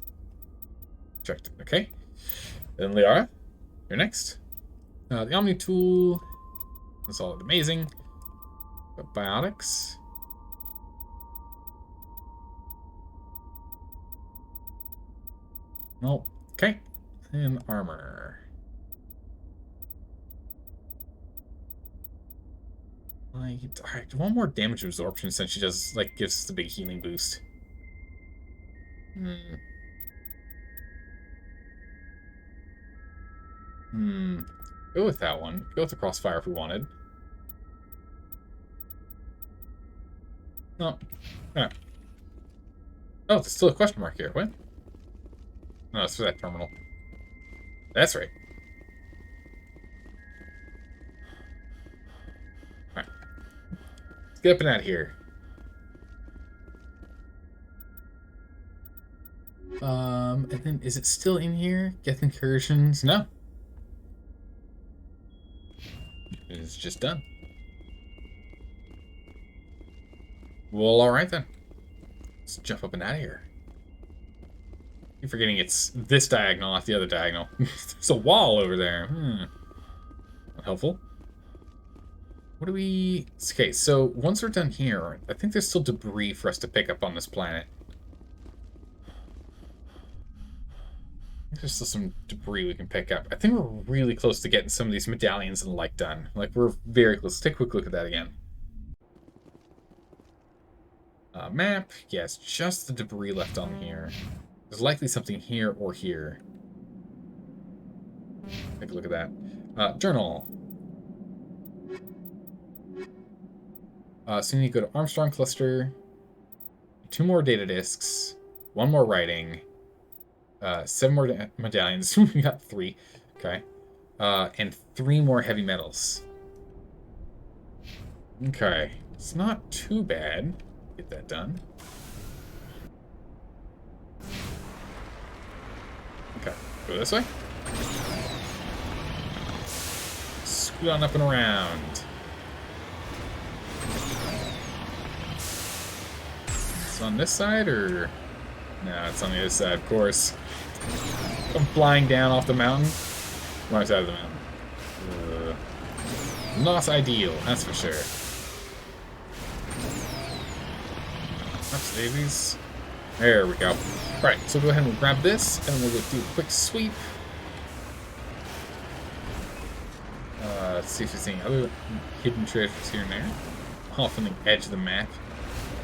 Checked. Okay. Then Liara, you're next. The Omni tool. That's all amazing. But biotics. Nope. Okay. And armor. Alright, one more damage absorption since she does, like, gives us the big healing boost. Go with that one. Go with the crossfire if we wanted. No. Alright. Oh, there's still a question mark here. What? No, it's for that terminal. That's right. Alright. Let's get up and out of here. And then, is it still in here? Get incursions? No. It's just done. Well, alright then. Let's jump up and out of here. You're forgetting it's this diagonal, not the other diagonal. There's a wall over there. Not helpful. What do we... Okay, so once we're done here, I think there's still debris for us to pick up on this planet. There's still some debris we can pick up. I think we're really close to getting some of these medallions and the like done. Like, we're very close. Let's take a quick look at that again. Map. Yes, just the debris left on here. There's likely something here or here. Take a look at that. Journal. So you need to go to Armstrong Cluster. 2 more data disks. 1 more writing. 7 more medallions. We got 3. Okay. And 3 more heavy metals. Okay. It's not too bad. Get that done. Okay. Go this way. Scoot on up and around. It's on this side, or... No, it's on the other side, of course. I'm flying down off the mountain. Wrong side of the mountain. Not ideal, that's for sure. Oops, daisies. There we go. Alright, so go ahead and grab this, and we'll go do a quick sweep. Let's see if there's any other hidden treasures here and there. Off on the edge of the map.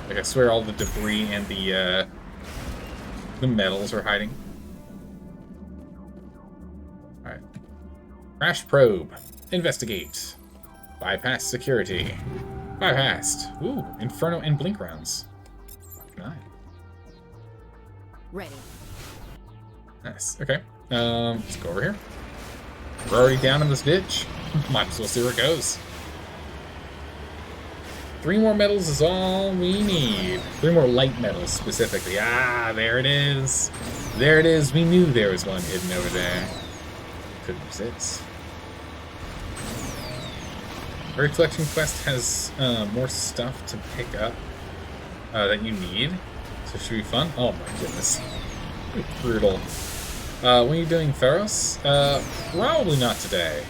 Like, I swear all the debris and the metals are hiding. Alright. Crash probe. Investigate. Bypass security. Bypassed. Ooh, Inferno and Blink rounds. Nice. Ready. Nice. Okay. Let's go over here. We're already down in this ditch. Might as well see where it goes. 3 more metals is all we need. 3 more light metals, specifically. Ah, there it is. There it is. We knew there was one hidden over there. Couldn't resist. Bird collection quest has more stuff to pick up that you need. So it should be fun. Oh my goodness. Brutal. When are you doing Pharos? Probably not today.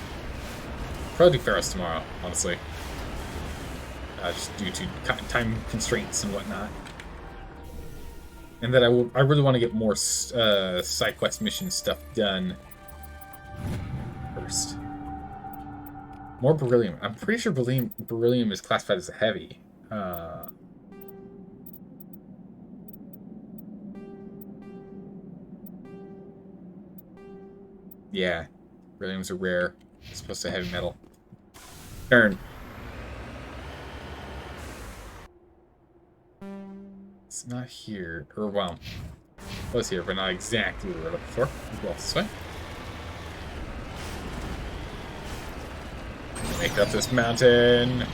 Probably do Pharos tomorrow, honestly. Just due to time constraints and whatnot. And that I really want to get more side quest mission stuff done first. More beryllium. I'm pretty sure beryllium is classified as a heavy. Yeah, beryllium's a rare. It's supposed to heavy metal. Turn. It's not here, or well, it was here, but not exactly where we were looking for. We'll go this way. Make it up this mountain.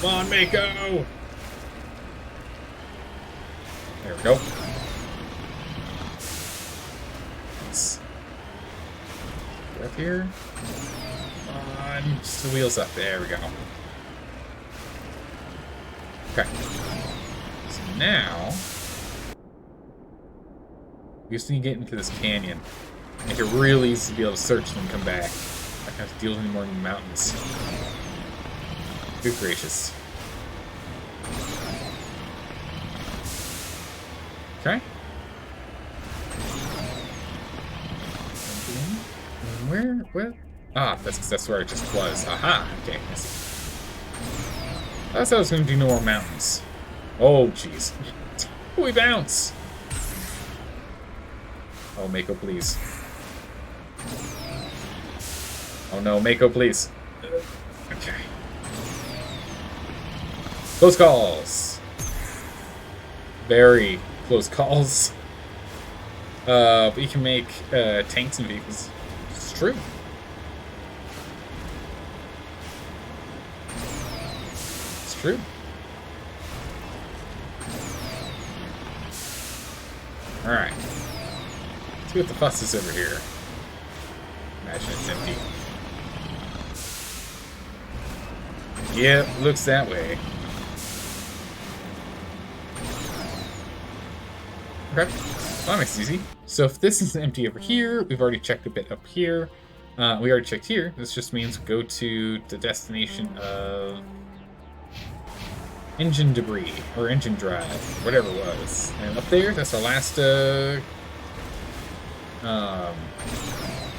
Come on, Mako! There we go. Nice. Get up here. Come on, just the wheels up. There we go. Okay. So now, we just need to get into this canyon. Make it real easy to be able to search and then come back. I don't have to deal with any more mountains. Good gracious. Okay. Where? Ah, that's where it just was. Aha, okay. I thought I was going to do no more mountains. Oh, jeez. We bounce! Oh, Mako, please. Oh no, Mako, please. Okay. Close calls. Very close calls. But you can make tanks and vehicles. It's true. It's true. Alright. Let's see what the fuss is over here. Imagine it's empty. Yep, looks that way. Okay, well, that makes it easy. So if this is empty over here, we've already checked a bit up here. We already checked here. This just means go to the destination of engine debris, or engine drive, whatever it was. And up there, that's our last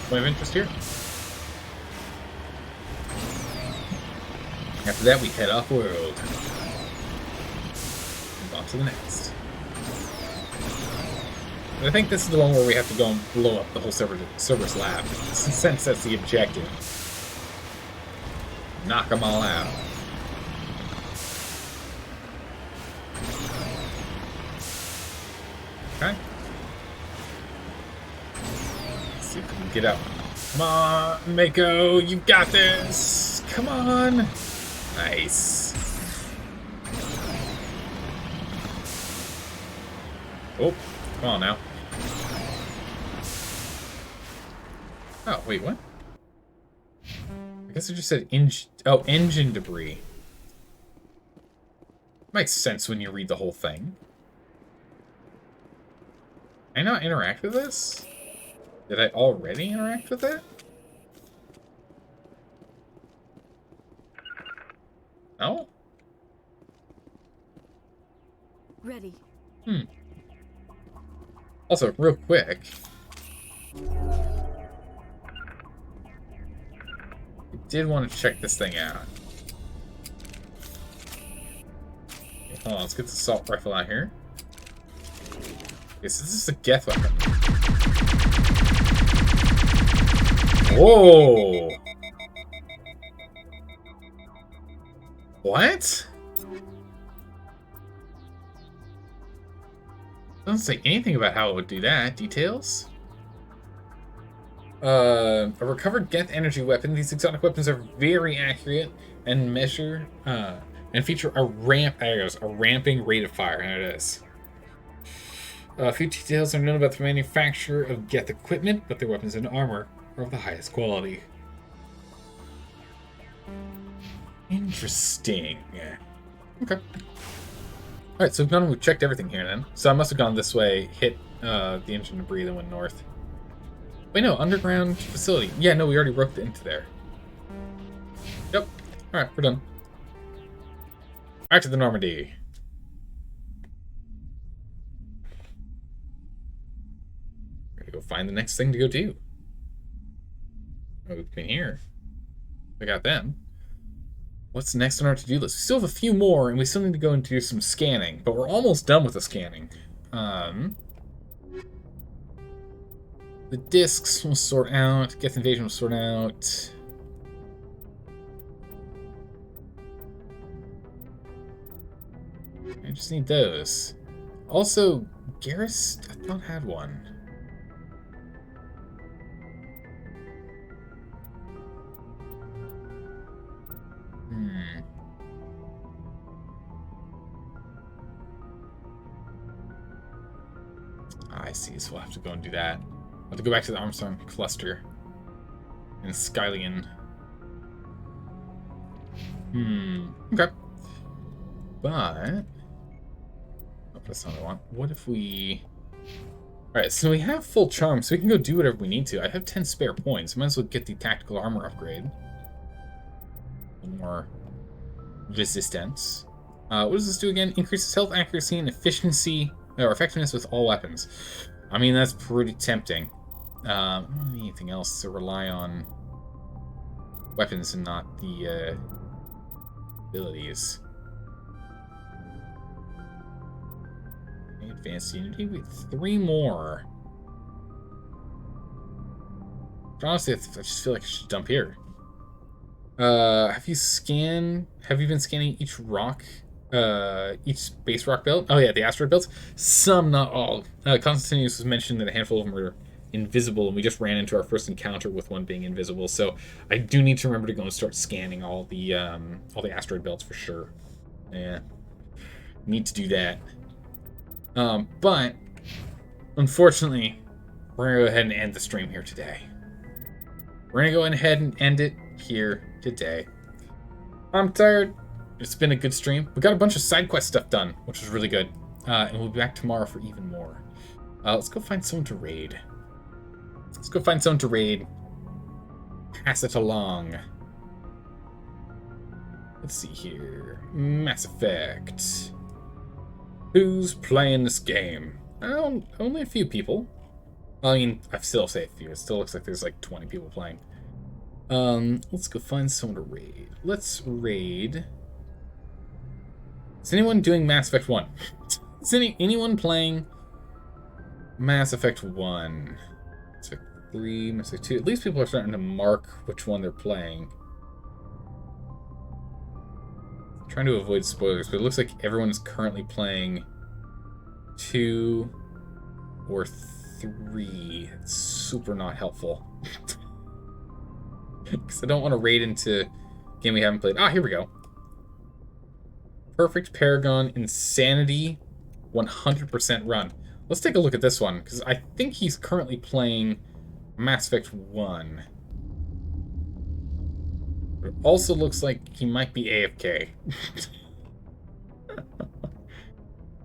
point of interest here. After that, we head off-world. Move on to the next. And I think this is the one where we have to go and blow up the whole server's lab, since that's the objective. Knock them all out. Okay. Let's see if we can get up. Come on, Mako, you got this! Come on! Nice. Oh, come on now. Oh, wait, what? I guess it just said engine debris. Makes sense when you read the whole thing. Can I not interact with this? Did I already interact with that? No? Ready. Also, real quick. I did want to check this thing out. Okay, hold on, let's get the assault rifle out here. Okay, so this is a Geth weapon. Whoa! What? Doesn't say anything about how it would do that. Details? A recovered Geth energy weapon. These exotic weapons are very accurate and measure and feature a ramping rate of fire. There it is. A few details are known about the manufacturer of Geth equipment, but their weapons and armor are of the highest quality. Interesting. Okay. Alright, so we've checked everything here then. So I must have gone this way, hit the engine debris, then went north. Wait, no, underground facility. Yeah, no, we already roped into there. Yep. Alright, we're done. Back to the Normandy. We're gonna go find the next thing to go do. Oh, we've been here. We got them. What's next on our to-do list? We still have a few more, and we still need to go and do some scanning, but we're almost done with the scanning. The discs will sort out. Geth invasion will sort out. I just need those. Also, Garrus, I thought had one. I see, so we'll have to go and do that. We'll have to go back to the Armstrong cluster in Skylian. Okay. But oh, that's not what I want. What if we... Alright, so we have full charm, so we can go do whatever we need to. I have 10 spare points. Might as well get the tactical armor upgrade. A little more resistance. What does this do again? Increases health, accuracy, and efficiency, or effectiveness with all weapons. I mean, that's pretty tempting. I don't need anything else to rely on weapons and not the abilities. Advanced unity with 3 more. But honestly, I just feel like I should dump here. Have you been scanning each rock, each base rock belt? Oh yeah, the asteroid belts. Some, not all. Constantinius was mentioned that a handful of them were invisible, and we just ran into our first encounter with one being invisible. So I do need to remember to go and start scanning all the asteroid belts for sure. Yeah, need to do that. But unfortunately, we're gonna go ahead and end the stream here today. We're gonna go ahead and end it here today. I'm tired. It's been a good stream. We got a bunch of side quest stuff done, which was really good. And we'll be back tomorrow for even more. Let's go find someone to raid. Pass it along. Let's see here. Mass Effect. Who's playing this game? Only a few people. I mean, I still say a few. It still looks like there's like 20 people playing. Let's go find someone to raid. Let's raid. Is anyone doing Mass Effect 1? Is anyone playing Mass Effect 1? Mass Effect 3, Mass Effect 2. At least people are starting to mark which one they're playing. I'm trying to avoid spoilers, but it looks like everyone is currently playing 2 or 3. It's super not helpful. Because I don't want to raid into a game we haven't played. Ah, here we go. Perfect Paragon Insanity 100% run. Let's take a look at this one, because I think he's currently playing Mass Effect 1. It also looks like he might be AFK.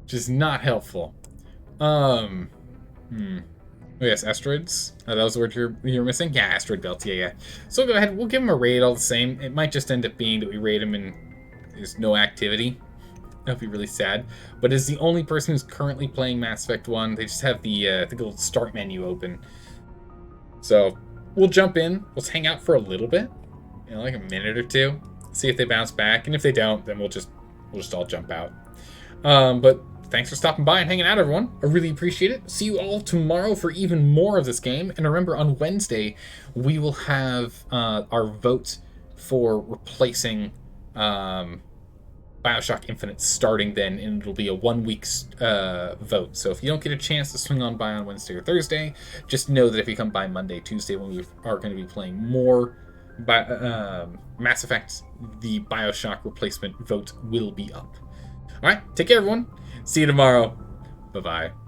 Which is not helpful. Oh yes, asteroids. That was the word you're missing? Yeah, asteroid belt. Yeah. So go ahead, we'll give him a raid all the same. It might just end up being that we raid him and there's no activity. That would be really sad. But as the only person who's currently playing Mass Effect 1, they just have the little start menu open. So we'll jump in. Let's hang out for a little bit, like a minute or two. See if they bounce back, and if they don't, then we'll just all jump out. But thanks for stopping by and hanging out, everyone. I really appreciate it. See you all tomorrow for even more of this game. And remember, on Wednesday, we will have our vote for replacing Bioshock Infinite starting then, and it'll be a 1 week vote. So if you don't get a chance to swing on by on Wednesday or Thursday, just know that if you come by Monday, Tuesday, when we are going to be playing more Mass Effect, the Bioshock replacement vote will be up. All right, take care, everyone. See you tomorrow. Bye-bye.